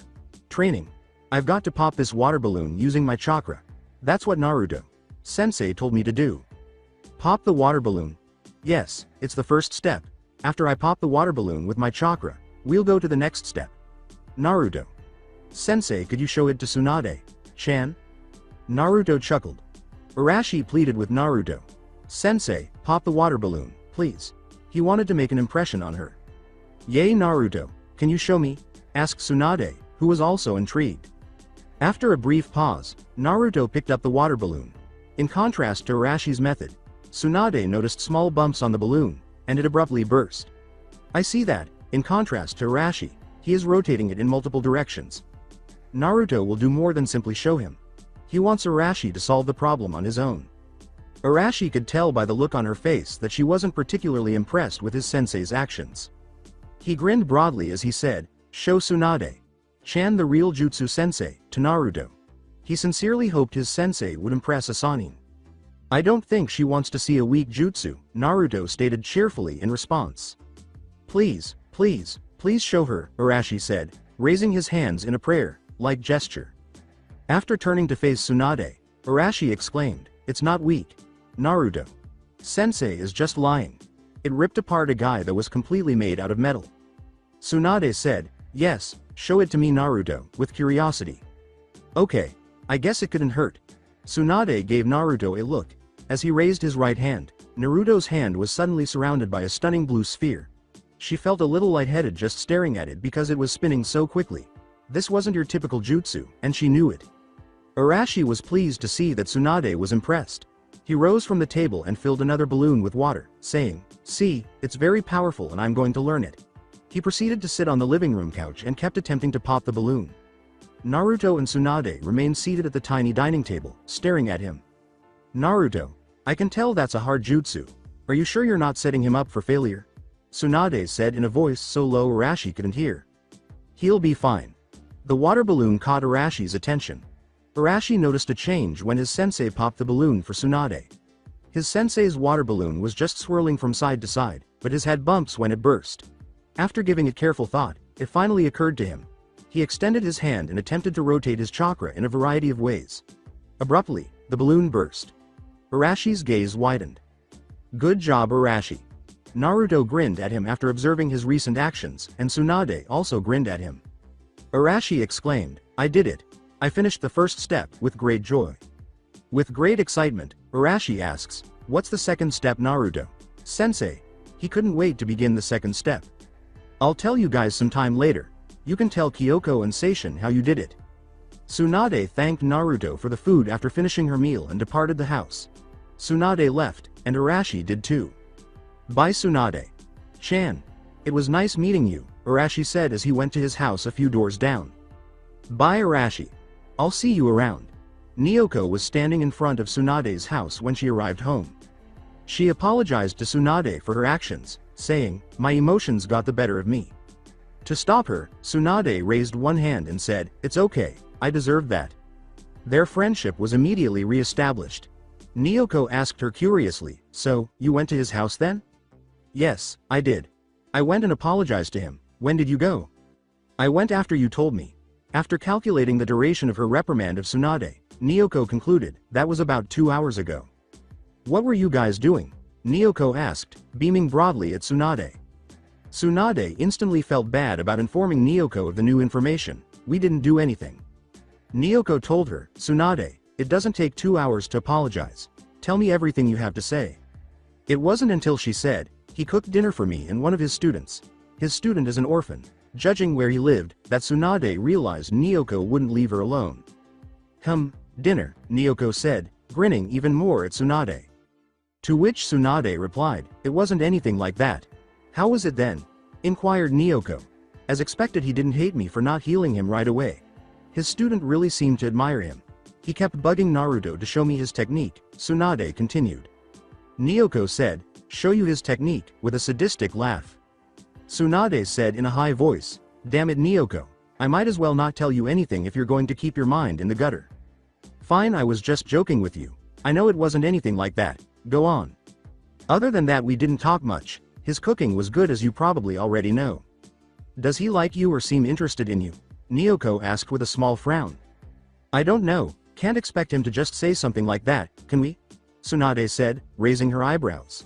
"Training? I've got to pop this water balloon using my chakra. That's what Naruto Sensei told me to do." "Pop the water balloon?" "Yes, it's the first step. After I pop the water balloon with my chakra, we'll go to the next step." "Naruto Sensei, could you show it to Tsunade-chan?" Naruto chuckled. Arashi pleaded with Naruto. "Sensei, pop the water balloon, please." He wanted to make an impression on her. "Yay Naruto, can you show me?" asked Tsunade, who was also intrigued. After a brief pause, Naruto picked up the water balloon. In contrast to Arashi's method, Tsunade noticed small bumps on the balloon, and it abruptly burst. I see that, in contrast to Arashi, he is rotating it in multiple directions. Naruto will do more than simply show him. He wants Arashi to solve the problem on his own. Arashi could tell by the look on her face that she wasn't particularly impressed with his sensei's actions. He grinned broadly as he said, "Show Tsunade-chan the real jutsu sensei," to Naruto. He sincerely hoped his sensei would impress Asanin. "I don't think she wants to see a weak jutsu," Naruto stated cheerfully in response. "Please, please, please show her," Arashi said, raising his hands in a prayer-like gesture. After turning to face Tsunade, Arashi exclaimed, "It's not weak, Naruto. Sensei is just lying. It ripped apart a guy that was completely made out of metal." Tsunade said, "Yes, show it to me, Naruto," with curiosity. "Okay, I guess it couldn't hurt." Tsunade gave Naruto a look. As he raised his right hand, Naruto's hand was suddenly surrounded by a stunning blue sphere. She felt a little lightheaded just staring at it because it was spinning so quickly. This wasn't your typical jutsu, and she knew it. Arashi was pleased to see that Tsunade was impressed. He rose from the table and filled another balloon with water, saying, "See, it's very powerful and I'm going to learn it." He proceeded to sit on the living room couch and kept attempting to pop the balloon. Naruto and Tsunade remained seated at the tiny dining table, staring at him. "Naruto, I can tell that's a hard jutsu. Are you sure you're not setting him up for failure?" Tsunade said in a voice so low Arashi couldn't hear. "He'll be fine." The water balloon caught Arashi's attention. Arashi noticed a change when his sensei popped the balloon for Tsunade. His sensei's water balloon was just swirling from side to side, but his had bumps when it burst. After giving it careful thought, it finally occurred to him. He extended his hand and attempted to rotate his chakra in a variety of ways. Abruptly, the balloon burst. Arashi's gaze widened. "Good job, Arashi." Naruto grinned at him after observing his recent actions, and Tsunade also grinned at him. Arashi exclaimed, "I did it. I finished the first step with great joy." With great excitement, Arashi asks, "What's the second step, Naruto?" "Sensei." He couldn't wait to begin the second step. "I'll tell you guys some time later. You can tell Kyoko and Seishin how you did it." Tsunade thanked Naruto for the food after finishing her meal and departed the house. Tsunade left, and Arashi did too. "Bye, Tsunade-chan. It was nice meeting you," Arashi said as he went to his house a few doors down. "Bye, Arashi. I'll see you around." Nyoko was standing in front of Tsunade's house when she arrived home. She apologized to Tsunade for her actions, saying, "My emotions got the better of me." To stop her, Tsunade raised one hand and said, "It's okay, I deserved that." Their friendship was immediately re-established. Nyoko asked her curiously, "So, you went to his house then?" "Yes, I did. I went and apologized to him." "When did you go?" "I went after you told me." After calculating the duration of her reprimand of Tsunade, Nyoko concluded, "That was about 2 hours ago." "What were you guys doing?" Nyoko asked, beaming broadly at Tsunade. Tsunade instantly felt bad about informing Nyoko of the new information. "We didn't do anything." Nyoko told her, "Tsunade, it doesn't take 2 hours to apologize. Tell me everything you have to say." It wasn't until she said, "He cooked dinner for me and one of his students. His student is an orphan," judging where he lived, that Tsunade realized Nyoko wouldn't leave her alone. Dinner," Nyoko said, grinning even more at Tsunade. To which Tsunade replied, "It wasn't anything like that." "How was it then?" inquired Nyoko. "As expected, he didn't hate me for not healing him right away. His student really seemed to admire him. He kept bugging Naruto to show me his technique," Tsunade continued. Nyoko said, "Show you his technique," with a sadistic laugh. Tsunade said in a high voice, "Damn it, Nyoko. I might as well not tell you anything if you're going to keep your mind in the gutter." "Fine, I was just joking with you. I know it wasn't anything like that. Go on." "Other than that, we didn't talk much. His cooking was good, as you probably already know." "Does he like you or seem interested in you?" Nyoko asked with a small frown. "I don't know. Can't expect him to just say something like that, can we?" Tsunade said, raising her eyebrows.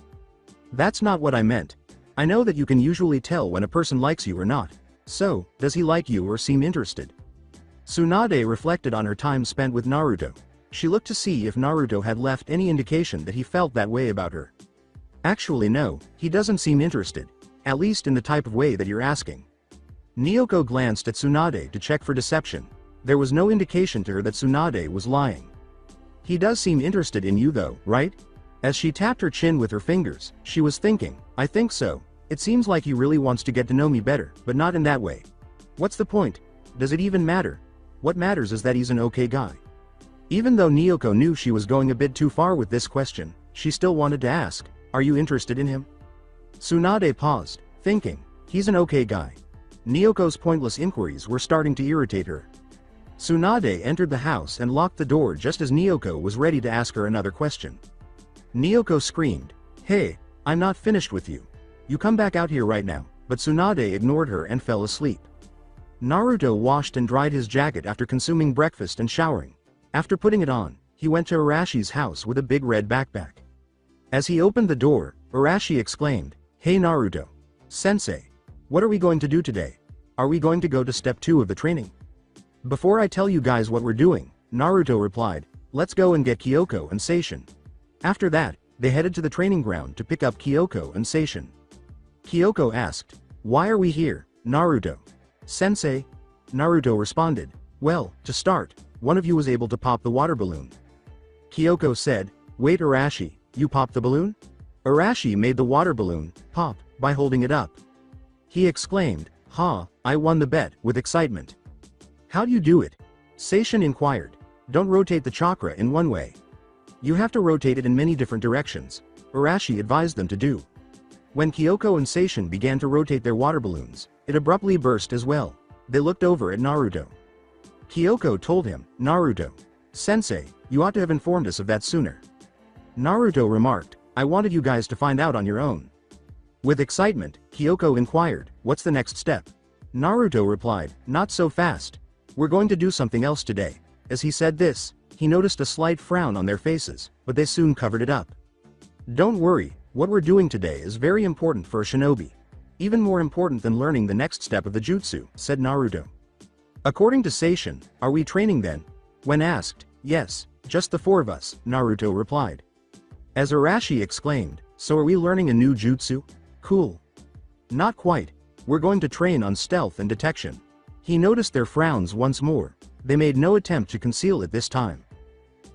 "That's not what I meant. I know that you can usually tell when a person likes you or not. So, does he like you or seem interested?" Tsunade reflected on her time spent with Naruto. She looked to see if Naruto had left any indication that he felt that way about her. "Actually no, he doesn't seem interested. At least in the type of way that you're asking." Nyoko glanced at Tsunade to check for deception. There was no indication to her that Tsunade was lying. He does seem interested in you though, right? As she tapped her chin with her fingers, she was thinking, I think so. It seems like he really wants to get to know me better, but not in that way. What's the point? Does it even matter? What matters is that he's an okay guy. Even though Nyoko knew she was going a bit too far with this question, she still wanted to ask, are you interested in him? Tsunade paused, thinking, he's an okay guy. Nyoko's pointless inquiries were starting to irritate her. Tsunade entered the house and locked the door just as Nyoko was ready to ask her another question. Nyoko screamed, hey, I'm not finished with you. You come back out here right now, but Tsunade ignored her and fell asleep. Naruto washed and dried his jacket after consuming breakfast and showering. After putting it on, he went to Arashi's house with a big red backpack. As he opened the door, Arashi exclaimed, hey Naruto. Sensei. What are we going to do today? Are we going to go to step 2 of the training? Before I tell you guys what we're doing, Naruto replied, let's go and get Kyoko and Seishin. After that, they headed to the training ground to pick up Kyoko and Seishin. Kyoko asked, why are we here, Naruto? Sensei? Naruto responded, well, to start, one of you was able to pop the water balloon. Kyoko said, wait Arashi, you popped the balloon? Arashi made the water balloon pop by holding it up. He exclaimed, I won the bet, with excitement. How do you do it? Seishin inquired. Don't rotate the chakra in one way. You have to rotate it in many different directions, Arashi advised them to do. When Kyoko and Seishin began to rotate their water balloons, it abruptly burst as well. They looked over at Naruto. Kyoko told him, Naruto. Sensei, you ought to have informed us of that sooner. Naruto remarked, I wanted you guys to find out on your own. With excitement, Kyoko inquired, what's the next step? Naruto replied, not so fast. We're going to do something else today. As he said this, he noticed a slight frown on their faces, but they soon covered it up. Don't worry, what we're doing today is very important for a shinobi. Even more important than learning the next step of the jutsu, said Naruto. According to Seishin, are we training then? When asked, yes, just the 4 of us, Naruto replied. As Arashi exclaimed, so are we learning a new jutsu? Cool. Not quite. We're going to train on stealth and detection. He noticed their frowns once more. They made no attempt to conceal it this time.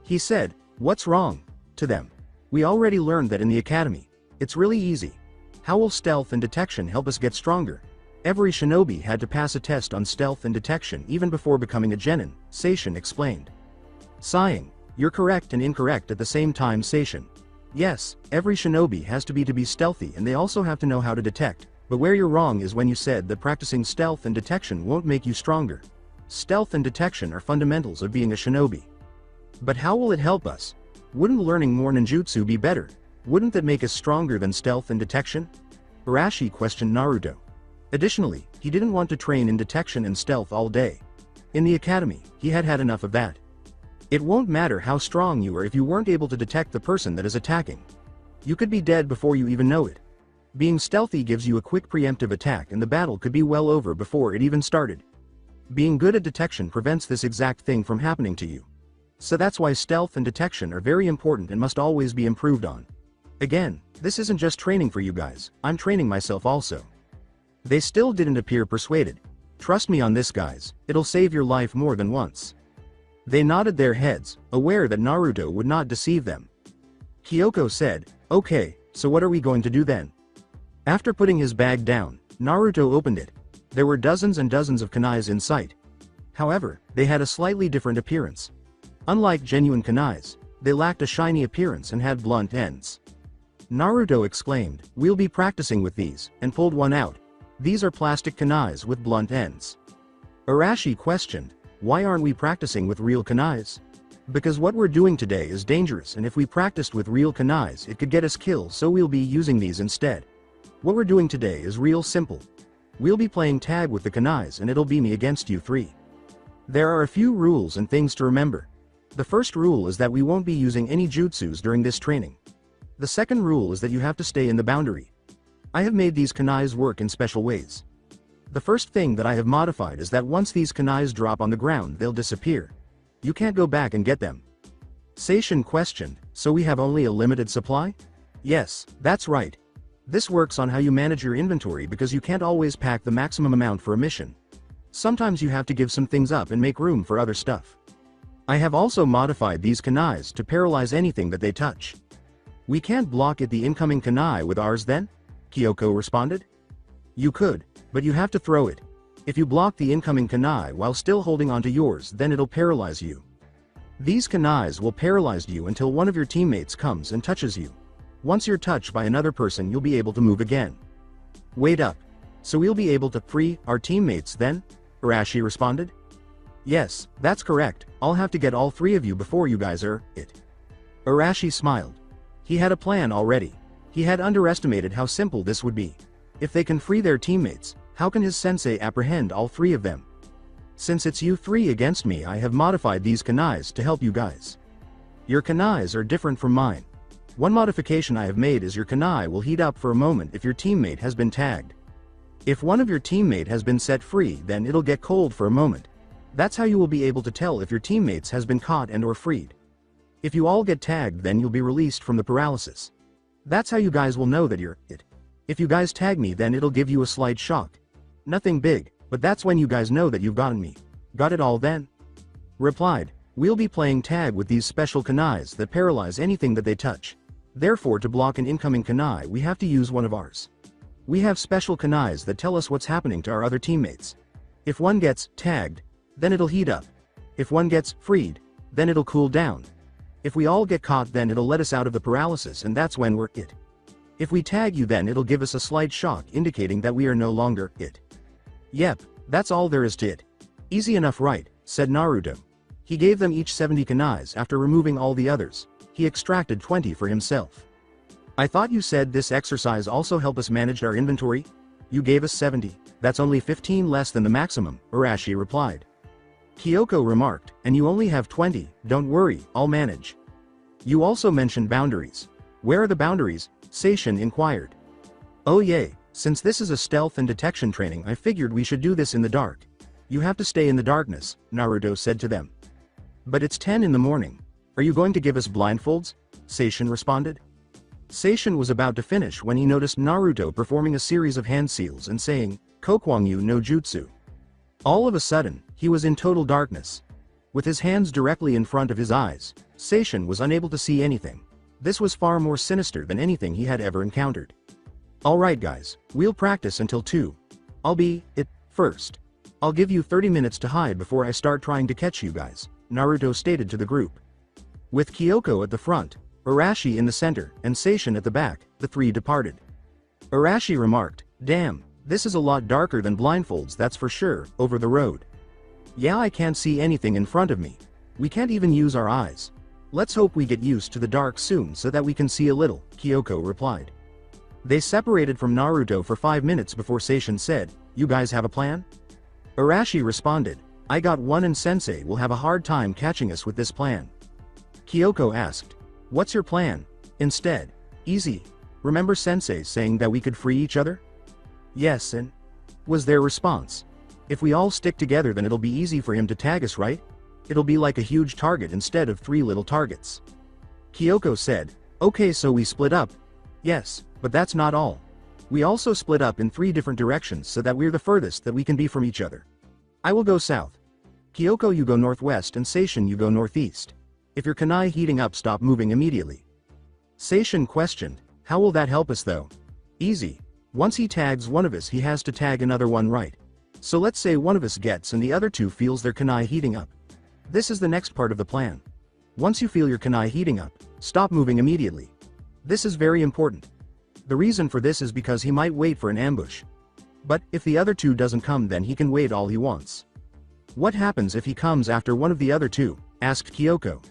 He said, what's wrong? To them. We already learned that in the academy. It's really easy. How will stealth and detection help us get stronger? Every shinobi had to pass a test on stealth and detection even before becoming a genin, Seishin explained. Sighing, you're correct and incorrect at the same time Seishin. Yes, every shinobi has to be stealthy and they also have to know how to detect, but where you're wrong is when you said that practicing stealth and detection won't make you stronger. Stealth and detection are fundamentals of being a shinobi. But how will it help us? Wouldn't learning more ninjutsu be better? Wouldn't that make us stronger than stealth and detection? Arashi questioned Naruto. Additionally, he didn't want to train in detection and stealth all day. In the academy, he had had enough of that. It won't matter how strong you are if you weren't able to detect the person that is attacking. You could be dead before you even know it. Being stealthy gives you a quick preemptive attack and the battle could be well over before it even started. Being good at detection prevents this exact thing from happening to you. So that's why stealth and detection are very important and must always be improved on. Again, this isn't just training for you guys, I'm training myself also. They still didn't appear persuaded. Trust me on this guys, it'll save your life more than once. They nodded their heads, aware that Naruto would not deceive them. Kyoko said, okay, so what are we going to do then? After putting his bag down, Naruto opened it. There were dozens and dozens of kunais in sight. However, they had a slightly different appearance. Unlike genuine kunais, they lacked a shiny appearance and had blunt ends. Naruto exclaimed, we'll be practicing with these, and pulled one out. These are plastic kunais with blunt ends. Arashi questioned, why aren't we practicing with real kunais? Because what we're doing today is dangerous and if we practiced with real kunais it could get us killed, so we'll be using these instead. What we're doing today is real simple. We'll be playing tag with the kunais and it'll be me against you 3. There are a few rules and things to remember. The first rule is that we won't be using any jutsus during this training. The second rule is that you have to stay in the boundary. I have made these kunais work in special ways. The first thing that I have modified is that once these kunais drop on the ground they'll disappear. You can't go back and get them. Seishin questioned, so we have only a limited supply? Yes, that's right. This works on how you manage your inventory because you can't always pack the maximum amount for a mission. Sometimes you have to give some things up and make room for other stuff. I have also modified these kunais to paralyze anything that they touch. We can't block it the incoming kunai with ours then? Kyoko responded. You could, but you have to throw it. If you block the incoming kunai while still holding onto yours, then it'll paralyze you. These kunais will paralyze you until one of your teammates comes and touches you. Once you're touched by another person, you'll be able to move again. Wait up. So we'll be able to free our teammates then? Arashi responded. Yes, that's correct. I'll have to get all three of you before you guys are it. Arashi smiled. He had a plan already. He had underestimated how simple this would be. If they can free their teammates, how can his sensei apprehend all three of them? Since it's you three against me, I have modified these kunais to help you guys. Your kunais are different from mine. One modification I have made is your kunai will heat up for a moment if your teammate has been tagged. If one of your teammate has been set free, then it'll get cold for a moment. That's how you will be able to tell if your teammates has been caught and or freed. If you all get tagged, then you'll be released from the paralysis. That's how you guys will know that you're it. If you guys tag me, then it'll give you a slight shock. Nothing big, but that's when you guys know that you've gotten me. Got it all then? Replied. We'll be playing tag with these special kunais that paralyze anything that they touch. Therefore, to block an incoming kunai, we have to use one of ours. We have special kunais that tell us what's happening to our other teammates. If one gets tagged, then it'll heat up. If one gets freed, then it'll cool down. If we all get caught, then it'll let us out of the paralysis, and that's when we're it. If we tag you, then it'll give us a slight shock indicating that we are no longer it. Yep, that's all there is to it. Easy enough, right? Said Naruto. He gave them each 70 kunais after removing all the others. He extracted 20 for himself. I thought you said this exercise also helped us manage our inventory? You gave us 70, that's only 15 less than the maximum, Arashi replied. Kyoko remarked, and you only have 20, don't worry, I'll manage. You also mentioned boundaries. Where are the boundaries? Seishin inquired. Oh yay, since this is a stealth and detection training, I figured we should do this in the dark. You have to stay in the darkness, Naruto said to them. But it's 10 in the morning. Are you going to give us blindfolds? Seishin responded. Seishin was about to finish when he noticed Naruto performing a series of hand seals and saying, Kokwangyu no jutsu. All of a sudden, he was in total darkness. With his hands directly in front of his eyes, Seishin was unable to see anything. This was far more sinister than anything he had ever encountered. Alright guys, we'll practice until 2. I'll be it first. I'll give you 30 minutes to hide before I start trying to catch you guys, Naruto stated to the group. With Kyoko at the front, Arashi in the center, and Seishin at the back, the three departed. Arashi remarked, damn, this is a lot darker than blindfolds, that's for sure, over the road. Yeah, I can't see anything in front of me. We can't even use our eyes. Let's hope we get used to the dark soon so that we can see a little, Kyoko replied. They separated from Naruto for 5 minutes before Seishin said, you guys have a plan? Arashi responded, I got one and Sensei will have a hard time catching us with this plan. Kyoko asked, what's your plan? Instead, easy. Remember Sensei saying that we could free each other? Yes, and was their response. If we all stick together, then it'll be easy for him to tag us, right? It'll be like a huge target instead of 3 little targets. Kyoko said, okay, so we split up. Yes, but that's not all. We also split up in 3 different directions so that we're the furthest that we can be from each other. I will go south. Kyoko, you go northwest, and Seishin, you go northeast. If your kunai heating up, stop moving immediately. Seishin questioned, how will that help us though? Easy. Once he tags one of us, he has to tag another one, right? So let's say one of us gets and the other 2 feels their kunai heating up. This is the next part of the plan. Once you feel your kunai heating up, stop moving immediately. This is very important. The reason for this is because he might wait for an ambush. But if the other 2 doesn't come, then he can wait all he wants. What happens if he comes after one of the other 2? Asked Kyoko.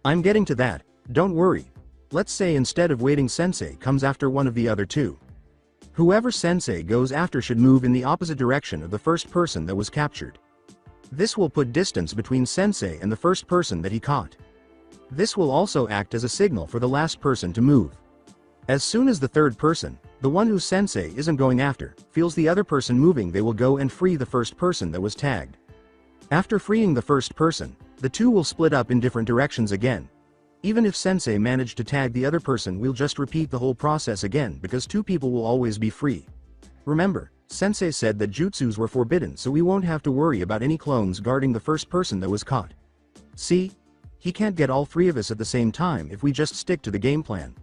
I'm getting to that, don't worry. Let's say instead of waiting, Sensei comes after one of the other 2. Whoever Sensei goes after should move in the opposite direction of the first person that was captured. This will put distance between Sensei and the first person that he caught. This will also act as a signal for the last person to move. As soon as the third person, the one who Sensei isn't going after, feels the other person moving, they will go and free the first person that was tagged. After freeing the first person, the 2 will split up in different directions again. Even if Sensei managed to tag the other person, we'll just repeat the whole process again because 2 people will always be free. Remember, Sensei said that jutsus were forbidden, so we won't have to worry about any clones guarding the first person that was caught. See? He can't get all three of us at the same time if we just stick to the game plan.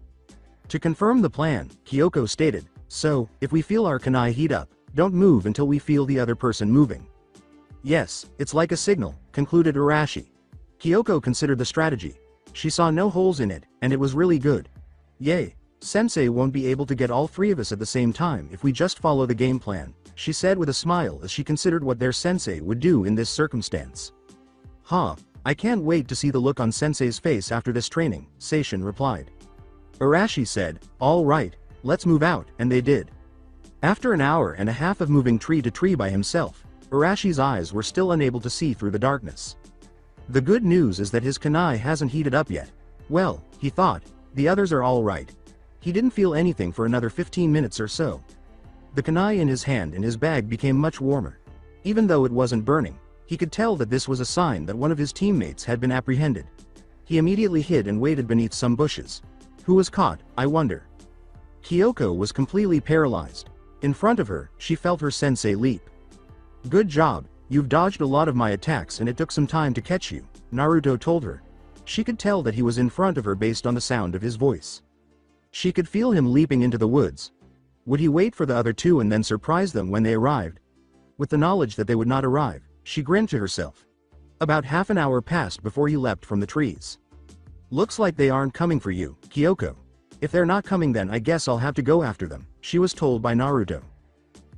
To confirm the plan, Kyoko stated, so, if we feel our kunai heat up, don't move until we feel the other person moving. Yes, it's like a signal, concluded Arashi. Kyoko considered the strategy. She saw no holes in it, and it was really good. Yay, Sensei won't be able to get all three of us at the same time if we just follow the game plan, she said with a smile as she considered what their sensei would do in this circumstance. Huh, I can't wait to see the look on Sensei's face after this training, Seishin replied. Arashi said, all right, let's move out, and they did. After an hour and a half of moving tree to tree by himself, Arashi's eyes were still unable to see through the darkness. The good news is that his kunai hasn't heated up yet. Well, he thought, the others are all right. He didn't feel anything for another 15 minutes or so. The kunai in his hand and his bag became much warmer. Even though it wasn't burning, he could tell that this was a sign that one of his teammates had been apprehended. He immediately hid and waited beneath some bushes. Who was caught, I wonder? Kyoko was completely paralyzed. In front of her, she felt her sensei leap. Good job, you've dodged a lot of my attacks and it took some time to catch you, Naruto told her. She could tell that he was in front of her based on the sound of his voice. She could feel him leaping into the woods. Would he wait for the other two and then surprise them when they arrived? With the knowledge that they would not arrive, she grinned to herself. About half an hour passed before he leapt from the trees. Looks like they aren't coming for you, Kyoko. If they're not coming then I guess I'll have to go after them, she was told by Naruto.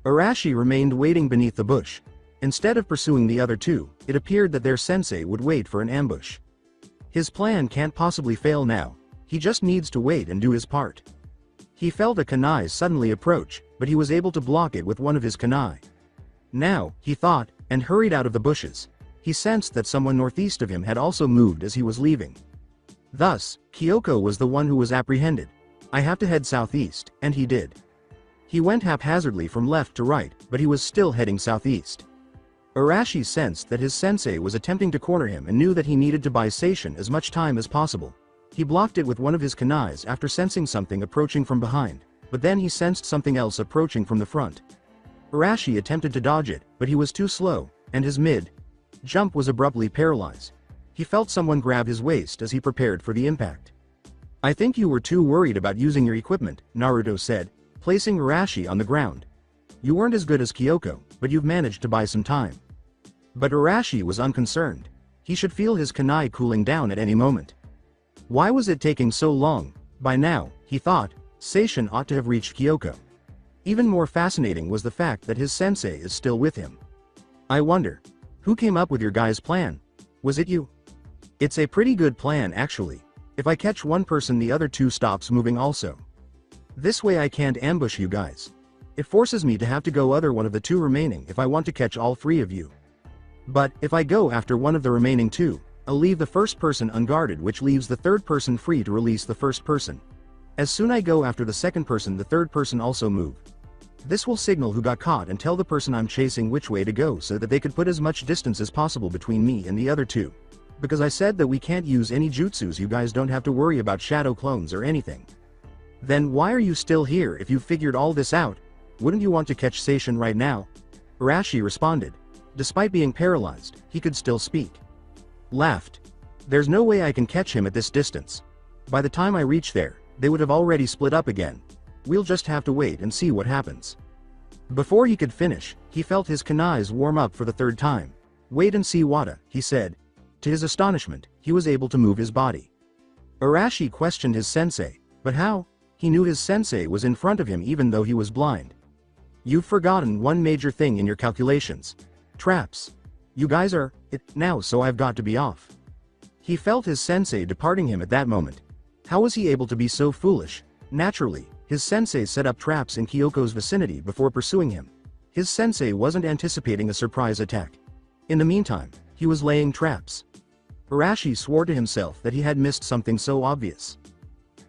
Arashi remained waiting beneath the bush. Instead of pursuing the other two, it appeared that their sensei would wait for an ambush. His plan can't possibly fail now, he just needs to wait and do his part. He felt a kunai suddenly approach, but he was able to block it with one of his kunai. Now, he thought, and hurried out of the bushes. He sensed that someone northeast of him had also moved as he was leaving. Thus, Kyoko was the one who was apprehended. I have to head southeast, and he did. He went haphazardly from left to right, but he was still heading southeast. Arashi sensed that his sensei was attempting to corner him and knew that he needed to buy Seishin as much time as possible. He blocked it with one of his kunais after sensing something approaching from behind, but then he sensed something else approaching from the front. Arashi attempted to dodge it, but he was too slow, and his mid-jump was abruptly paralyzed. He felt someone grab his waist as he prepared for the impact. I think you were too worried about using your equipment, Naruto said, placing Arashi on the ground. You weren't as good as Kyoko, but you've managed to buy some time. But Arashi was unconcerned. He should feel his kunai cooling down at any moment. Why was it taking so long? By now, he thought, Seishin ought to have reached Kyoko. Even more fascinating was the fact that his sensei is still with him. I wonder, who came up with your guys' plan? Was it you? It's a pretty good plan actually. If I catch one person the other two stops moving also. This way I can't ambush you guys. It forces me to have to go other one of the two remaining if I want to catch all three of you. But, if I go after one of the remaining two, I'll leave the first person unguarded which leaves the third person free to release the first person. As soon I go after the second person the third person also move. This will signal who got caught and tell the person I'm chasing which way to go so that they could put as much distance as possible between me and the other two. Because I said that we can't use any jutsus, you guys don't have to worry about shadow clones or anything. Then why are you still here if you've figured all this out? Wouldn't you want to catch Seishin right now? Arashi responded. Despite being paralyzed, he could still speak. Laughed. There's no way I can catch him at this distance. By the time I reach there, they would have already split up again. We'll just have to wait and see what happens. Before he could finish, he felt his kunais warm up for the third time. Wait and see Wada, he said. To his astonishment, he was able to move his body. Arashi questioned his sensei, but how? He knew his sensei was in front of him even though he was blind. You've forgotten one major thing in your calculations. Traps. You guys are it now, so I've got to be off. He felt his sensei departing him at that moment. How was he able to be so foolish? Naturally, his sensei set up traps in Kyoko's vicinity before pursuing him. His sensei wasn't anticipating a surprise attack. In the meantime, he was laying traps. Arashi swore to himself that he had missed something so obvious.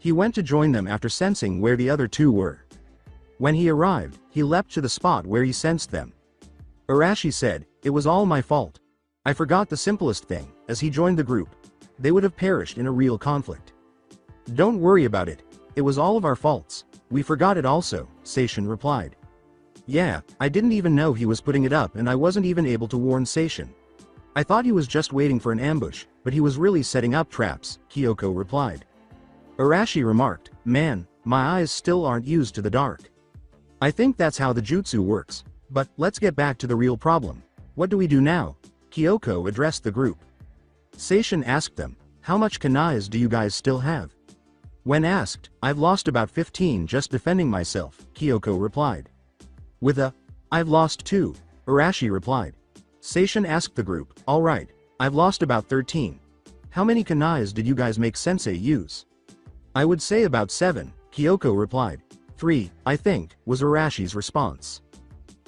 He went to join them after sensing where the other two were. When he arrived, he leapt to the spot where he sensed them. Arashi said, "It was all my fault. I forgot the simplest thing, as he joined the group. They would have perished in a real conflict. Don't worry about it. It was all of our faults. We forgot it also," Seishin replied. Yeah, I didn't even know he was putting it up and I wasn't even able to warn Seishin. I thought he was just waiting for an ambush, but he was really setting up traps, Kyoko replied. Arashi remarked, man, my eyes still aren't used to the dark. I think that's how the jutsu works. But, let's get back to the real problem. What do we do now? Kyoko addressed the group. Seishin asked them, how much kunais do you guys still have? When asked, I've lost about 15 just defending myself, Kyoko replied. With a, I've lost 2, Arashi replied. Seishin asked the group, alright, I've lost about 13. How many kunais did you guys make sensei use? I would say about 7, Kyoko replied. 3, I think, was Arashi's response.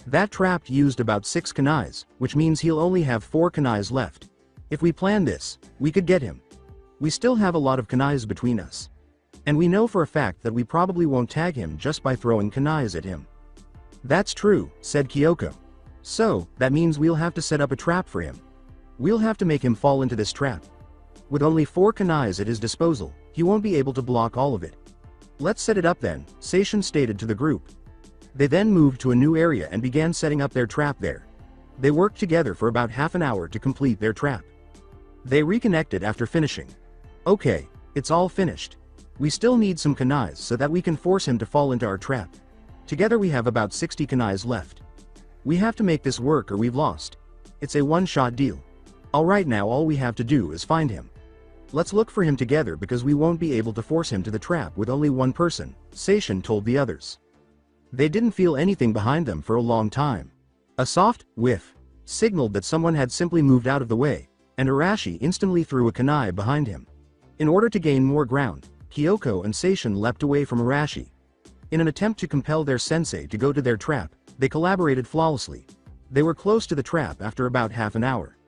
That trap used about 6 kunais, which means he'll only have 4 kunais left. If we plan this, we could get him. We still have a lot of kunais between us. And we know for a fact that we probably won't tag him just by throwing kunais at him. That's true, said Kyoko. So, that means we'll have to set up a trap for him. We'll have to make him fall into this trap. With only 4 kunais at his disposal, he won't be able to block all of it. Let's set it up then, Seishin stated to the group. They then moved to a new area and began setting up their trap there. They worked together for about half an hour to complete their trap. They reconnected after finishing. Okay, it's all finished. We still need some kunais so that we can force him to fall into our trap. Together we have about 60 kunais left. We have to make this work or we've lost. It's a one-shot deal. Alright, now all we have to do is find him. Let's look for him together because we won't be able to force him to the trap with only one person, Seishin told the others. They didn't feel anything behind them for a long time. A soft whiff signaled that someone had simply moved out of the way, and Arashi instantly threw a kunai behind him. In order to gain more ground, Kyoko and Seishin leapt away from Arashi. In an attempt to compel their sensei to go to their trap, they collaborated flawlessly. They were close to the trap after about half an hour.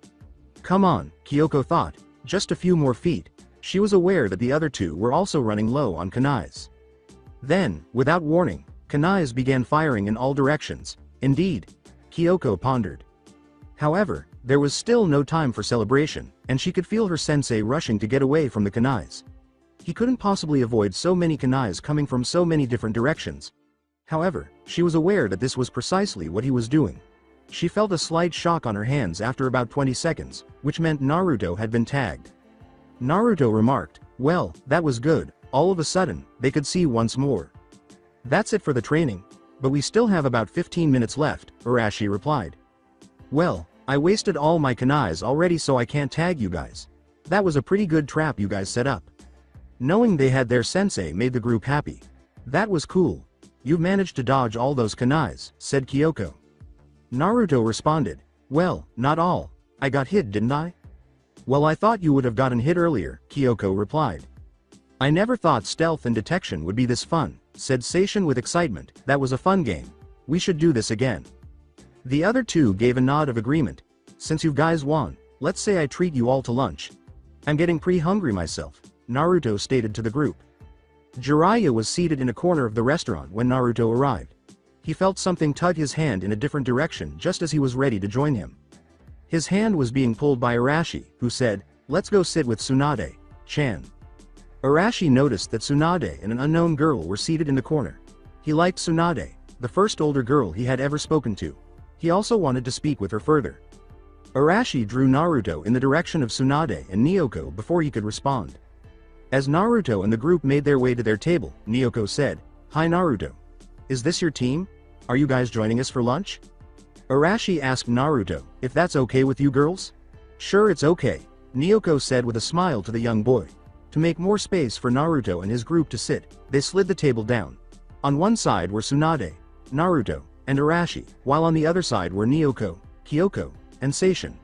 Come on, Kyoko thought, just a few more feet. She was aware that the other two were also running low on kunais. Then, without warning, kunais began firing in all directions. Indeed, Kyoko pondered. However, there was still no time for celebration, and she could feel her sensei rushing to get away from the kunais. He couldn't possibly avoid so many kunais coming from so many different directions. However, she was aware that this was precisely what he was doing. She felt a slight shock on her hands after about 20 seconds, which meant Naruto had been tagged. Naruto remarked, well, that was good. All of a sudden, they could see once more. That's it for the training. But we still have about 15 minutes left, Arashi replied. Well, I wasted all my kunais already so I can't tag you guys. That was a pretty good trap you guys set up. Knowing they had their sensei made the group happy. That was cool. You've managed to dodge all those kunais, said Kyoko. Naruto responded, well, not all. I got hit, didn't I? Well, I thought you would have gotten hit earlier, Kyoko replied. I never thought stealth and detection would be this fun, said Seishin with excitement. That was a fun game. We should do this again. The other two gave a nod of agreement. Since you guys won, let's say I treat you all to lunch. I'm getting pretty hungry myself, Naruto stated to the group. Jiraiya was seated in a corner of the restaurant when Naruto arrived. He felt something tug his hand in a different direction just as he was ready to join him. His hand was being pulled by Arashi, who said, let's go sit with Tsunade-chan. Arashi noticed that Tsunade and an unknown girl were seated in the corner. He liked Tsunade, the first older girl he had ever spoken to. He also wanted to speak with her further. Arashi drew Naruto in the direction of Tsunade and Nyoko before he could respond. As Naruto and the group made their way to their table, Nyoko said, hi Naruto. Is this your team? Are you guys joining us for lunch? Arashi asked Naruto, if that's okay with you girls? Sure, it's okay, Nyoko said with a smile to the young boy. To make more space for Naruto and his group to sit, they slid the table down. On one side were Tsunade, Naruto, and Arashi, while on the other side were Nyoko, Kyoko, and Seishin.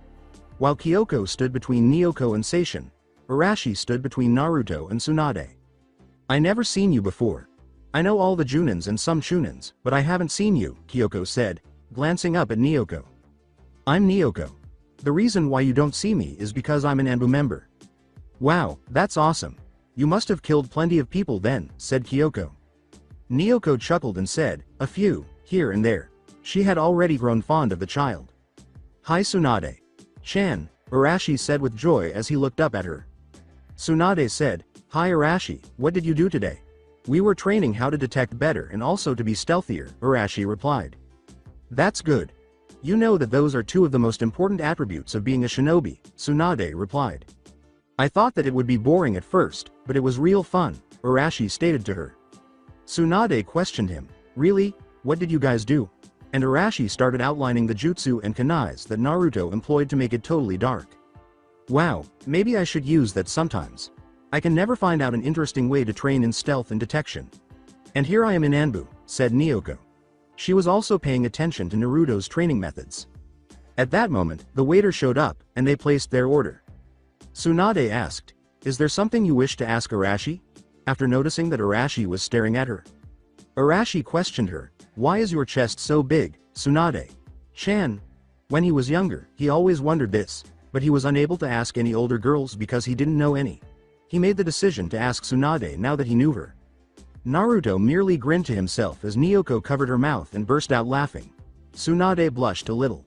While Kyoko stood between Nyoko and Seishin, Arashi stood between Naruto and Tsunade. I never seen you before. I know all the Junins and some Shunins, but I haven't seen you, Kyoko said, glancing up at Nyoko. I'm Nyoko. The reason why you don't see me is because I'm an Anbu member. Wow, that's awesome. You must have killed plenty of people then, said Kyoko. Nyoko chuckled and said, a few, here and there. She had already grown fond of the child. Hi Tsunade-chan, Arashi said with joy as he looked up at her. Tsunade said, hi Arashi, what did you do today? We were training how to detect better and also to be stealthier, Arashi replied. That's good. You know that those are two of the most important attributes of being a shinobi, Tsunade replied. I thought that it would be boring at first, but it was real fun, Arashi stated to her. Tsunade questioned him, really? What did you guys do? And Arashi started outlining the jutsu and kunais that Naruto employed to make it totally dark. Wow, maybe I should use that sometimes. I can never find out an interesting way to train in stealth and detection. And here I am in Anbu, said Nyoko. She was also paying attention to Naruto's training methods. At that moment, the waiter showed up, and they placed their order. Tsunade asked, is there something you wish to ask Arashi? After noticing that Arashi was staring at her. Arashi questioned her, why is your chest so big, Tsunade? Chan. When he was younger, he always wondered this, but he was unable to ask any older girls because he didn't know any. He made the decision to ask Tsunade now that he knew her. Naruto merely grinned to himself as Nyoko covered her mouth and burst out laughing. Tsunade blushed a little.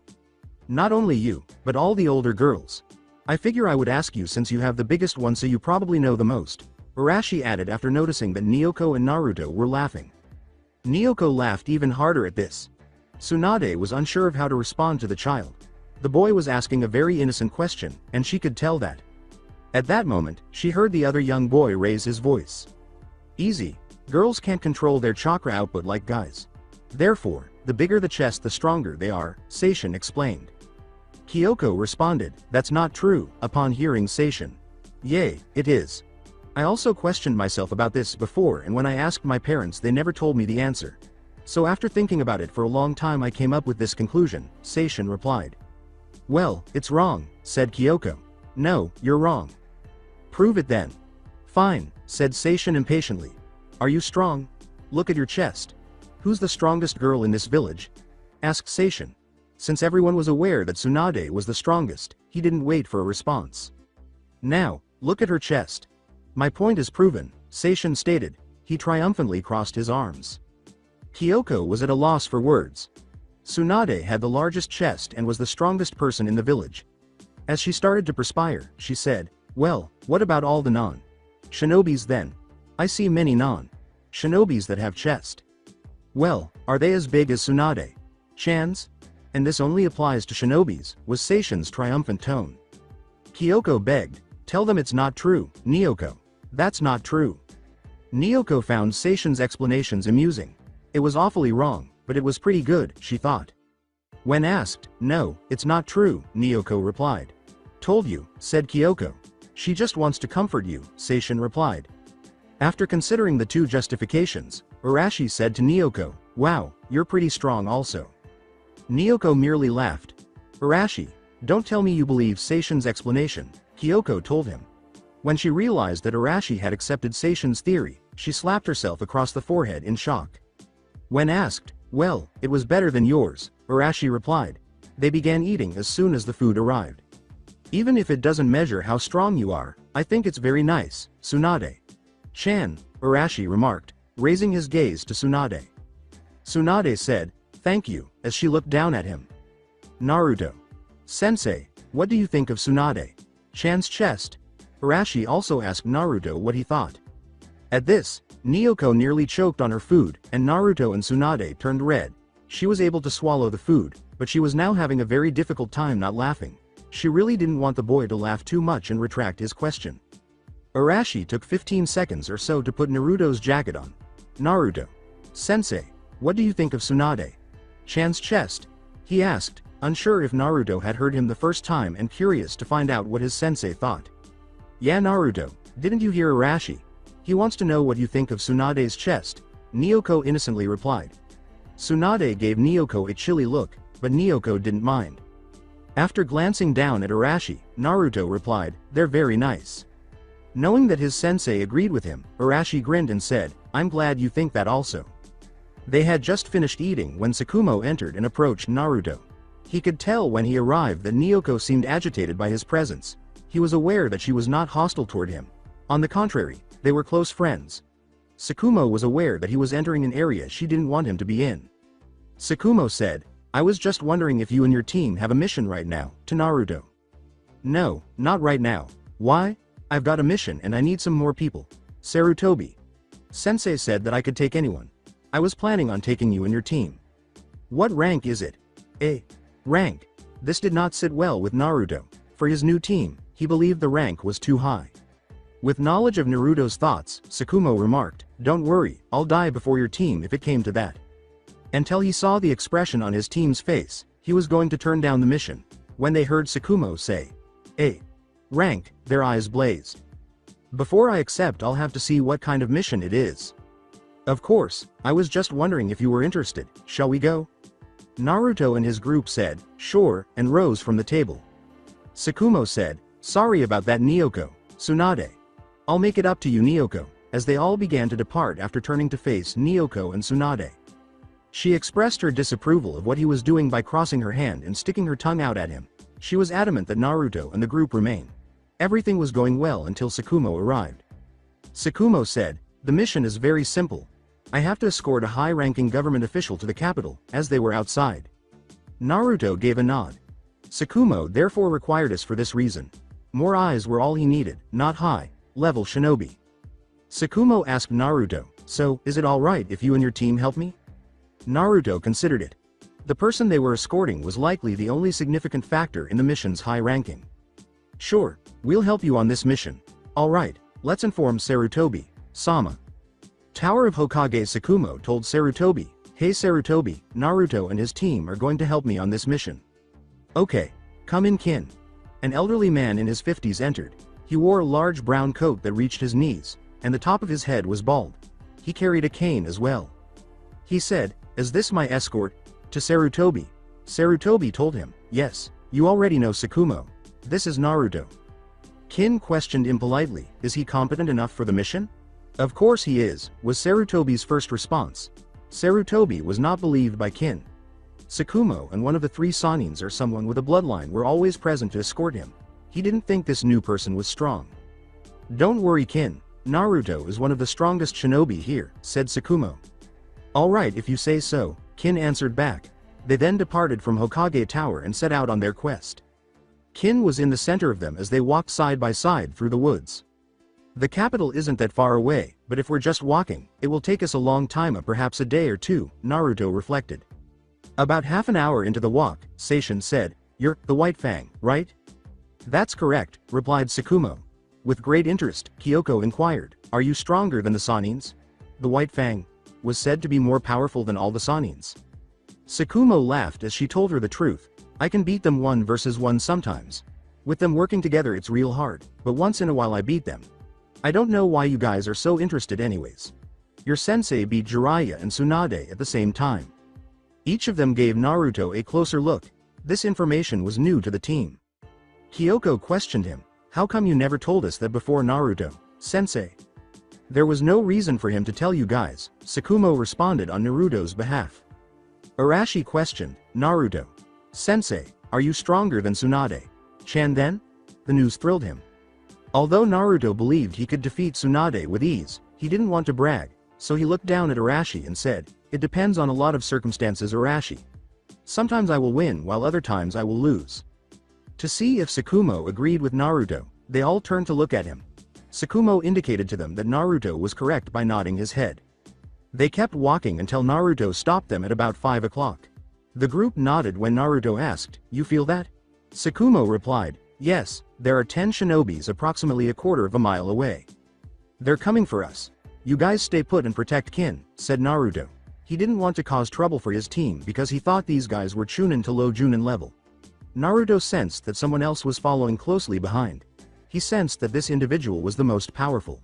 Not only you, but all the older girls. I figure I would ask you since you have the biggest one, so you probably know the most, Arashi added after noticing that Nyoko and Naruto were laughing. Nyoko laughed even harder at this. Tsunade was unsure of how to respond to the child. The boy was asking a very innocent question, and she could tell that. At that moment, she heard the other young boy raise his voice. Easy. Girls can't control their chakra output like guys. Therefore, the bigger the chest the stronger they are, Seishin explained. Kyoko responded, that's not true, upon hearing Seishin. Yay, it is. I also questioned myself about this before, and when I asked my parents they never told me the answer. So after thinking about it for a long time I came up with this conclusion, Seishin replied. Well, it's wrong, said Kyoko. No, you're wrong. Prove it then. Fine, said Seishin impatiently. Are you strong? Look at your chest. Who's the strongest girl in this village? Asked Seishin. Since everyone was aware that Tsunade was the strongest, he didn't wait for a response. Now, look at her chest. My point is proven, Seishin stated. He triumphantly crossed his arms. Kyoko was at a loss for words. Tsunade had the largest chest and was the strongest person in the village. As she started to perspire, she said, well, what about all the non-shinobis then? I see many non-shinobis that have chest. Well, are they as big as Tsunade? Chan's? And this only applies to shinobis, was Seishin's triumphant tone. Kyoko begged, tell them it's not true, Nyoko. That's not true. Nyoko found Seishin's explanations amusing. It was awfully wrong, but it was pretty good, she thought. When asked, no, it's not true, Nyoko replied. Told you, said Kyoko. She just wants to comfort you, Seishin replied. After considering the two justifications, Arashi said to Nyoko, wow, you're pretty strong also. Nyoko merely laughed. Arashi, don't tell me you believe Seishin's explanation, Kyoko told him. When she realized that Arashi had accepted Seishin's theory, she slapped herself across the forehead in shock. When asked, well, it was better than yours, Arashi replied. They began eating as soon as the food arrived. Even if it doesn't measure how strong you are, I think it's very nice, Tsunade. Chan, Arashi remarked, raising his gaze to Tsunade. Tsunade said, thank you, as she looked down at him. Naruto. Sensei, what do you think of Tsunade? Chan's chest? Arashi also asked Naruto what he thought. At this, Nyoko nearly choked on her food, and Naruto and Tsunade turned red. She was able to swallow the food, but she was now having a very difficult time not laughing. She really didn't want the boy to laugh too much and retract his question. Arashi took 15 seconds or so to put Naruto's jacket on. Naruto. Sensei, what do you think of Tsunade? Chan's chest? He asked, unsure if Naruto had heard him the first time and curious to find out what his sensei thought. Yeah, Naruto, didn't you hear Arashi? He wants to know what you think of Tsunade's chest, Nyoko innocently replied. Tsunade gave Nyoko a chilly look, but Nyoko didn't mind. After glancing down at Arashi, Naruto replied, they're very nice. Knowing that his sensei agreed with him, Arashi grinned and said, I'm glad you think that also. They had just finished eating when Tsukumo entered and approached Naruto. He could tell when he arrived that Nyoko seemed agitated by his presence. He was aware that she was not hostile toward him. On the contrary, they were close friends. Tsukumo was aware that he was entering an area she didn't want him to be in. Tsukumo said, I was just wondering if you and your team have a mission right now, to Naruto. No, not right now. Why? I've got a mission and I need some more people. Sarutobi. Sensei said that I could take anyone. I was planning on taking you and your team. What rank is it? Rank. This did not sit well with Naruto. For his new team, he believed the rank was too high. With knowledge of Naruto's thoughts, Tsukumo remarked, "Don't worry, I'll die before your team if it came to that." Until he saw the expression on his team's face, he was going to turn down the mission. When they heard Tsukumo say, "A rank," their eyes blazed. "Before I accept, I'll have to see what kind of mission it is." "Of course, I was just wondering if you were interested. Shall we go?" Naruto and his group said, "Sure," and rose from the table. Tsukumo said, "Sorry about that, Nyoko, Tsunade. I'll make it up to you, Nyoko," as they all began to depart after turning to face Nyoko and Tsunade. She expressed her disapproval of what he was doing by crossing her hand and sticking her tongue out at him. She was adamant that Naruto and the group remain. Everything was going well until Tsukumo arrived. Tsukumo said, "The mission is very simple. I have to escort a high-ranking government official to the capital," as they were outside. Naruto gave a nod. Tsukumo therefore required us for this reason. More eyes were all he needed, not high-level shinobi. Tsukumo asked Naruto, "So, is it alright if you and your team help me?" Naruto considered it. The person they were escorting was likely the only significant factor in the mission's high ranking. "Sure, we'll help you on this mission. Alright, let's inform Sarutobi, Sama." Tower of Hokage Tsukumo told Sarutobi, "Hey Sarutobi, Naruto and his team are going to help me on this mission." "Okay, come in, Kin." An elderly man in his 50s entered. He wore a large brown coat that reached his knees, and the top of his head was bald. He carried a cane as well. He said, "Is this my escort?" to Sarutobi. Sarutobi told him, "Yes, you already know Tsukumo. This is Naruto." Kin questioned impolitely, "Is he competent enough for the mission?" "Of course he is," was Sarutobi's first response. Sarutobi was not believed by Kin. Tsukumo and one of the three Sanins or someone with a bloodline were always present to escort him. He didn't think this new person was strong. "Don't worry, Kin. Naruto is one of the strongest shinobi here," said Tsukumo. "Alright if you say so," Kin answered back. They then departed from Hokage Tower and set out on their quest. Kin was in the center of them as they walked side by side through the woods. "The capital isn't that far away, but if we're just walking, it will take us a long time, perhaps a day or two," Naruto reflected. About half an hour into the walk, Seishin said, "You're the White Fang, right?" "That's correct," replied Tsukumo. With great interest, Kyoko inquired, "Are you stronger than the Sanins?" The White Fang was said to be more powerful than all the Sanins. Tsukumo laughed as she told her the truth. "I can beat them 1 versus 1 sometimes. With them working together it's real hard, but once in a while I beat them. I don't know why you guys are so interested anyways. Your sensei beat Jiraiya and Tsunade at the same time." Each of them gave Naruto a closer look. This information was new to the team. Kyoko questioned him, "How come you never told us that before, Naruto, sensei?" "There was no reason for him to tell you guys," Tsukumo responded on Naruto's behalf. Arashi questioned, "Naruto, sensei, are you stronger than Tsunade Chan then?" The news thrilled him. Although Naruto believed he could defeat Tsunade with ease, he didn't want to brag, so he looked down at Arashi and said, "It depends on a lot of circumstances, Arashi. Sometimes I will win while other times I will lose." To see if Tsukumo agreed with Naruto, they all turned to look at him. Tsukumo indicated to them that Naruto was correct by nodding his head. They kept walking until Naruto stopped them at about 5 o'clock. The group nodded when Naruto asked, "You feel that?" Tsukumo replied, "Yes, there are 10 shinobis approximately a quarter of a mile away. They're coming for us. You guys stay put and protect Kin," said Naruto. He didn't want to cause trouble for his team because he thought these guys were Chunin to low Junin level. Naruto sensed that someone else was following closely behind. He sensed that this individual was the most powerful.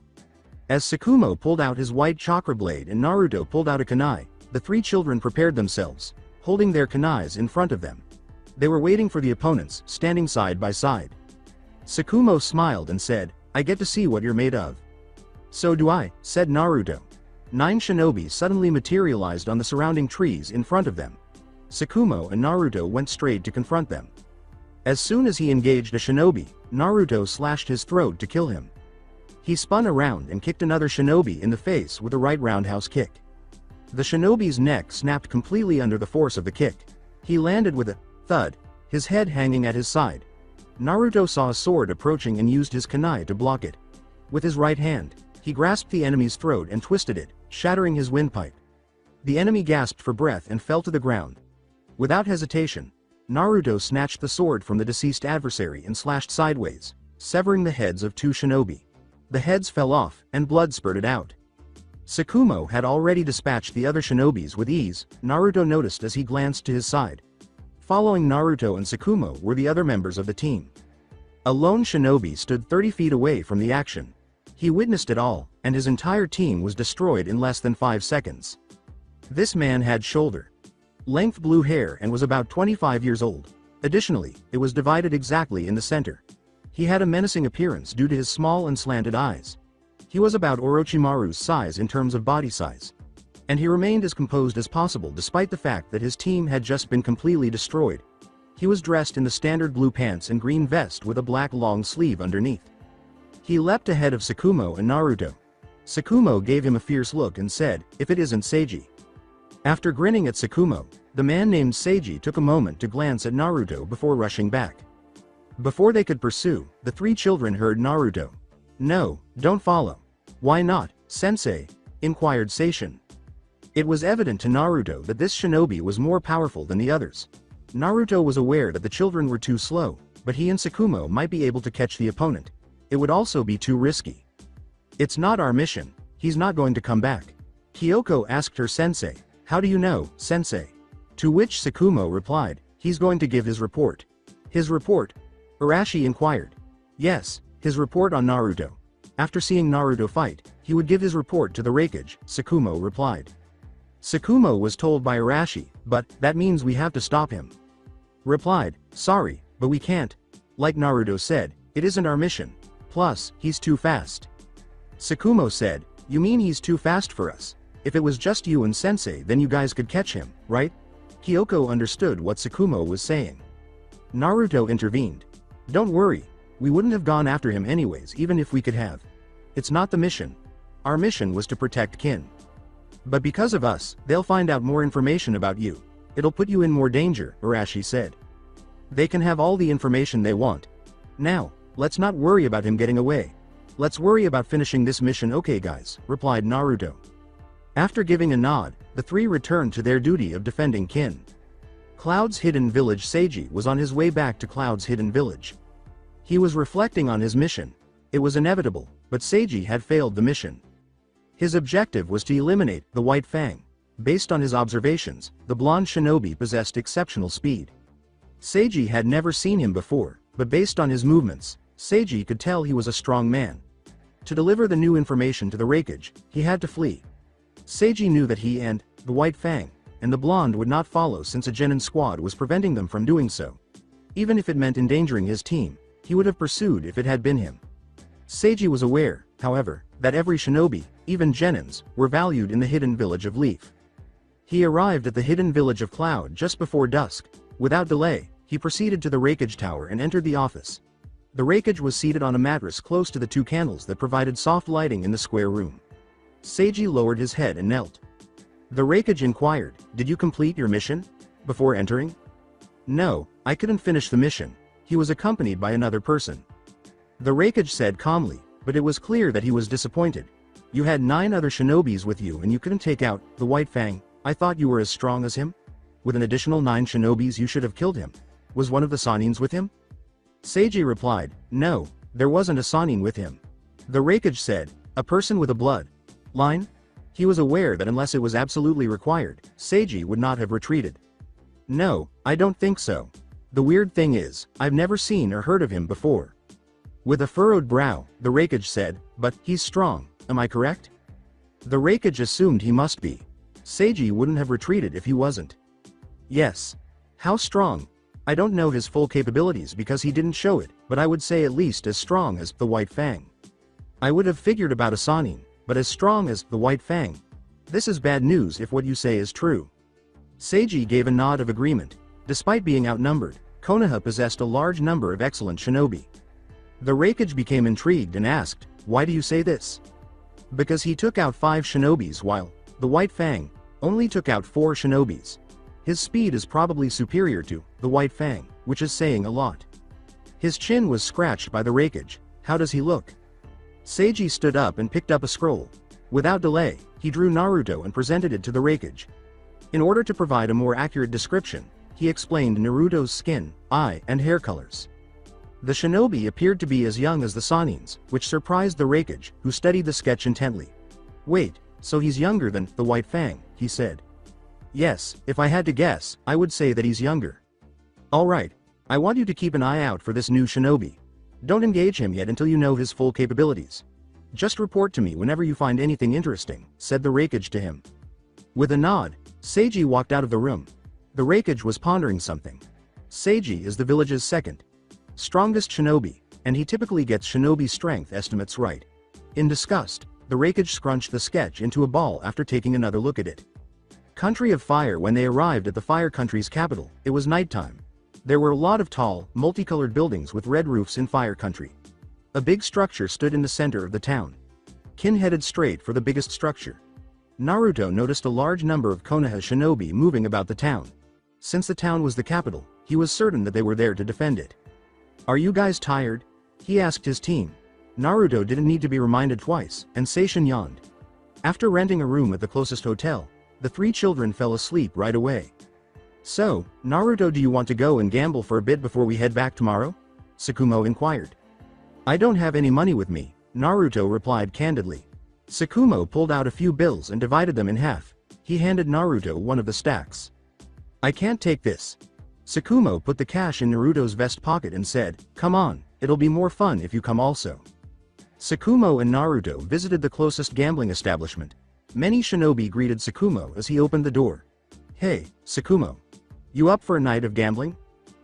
As Tsukumo pulled out his white chakra blade and Naruto pulled out a kunai, the three children prepared themselves, holding their kunais in front of them. They were waiting for the opponents, standing side by side. Tsukumo smiled and said, "I get to see what you're made of." "So do I," said Naruto. 9 shinobi suddenly materialized on the surrounding trees in front of them. Tsukumo and Naruto went straight to confront them. As soon as he engaged a shinobi, Naruto slashed his throat to kill him. He spun around and kicked another shinobi in the face with a right roundhouse kick. The shinobi's neck snapped completely under the force of the kick. He landed with a thud, his head hanging at his side. Naruto saw a sword approaching and used his kunai to block it. With his right hand, he grasped the enemy's throat and twisted it, shattering his windpipe. The enemy gasped for breath and fell to the ground. Without hesitation, Naruto snatched the sword from the deceased adversary and slashed sideways, severing the heads of 2 shinobi. The heads fell off, and blood spurted out. Tsukumo had already dispatched the other shinobis with ease, Naruto noticed as he glanced to his side. Following Naruto and Tsukumo were the other members of the team. A lone shinobi stood 30 feet away from the action. He witnessed it all, and his entire team was destroyed in less than 5 seconds. This man had shoulder-length blue hair and was about 25 years old. Additionally, it was divided exactly in the center. He had a menacing appearance due to his small and slanted eyes. He was about Orochimaru's size in terms of body size. And he remained as composed as possible despite the fact that his team had just been completely destroyed. He was dressed in the standard blue pants and green vest with a black long sleeve underneath. He leapt ahead of Tsukumo and Naruto. Tsukumo gave him a fierce look and said, "If it isn't Seiji." After grinning at Tsukumo, the man named Seiji took a moment to glance at Naruto before rushing back. Before they could pursue, the 3 children heard Naruto. "No, don't follow." "Why not, sensei?" inquired Seishin. It was evident to Naruto that this shinobi was more powerful than the others. Naruto was aware that the children were too slow, but he and Tsukumo might be able to catch the opponent. It would also be too risky. "It's not our mission. He's not going to come back." Kyoko asked her sensei, "How do you know, sensei?" To which Tsukumo replied, "He's going to give his report." "His report?" Arashi inquired. "Yes, his report on Naruto. After seeing Naruto fight, he would give his report to the Raikage," Tsukumo replied. Tsukumo was told by Arashi, "But, that means we have to stop him." Replied, "Sorry, but we can't. Like Naruto said, it isn't our mission. Plus, he's too fast." Tsukumo said, "You mean he's too fast for us? If it was just you and sensei then you guys could catch him, right?" Kyoko understood what Tsukumo was saying. Naruto intervened. "Don't worry, we wouldn't have gone after him anyways even if we could have. It's not the mission. Our mission was to protect Kin. But because of us, they'll find out more information about you. It'll put you in more danger," Arashi said. "They can have all the information they want. Now, let's not worry about him getting away. Let's worry about finishing this mission." "Okay guys," replied Naruto. After giving a nod, the 3 returned to their duty of defending Kin. Cloud's hidden village. Seiji was on his way back to Cloud's hidden village. He was reflecting on his mission. It was inevitable, but Seiji had failed the mission. His objective was to eliminate the White Fang. Based on his observations, the blonde shinobi possessed exceptional speed. Seiji had never seen him before, but based on his movements, Seiji could tell he was a strong man. To deliver the new information to the Raikage, he had to flee. Seiji knew that he and the White Fang and the blonde would not follow since a genin squad was preventing them from doing so. Even if it meant endangering his team, he would have pursued if it had been him. Seiji was aware, however, that every shinobi, even genins, were valued in the hidden village of Leaf. He arrived at the hidden village of Cloud just before dusk. Without delay, he proceeded to the Raikage tower and entered the office. The Raikage was seated on a mattress close to the 2 candles that provided soft lighting in the square room. Seiji lowered his head and knelt. The Raikage inquired, "Did you complete your mission?" before entering. "No, I couldn't finish the mission." He was accompanied by another person. The Raikage said calmly, but it was clear that he was disappointed. "You had 9 other shinobis with you and you couldn't take out the White Fang. I thought you were as strong as him? With an additional 9 shinobis you should have killed him. Was one of the Sanins with him?" Seiji replied, "No, there wasn't a Sanin with him." The Raikage said, "A person with a blood line?" He was aware that unless it was absolutely required, Seiji would not have retreated. "No, I don't think so. The weird thing is, I've never seen or heard of him before." With a furrowed brow, the Raikage said, "But, he's strong, am I correct?" The Raikage assumed he must be. Seiji wouldn't have retreated if he wasn't. "Yes. How strong? I don't know his full capabilities because he didn't show it, but I would say at least as strong as the White Fang. I would have figured about a Sanin, but as strong as the White Fang. This is bad news if what you say is true." Seiji gave a nod of agreement. Despite being outnumbered, Konoha possessed a large number of excellent shinobi. The Raikage became intrigued and asked, "Why do you say this?" "Because he took out 5 shinobis while the White Fang only took out 4 shinobis. His speed is probably superior to the White Fang, which is saying a lot." His chin was scratched by the Raikage. "How does he look?" Seiji stood up and picked up a scroll. Without delay, he drew Naruto and presented it to the Raikage. In order to provide a more accurate description, he explained Naruto's skin, eye, and hair colors. The shinobi appeared to be as young as the Sanins, which surprised the Hokage, who studied the sketch intently. Wait, so he's younger than the White Fang, he said. Yes, if I had to guess, I would say that he's younger. Alright, I want you to keep an eye out for this new shinobi. Don't engage him yet until you know his full capabilities. Just report to me whenever you find anything interesting, said the Hokage to him. With a nod, Seiji walked out of the room. The Hokage was pondering something. Seiji is the village's second strongest shinobi, and he typically gets shinobi strength estimates right. In disgust, the Hokage scrunched the sketch into a ball after taking another look at it. Country of Fire. When they arrived at the Fire Country's capital, it was nighttime. There were a lot of tall, multicolored buildings with red roofs in Fire Country. A big structure stood in the center of the town. Kin headed straight for the biggest structure. Naruto noticed a large number of Konoha shinobi moving about the town. Since the town was the capital, he was certain that they were there to defend it. Are you guys tired? He asked his team. Naruto didn't need to be reminded twice, and Seishin yawned. After renting a room at the closest hotel, the three children fell asleep right away. So, Naruto, do you want to go and gamble for a bit before we head back tomorrow? Tsukumo inquired. I don't have any money with me, Naruto replied candidly. Tsukumo pulled out a few bills and divided them in half. He handed Naruto one of the stacks. I can't take this. Tsukumo put the cash in Naruto's vest pocket and said, come on, it'll be more fun if you come also. Tsukumo and Naruto visited the closest gambling establishment. Many shinobi greeted Tsukumo as he opened the door. Hey, Tsukumo. You up for a night of gambling?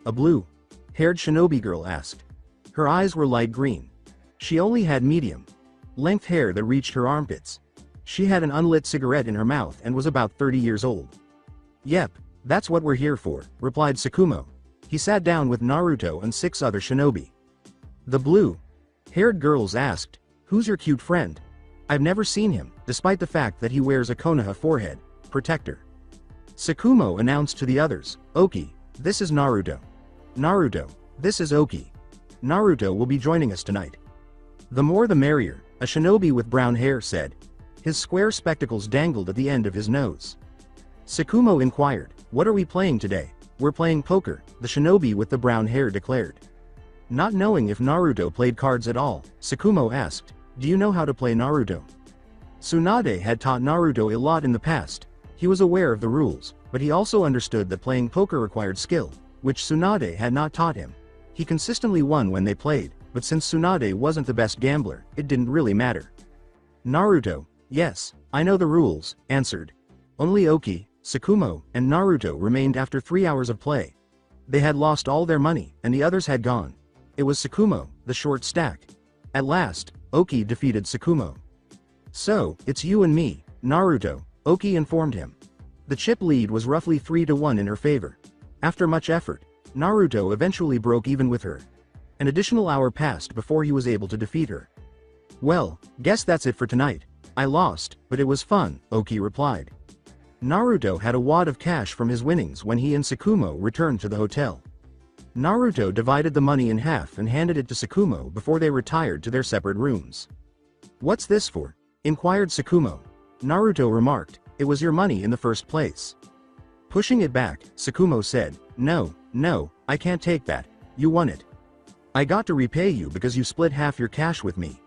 A blue-haired shinobi girl asked. Her eyes were light green. She only had medium-length hair that reached her armpits. She had an unlit cigarette in her mouth and was about 30 years old. Yep, that's what we're here for, replied Tsukumo. He sat down with Naruto and 6 other shinobi. The blue-haired girls asked, who's your cute friend? I've never seen him, despite the fact that he wears a Konoha forehead protector. Tsukumo announced to the others, Oki, this is Naruto. Naruto, this is Oki. Naruto will be joining us tonight. The more the merrier, a shinobi with brown hair said. His square spectacles dangled at the end of his nose. Tsukumo inquired, what are we playing today? We're playing poker, the shinobi with the brown hair declared. Not knowing if Naruto played cards at all, Tsukumo asked, do you know how to play Naruto? Tsunade had taught Naruto a lot in the past. He was aware of the rules, but he also understood that playing poker required skill, which Tsunade had not taught him. He consistently won when they played, but since Tsunade wasn't the best gambler, it didn't really matter. Naruto, yes, I know the rules, answered. Only Oki, Tsukumo, and Naruto remained after 3 hours of play. They had lost all their money, and the others had gone. It was Tsukumo, the short stack. At last, Oki defeated Tsukumo. So, it's you and me, Naruto, Oki informed him. The chip lead was roughly 3-1 in her favor. After much effort, Naruto eventually broke even with her. An additional hour passed before he was able to defeat her. Well, guess that's it for tonight. I lost, but it was fun, Oki replied. Naruto had a wad of cash from his winnings when he and Tsukumo returned to the hotel. Naruto divided the money in half and handed it to Tsukumo before they retired to their separate rooms. What's this for? Inquired Tsukumo. Naruto remarked, it was your money in the first place. Pushing it back, Tsukumo said, no, I can't take that, you won it. I got to repay you because you split half your cash with me.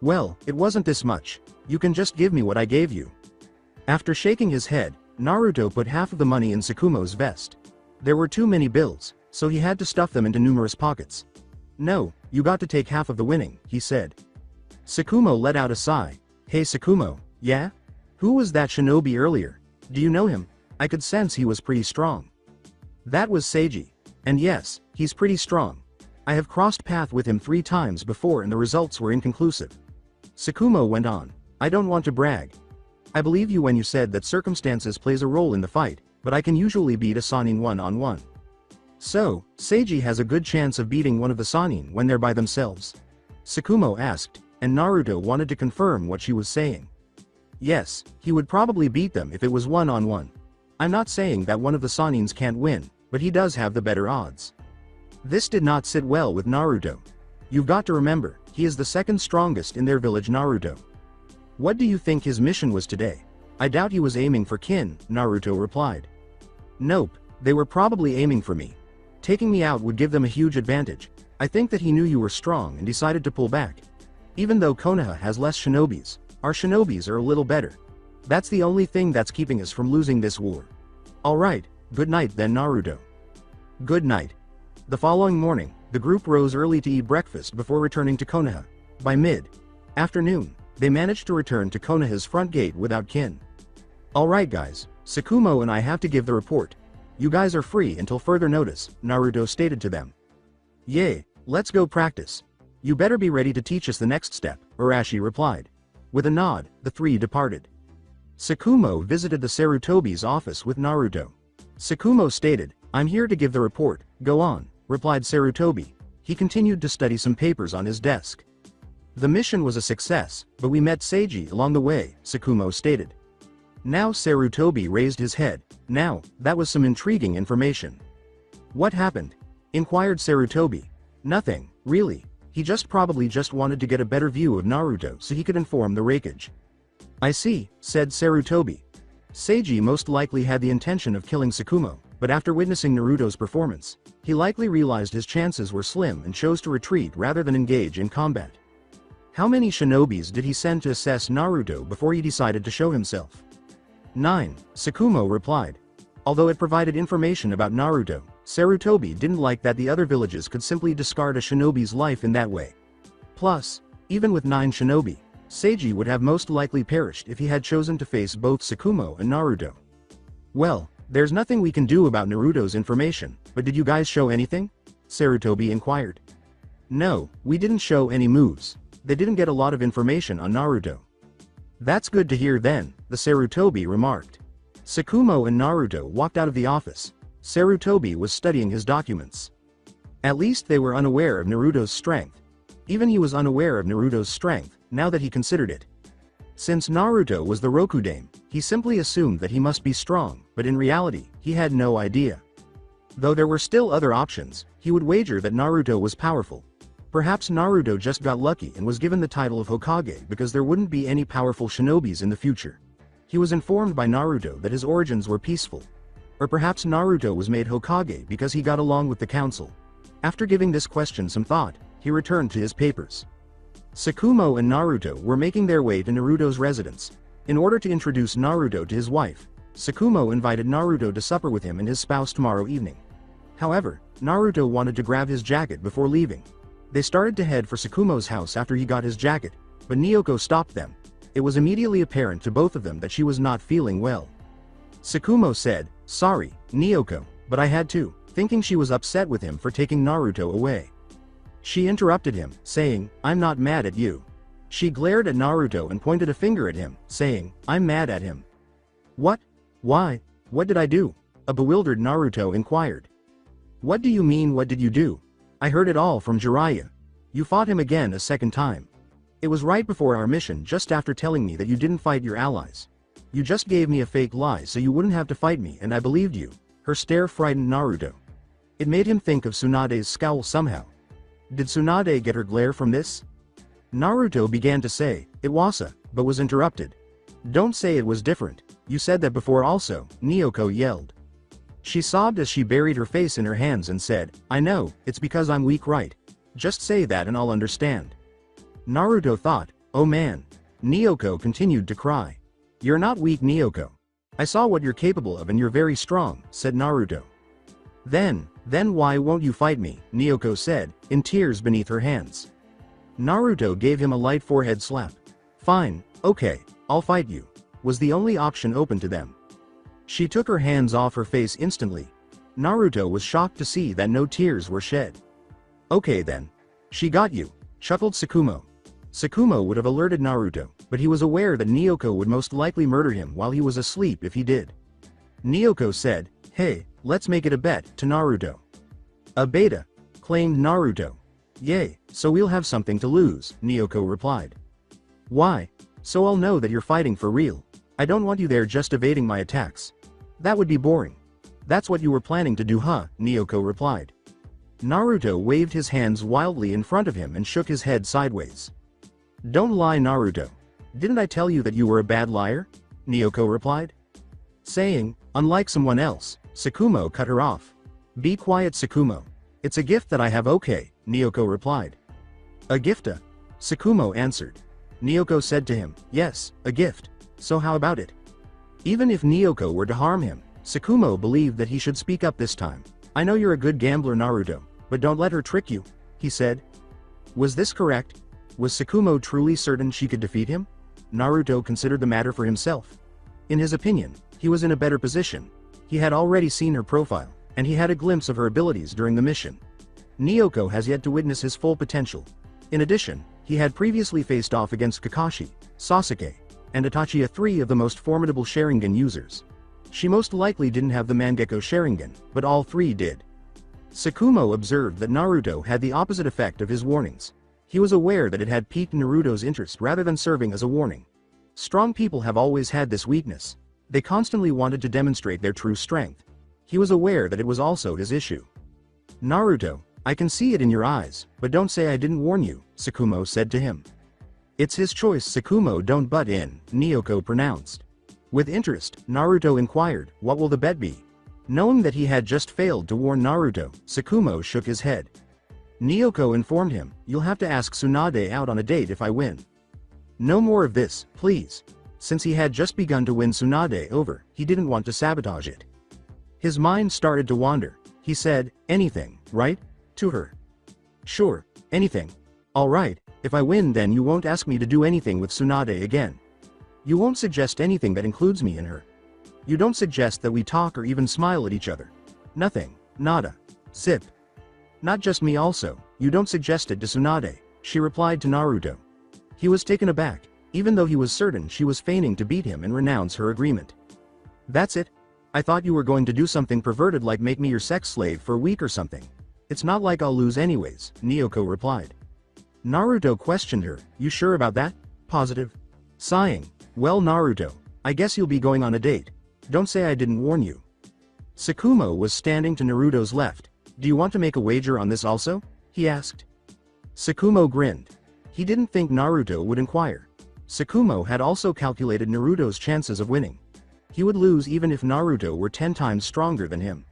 Well, it wasn't this much, you can just give me what I gave you. After shaking his head, Naruto put half of the money in Tsukumo's vest. There were too many bills, so he had to stuff them into numerous pockets. No, you got to take half of the winning, he said. Tsukumo let out a sigh. Hey Tsukumo, yeah? Who was that shinobi earlier? Do you know him? I could sense he was pretty strong. That was Seiji. And yes, he's pretty strong. I have crossed path with him 3 times before and the results were inconclusive. Tsukumo went on. I don't want to brag. I believe you when you said that circumstances plays a role in the fight, but I can usually beat a Sannin one-on-one. So, Seiji has a good chance of beating one of the Sannin when they're by themselves? Tsukumo asked, and Naruto wanted to confirm what she was saying. Yes, he would probably beat them if it was one-on-one. I'm not saying that one of the Sannins can't win, but he does have the better odds. This did not sit well with Naruto. You've got to remember, he is the second strongest in their village. Naruto. What do you think his mission was today? I doubt he was aiming for Kin, Naruto replied. Nope, They were probably aiming for me. Taking me out would give them a huge advantage. I think that he knew you were strong and decided to pull back. Even though Konoha has less shinobis, our shinobis are a little better. That's the only thing that's keeping us from losing this war. Alright, good night then Naruto. Good night. The following morning, the group rose early to eat breakfast before returning to Konoha. By mid-afternoon, they managed to return to Konoha's front gate without Kin. Alright guys, Tsukumo and I have to give the report. You guys are free until further notice, Naruto stated to them. Yay, let's go practice. You better be ready to teach us the next step, Arashi replied. With a nod, the three departed. Tsukumo visited the Sarutobi's office with Naruto. Tsukumo stated, I'm here to give the report, go on, replied Sarutobi. He continued to study some papers on his desk. The mission was a success, but we met Seiji along the way, Tsukumo stated. Now Sarutobi raised his head. Now, that was some intriguing information. What happened? Inquired Sarutobi. Nothing, really. He probably just wanted to get a better view of Naruto so he could inform the Raikage. I see, said Sarutobi. Seiji most likely had the intention of killing Tsukumo, but after witnessing Naruto's performance, he likely realized his chances were slim and chose to retreat rather than engage in combat. How many shinobis did he send to assess Naruto before he decided to show himself? 9, Tsukumo replied. Although it provided information about Naruto, Sarutobi didn't like that the other villages could simply discard a shinobi's life in that way. Plus, even with 9 shinobi, Seiji would have most likely perished if he had chosen to face both Tsukumo and Naruto. Well, there's nothing we can do about Naruto's information, but did you guys show anything? Sarutobi inquired. No, we didn't show any moves. They didn't get a lot of information on Naruto. That's good to hear then, the Sarutobi remarked. Tsukumo and Naruto walked out of the office. Sarutobi was studying his documents. At least they were unaware of Naruto's strength. Even he was unaware of Naruto's strength, now that he considered it. Since Naruto was the Rokudame, he simply assumed that he must be strong, but in reality, he had no idea. Though there were still other options, he would wager that Naruto was powerful. Perhaps Naruto just got lucky and was given the title of Hokage because there wouldn't be any powerful shinobis in the future. He was informed by Naruto that his origins were peaceful. Or perhaps Naruto was made Hokage because he got along with the council. After giving this question some thought, he returned to his papers. Tsukumo and Naruto were making their way to Naruto's residence. In order to introduce Naruto to his wife, Tsukumo invited Naruto to supper with him and his spouse tomorrow evening. However, Naruto wanted to grab his jacket before leaving. They started to head for Tsukumo's house after he got his jacket, but Nyoko stopped them. It was immediately apparent to both of them that she was not feeling well. Tsukumo said, "Sorry, Nyoko, but I had to," thinking she was upset with him for taking Naruto away. She interrupted him, saying, "I'm not mad at you." She glared at Naruto and pointed a finger at him, saying, "I'm mad at him." "What? Why? What did I do?" a bewildered Naruto inquired. "What do you mean what did you do? I heard it all from Jiraiya. You fought him again a second time. It was right before our mission, just after telling me that you didn't fight your allies. You just gave me a fake lie so you wouldn't have to fight me and I believed you." Her stare frightened Naruto. It made him think of Tsunade's scowl somehow. Did Tsunade get her glare from this? Naruto began to say, "It wasa," but was interrupted. "Don't say it was different. You said that before also," Nyoko yelled. She sobbed as she buried her face in her hands and said, "I know, it's because I'm weak, right? Just say that and I'll understand." Naruto thought, "Oh man." Nyoko continued to cry. "You're not weak, Nyoko. I saw what you're capable of and you're very strong," said Naruto. Then why won't you fight me?" Nyoko said, in tears beneath her hands. Naruto gave him a light forehead slap. "Fine, okay, I'll fight you," was the only option open to them. She took her hands off her face instantly. Naruto was shocked to see that no tears were shed. "Okay then. She got you," chuckled Tsukumo. Tsukumo would have alerted Naruto, but he was aware that Nyoko would most likely murder him while he was asleep if he did. Nyoko said, "Hey, let's make it a bet," to Naruto. "A beta," claimed Naruto. "Yay, so we'll have something to lose," Nyoko replied. "Why? So I'll know that you're fighting for real. I don't want you there just evading my attacks. That would be boring." "That's what you were planning to do, huh?" Nyoko replied. Naruto waved his hands wildly in front of him and shook his head sideways. "Don't lie, Naruto. Didn't I tell you that you were a bad liar?" Nyoko replied. Saying, "Unlike someone else, Tsukumo cut her off. Be quiet, Tsukumo. It's a gift that I have. Okay, Nyoko replied. A gift? Tsukumo answered. Nyoko said to him, yes, a gift. So how about it? Even if Nyoko were to harm him, Tsukumo believed that he should speak up this time. I know you're a good gambler, Naruto, but don't let her trick you, he said. Was this correct? Was Tsukumo truly certain she could defeat him? Naruto considered the matter for himself. In his opinion, he was in a better position. He had already seen her profile, and he had a glimpse of her abilities during the mission. Nyoko has yet to witness his full potential. In addition, he had previously faced off against Kakashi, Sasuke, and Itachi, three of the most formidable Sharingan users. She most likely didn't have the Mangekyo Sharingan, but all three did. Tsukumo observed that Naruto had the opposite effect of his warnings. He was aware that it had piqued Naruto's interest rather than serving as a warning. Strong people have always had this weakness. They constantly wanted to demonstrate their true strength. He was aware that it was also his issue. Naruto, I can see it in your eyes, but don't say I didn't warn you, Tsukumo said to him. It's his choice, Tsukumo, don't butt in, Nyoko pronounced. With interest, Naruto inquired, what will the bet be? Knowing that he had just failed to warn Naruto, Tsukumo shook his head. Nyoko informed him, you'll have to ask Tsunade out on a date if I win. No more of this, please. Since he had just begun to win Tsunade over, he didn't want to sabotage it. His mind started to wander. He said, anything, right? To her. Sure, anything. Alright, if I win then you won't ask me to do anything with Tsunade again. You won't suggest anything that includes me in her. You don't suggest that we talk or even smile at each other. Nothing, nada. Zip. Not just me also, you don't suggest it to Tsunade, she replied to Naruto. He was taken aback, even though he was certain she was feigning to beat him and renounce her agreement. That's it? I thought you were going to do something perverted like make me your sex slave for a week or something. It's not like I'll lose anyways, Nyoko replied. Naruto questioned her, you sure about that? Positive. Sighing, well Naruto, I guess you'll be going on a date. Don't say I didn't warn you. Tsukumo was standing to Naruto's left. Do you want to make a wager on this also? He asked. Tsukumo grinned. He didn't think Naruto would inquire. Tsukumo had also calculated Naruto's chances of winning. He would lose even if Naruto were 10 times stronger than him.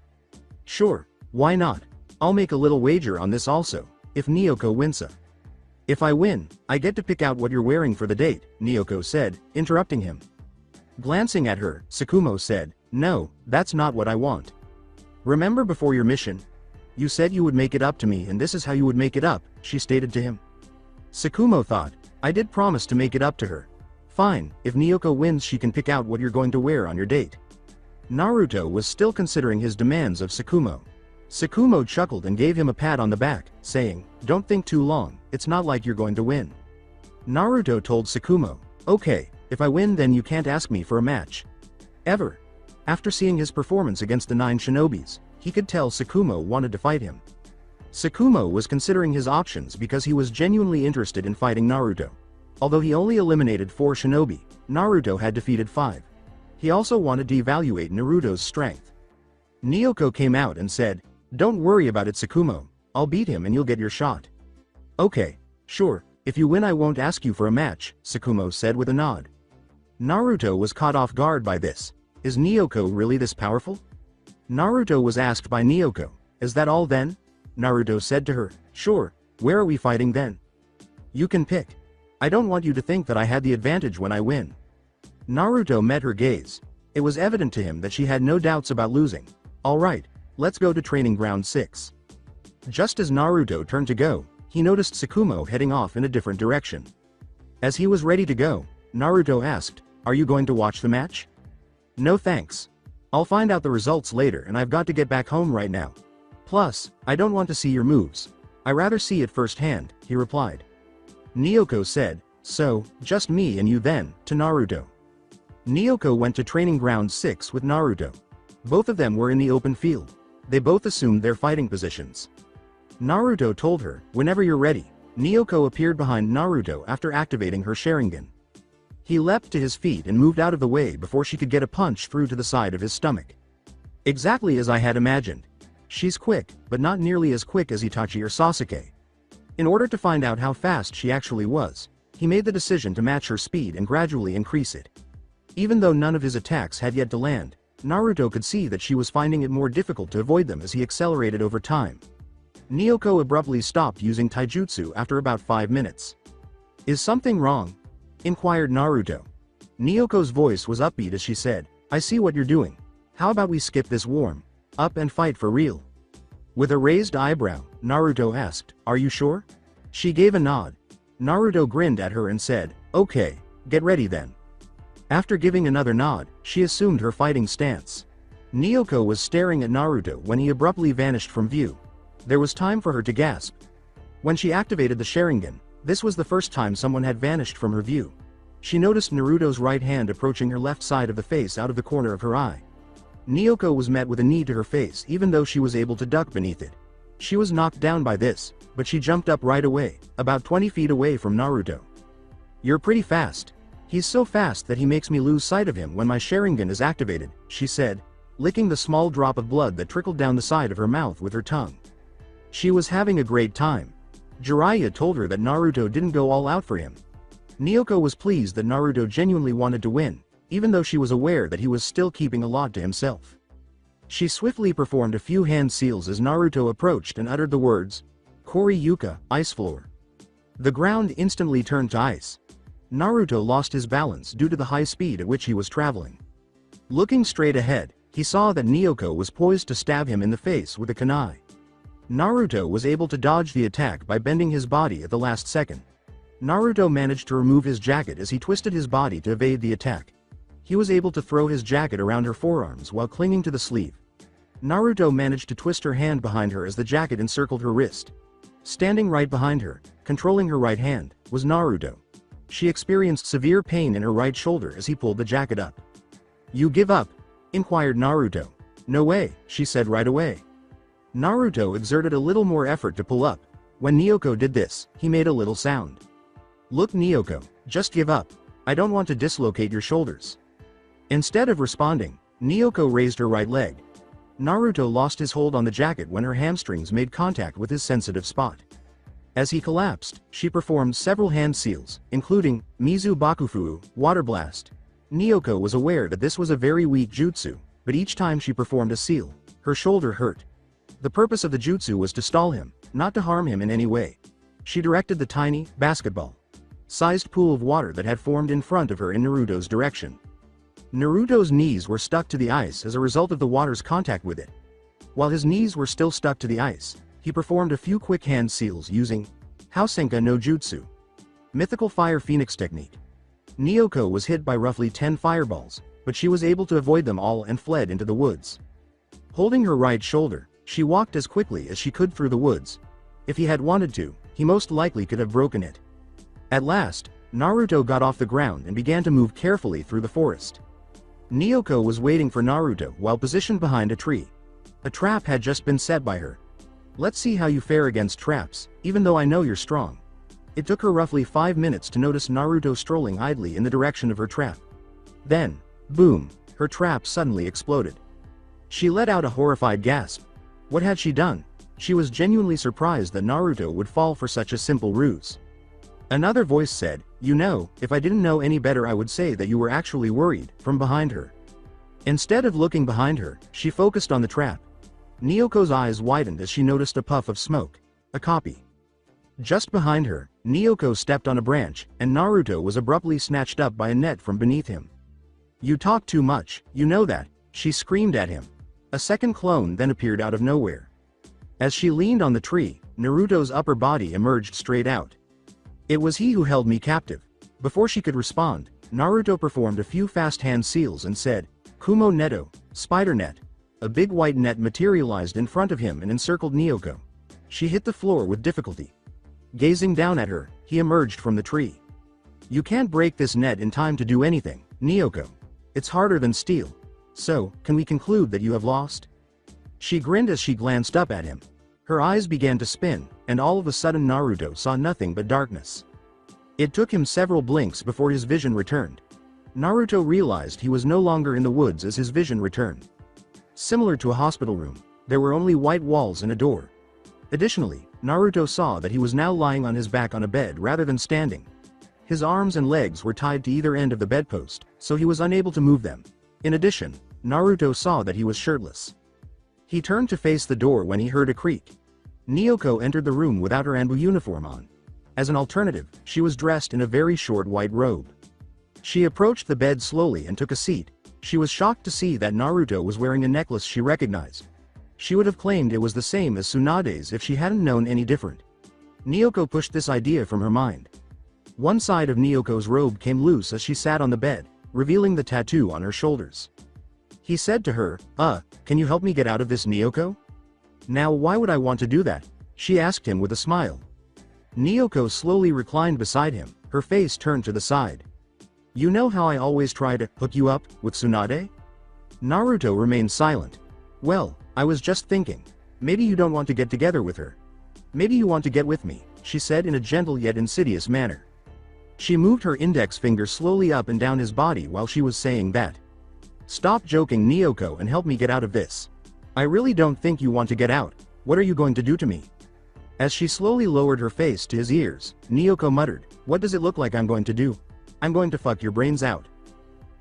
Sure, why not? I'll make a little wager on this also, if Nyoko wins. If I win, I get to pick out what you're wearing for the date, Nyoko said, interrupting him. Glancing at her, Tsukumo said, no, that's not what I want. Remember before your mission? You said you would make it up to me and this is how you would make it up, she stated to him. Tsukumo thought, I did promise to make it up to her. Fine, if Nyoko wins she can pick out what you're going to wear on your date. Naruto was still considering his demands of Tsukumo. Tsukumo chuckled and gave him a pat on the back, saying, don't think too long, it's not like you're going to win. Naruto told Tsukumo, okay, if I win then you can't ask me for a match. Ever. After seeing his performance against the 9 shinobis, he could tell Tsukumo wanted to fight him. Tsukumo was considering his options because he was genuinely interested in fighting Naruto. Although he only eliminated 4 shinobi, Naruto had defeated 5. He also wanted to evaluate Naruto's strength. Nyoko came out and said, don't worry about it Tsukumo, I'll beat him and you'll get your shot. Okay, sure, if you win I won't ask you for a match, Tsukumo said with a nod. Naruto was caught off guard by this. Is Nyoko really this powerful? Naruto was asked by Nyoko, is that all then? Naruto said to her, sure, where are we fighting then? You can pick. I don't want you to think that I had the advantage when I win. Naruto met her gaze. It was evident to him that she had no doubts about losing. Alright, let's go to training ground 6. Just as Naruto turned to go, he noticed Tsukumo heading off in a different direction. As he was ready to go, Naruto asked, are you going to watch the match? No thanks. I'll find out the results later and I've got to get back home right now. Plus, I don't want to see your moves. I rather see it firsthand, he replied. Nyoko said, so, just me and you then, to Naruto. Nyoko went to training ground 6 with Naruto. Both of them were in the open field. They both assumed their fighting positions. Naruto told her, whenever you're ready. Nyoko appeared behind Naruto after activating her Sharingan. He leapt to his feet and moved out of the way before she could get a punch through to the side of his stomach. Exactly as I had imagined. She's quick, but not nearly as quick as Itachi or Sasuke. In order to find out how fast she actually was, he made the decision to match her speed and gradually increase it. Even though none of his attacks had yet to land, Naruto could see that she was finding it more difficult to avoid them as he accelerated over time. Naoko abruptly stopped using taijutsu after about 5 minutes. "Is something wrong?" inquired Naruto. Naoko's voice was upbeat as she said, "I see what you're doing. How about we skip this warm up and fight for real?" With a raised eyebrow, Naruto asked, "Are you sure?" She gave a nod. Naruto grinned at her and said, "Okay, get ready then." After giving another nod, she assumed her fighting stance. Naoko was staring at Naruto when he abruptly vanished from view. There was time for her to gasp. When she activated the Sharingan, this was the first time someone had vanished from her view. She noticed Naruto's right hand approaching her left side of the face out of the corner of her eye. Naoko was met with a knee to her face even though she was able to duck beneath it. She was knocked down by this, but she jumped up right away, about 20 feet away from Naruto. "You're pretty fast. He's so fast that he makes me lose sight of him when my Sharingan is activated," she said, licking the small drop of blood that trickled down the side of her mouth with her tongue. She was having a great time. Jiraiya told her that Naruto didn't go all out for him. Naoko was pleased that Naruto genuinely wanted to win, even though she was aware that he was still keeping a lot to himself. She swiftly performed a few hand seals as Naruto approached and uttered the words, "Kori Yuka, ice floor." The ground instantly turned to ice. Naruto lost his balance due to the high speed at which he was traveling. Looking straight ahead, he saw that Naoko was poised to stab him in the face with a kunai. Naruto was able to dodge the attack by bending his body at the last second. Naruto managed to remove his jacket as he twisted his body to evade the attack. He was able to throw his jacket around her forearms while clinging to the sleeve. Naruto managed to twist her hand behind her as the jacket encircled her wrist. Standing right behind her, controlling her right hand, was Naruto. She experienced severe pain in her right shoulder as he pulled the jacket up. "You give up?" inquired Naruto. "No way," she said right away. Naruto exerted a little more effort to pull up. When Naoko did this, he made a little sound. "Look, Naoko, just give up. I don't want to dislocate your shoulders." Instead of responding, Naoko raised her right leg. Naruto lost his hold on the jacket when her hamstrings made contact with his sensitive spot. As he collapsed, she performed several hand seals, including Mizu Bakufu, Water Blast. Naoko was aware that this was a very weak jutsu, but each time she performed a seal, her shoulder hurt. The purpose of the jutsu was to stall him, not to harm him in any way. She directed the tiny, basketball-sized pool of water that had formed in front of her in Naruto's direction. Naruto's knees were stuck to the ice as a result of the water's contact with it. While his knees were still stuck to the ice, he performed a few quick hand seals using Housenka no Jutsu, Mythical Fire Phoenix technique. Naoko was hit by roughly 10 fireballs, but she was able to avoid them all and fled into the woods. Holding her right shoulder, she walked as quickly as she could through the woods. If he had wanted to, he most likely could have broken it. At last, Naruto got off the ground and began to move carefully through the forest. Naoko was waiting for Naruto while positioned behind a tree. A trap had just been set by her. "Let's see how you fare against traps, even though I know you're strong." It took her roughly 5 minutes to notice Naruto strolling idly in the direction of her trap. Then, boom, her trap suddenly exploded. She let out a horrified gasp. What had she done? She was genuinely surprised that Naruto would fall for such a simple ruse. Another voice said, "You know, if I didn't know any better I would say that you were actually worried," from behind her. Instead of looking behind her, she focused on the trap. Naoko's eyes widened as she noticed a puff of smoke. A copy. Just behind her, Naoko stepped on a branch, and Naruto was abruptly snatched up by a net from beneath him. "You talk too much, you know that," she screamed at him. A second clone then appeared out of nowhere. As she leaned on the tree, Naruto's upper body emerged straight out. "It was he who held me captive." Before she could respond, Naruto performed a few fast hand seals and said, "Kumo Neto, spider net." A big white net materialized in front of him and encircled Naoko. She hit the floor with difficulty. Gazing down at her, he emerged from the tree. "You can't break this net in time to do anything, Naoko. It's harder than steel. So, can we conclude that you have lost?" She grinned as she glanced up at him. Her eyes began to spin, and all of a sudden Naruto saw nothing but darkness. It took him several blinks before his vision returned. Naruto realized he was no longer in the woods as his vision returned. Similar to a hospital room, there were only white walls and a door. Additionally, Naruto saw that he was now lying on his back on a bed rather than standing. His arms and legs were tied to either end of the bedpost, so he was unable to move them. In addition, Naruto saw that he was shirtless. He turned to face the door when he heard a creak. Nyoko entered the room without her Anbu uniform on. As an alternative, she was dressed in a very short white robe. She approached the bed slowly and took a seat. She was shocked to see that Naruto was wearing a necklace she recognized. She would have claimed it was the same as Tsunade's if she hadn't known any different. Nyoko pushed this idea from her mind. One side of Nyoko's robe came loose as she sat on the bed, revealing the tattoo on her shoulders. He said to her, can you help me get out of this, Nyoko? Now why would I want to do that? She asked him with a smile. Nyoko slowly reclined beside him, her face turned to the side. You know how I always try to hook you up with Tsunade? Naruto remained silent. Well, I was just thinking. Maybe you don't want to get together with her. Maybe you want to get with me, she said in a gentle yet insidious manner. She moved her index finger slowly up and down his body while she was saying that. Stop joking, Nyoko, and help me get out of this. I really don't think you want to get out. What are you going to do to me? As she slowly lowered her face to his ears, Nyoko muttered, what does it look like I'm going to do? I'm going to fuck your brains out.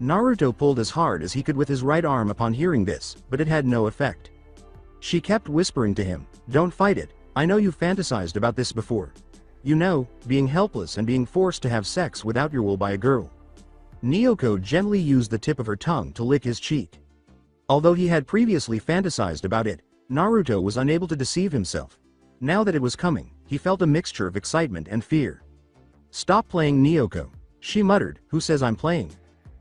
Naruto pulled as hard as he could with his right arm upon hearing this, but it had no effect. She kept whispering to him, don't fight it, I know you've fantasized about this before. You know, being helpless and being forced to have sex without your will by a girl. Nyoko gently used the tip of her tongue to lick his cheek. Although he had previously fantasized about it, Naruto was unable to deceive himself. Now that it was coming, he felt a mixture of excitement and fear. Stop playing, Nyoko, she muttered, who says I'm playing?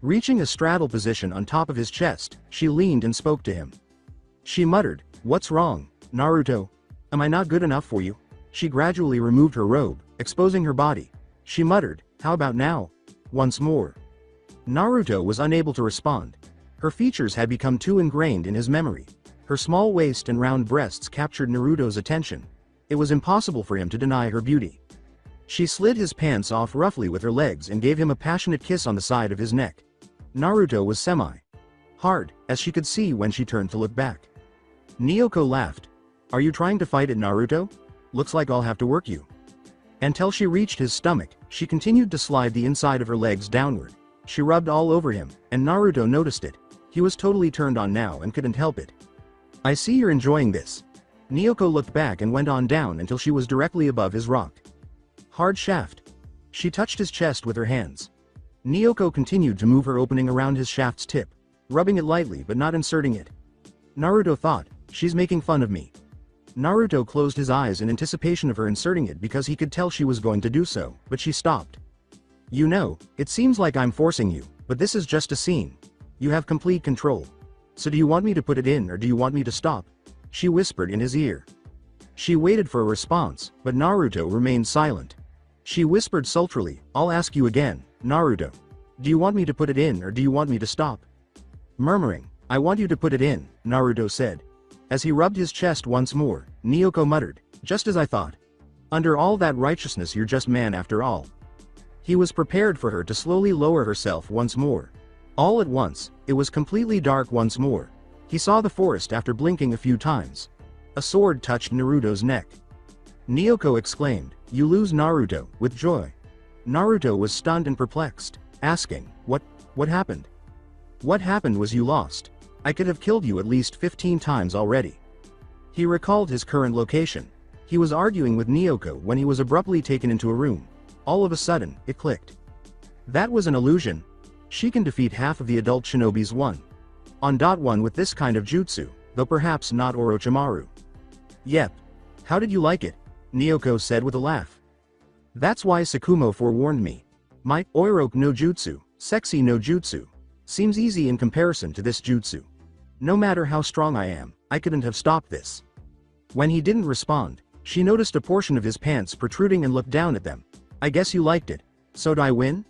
Reaching a straddle position on top of his chest, she leaned and spoke to him. She muttered, what's wrong, Naruto? Am I not good enough for you? She gradually removed her robe, exposing her body. She muttered, how about now? Once more. Naruto was unable to respond. Her features had become too ingrained in his memory. Her small waist and round breasts captured Naruto's attention. It was impossible for him to deny her beauty. She slid his pants off roughly with her legs and gave him a passionate kiss on the side of his neck. Naruto was semi-hard, as she could see when she turned to look back. Nyoko laughed. Are you trying to fight it, Naruto? Looks like I'll have to work you. Until she reached his stomach, she continued to slide the inside of her legs downward. She rubbed all over him, and Naruto noticed it. He was totally turned on now and couldn't help it. I see you're enjoying this. Nyoko looked back and went on down until she was directly above his rock. Hard shaft. She touched his chest with her hands. Nyoko continued to move her opening around his shaft's tip, rubbing it lightly but not inserting it. Naruto thought, she's making fun of me. Naruto closed his eyes in anticipation of her inserting it because he could tell she was going to do so, but she stopped. You know, it seems like I'm forcing you, but this is just a scene. You have complete control. So do you want me to put it in or do you want me to stop? She whispered in his ear. She waited for a response, but Naruto remained silent. She whispered sultrily, I'll ask you again, Naruto. Do you want me to put it in or do you want me to stop? Murmuring, I want you to put it in, Naruto said. As he rubbed his chest once more, Nyoko muttered, just as I thought. Under all that righteousness you're just man after all. He was prepared for her to slowly lower herself once more. All at once, it was completely dark once more. He saw the forest after blinking a few times. A sword touched Naruto's neck. Nyoko exclaimed, you lose, Naruto, with joy. Naruto was stunned and perplexed, asking, what happened? What happened was you lost. I could have killed you at least 15 times already. He recalled his current location. He was arguing with Nyoko when he was abruptly taken into a room. All of a sudden, it clicked. That was an illusion. She can defeat half of the adult shinobis one with this kind of jutsu, though perhaps not Orochimaru. Yep. How did you like it? Nyoko said with a laugh. That's why Sakumo forewarned me. My Oiroke no jutsu, sexy no jutsu, seems easy in comparison to this jutsu. No matter how strong I am, I couldn't have stopped this. When he didn't respond, she noticed a portion of his pants protruding and looked down at them. I guess you liked it. So'd I win?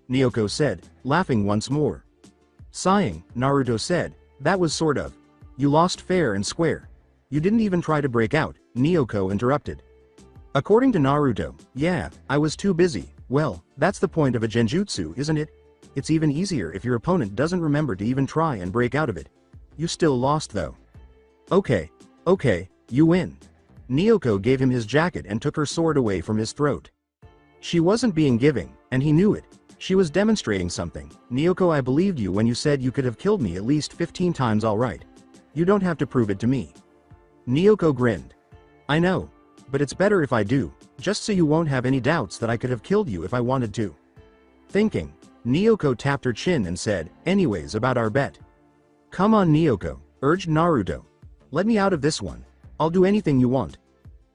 Nyoko said, laughing once more. Sighing, Naruto said, that was sort of. You lost fair and square. You didn't even try to break out, Nyoko interrupted. According to Naruto, yeah, I was too busy. Well, that's the point of a genjutsu, isn't it? It's even easier if your opponent doesn't remember to even try and break out of it. You still lost though. Okay, you win. Nyoko gave him his jacket and took her sword away from his throat. She wasn't being giving, and he knew it. She was demonstrating something. Naoko, I believed you when you said you could have killed me at least 15 times, alright. You don't have to prove it to me. Naoko grinned. I know. But it's better if I do, just so you won't have any doubts that I could have killed you if I wanted to. Thinking, Naoko tapped her chin and said, anyways, about our bet. Come on, Naoko, urged Naruto. Let me out of this one. I'll do anything you want.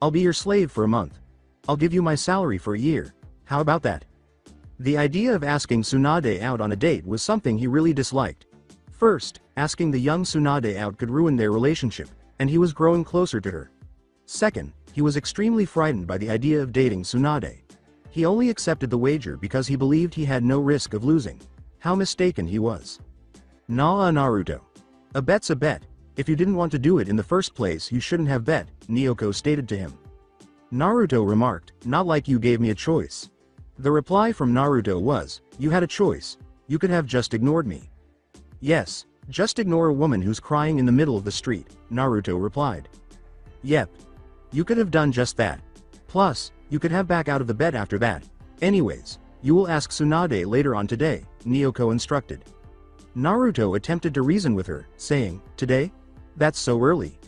I'll be your slave for a month. I'll give you my salary for a year. How about that? The idea of asking Tsunade out on a date was something he really disliked. First, asking the young Tsunade out could ruin their relationship, and he was growing closer to her. Second, he was extremely frightened by the idea of dating Tsunade. He only accepted the wager because he believed he had no risk of losing. How mistaken he was. Nah, Naruto. A bet's a bet. If you didn't want to do it in the first place, you shouldn't have bet, Naoko stated to him. Naruto remarked, not like you gave me a choice. The reply from Naruto was, you had a choice. You could have just ignored me. Yes, just ignore a woman who's crying in the middle of the street, Naruto replied. Yep. You could have done just that. Plus, you could have back out of the bed after that. Anyways, you will ask Tsunade later on today, Naoko instructed. Naruto attempted to reason with her, saying, today? That's so early.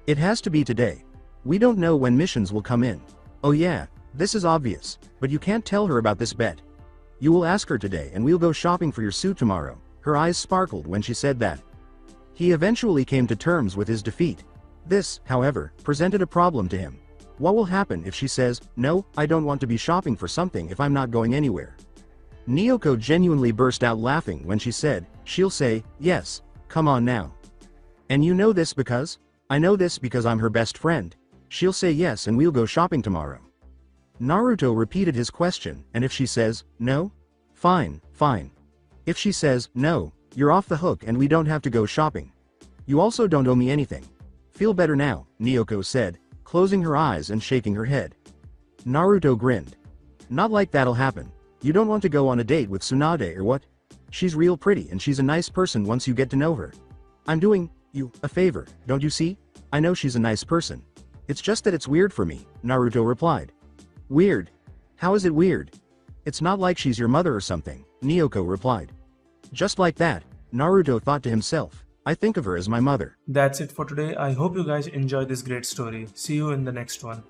It has to be today. We don't know when missions will come in. Oh yeah, this is obvious, but you can't tell her about this bet. You will ask her today and we'll go shopping for your suit tomorrow. Her eyes sparkled when she said that. He eventually came to terms with his defeat. This, however, presented a problem to him. What will happen if she says, no, I don't want to be shopping for something if I'm not going anywhere? Naoko genuinely burst out laughing when she said, she'll say, yes, come on now. And you know this because? I know this because I'm her best friend. She'll say yes and we'll go shopping tomorrow. Naruto repeated his question, and if she says, no? Fine, fine. If she says, no, you're off the hook and we don't have to go shopping. You also don't owe me anything. Feel better now, Naoko said, closing her eyes and shaking her head. Naruto grinned. Not like that'll happen. You don't want to go on a date with Tsunade or what? She's real pretty and she's a nice person once you get to know her. I'm doing you a favor, don't you see? I know she's a nice person. It's just that it's weird for me, Naruto replied. Weird? How is it weird? It's not like she's your mother or something, Naoko replied. Just like that, Naruto thought to himself, I think of her as my mother. That's it for today. I hope you guys enjoyed this great story. See you in the next one.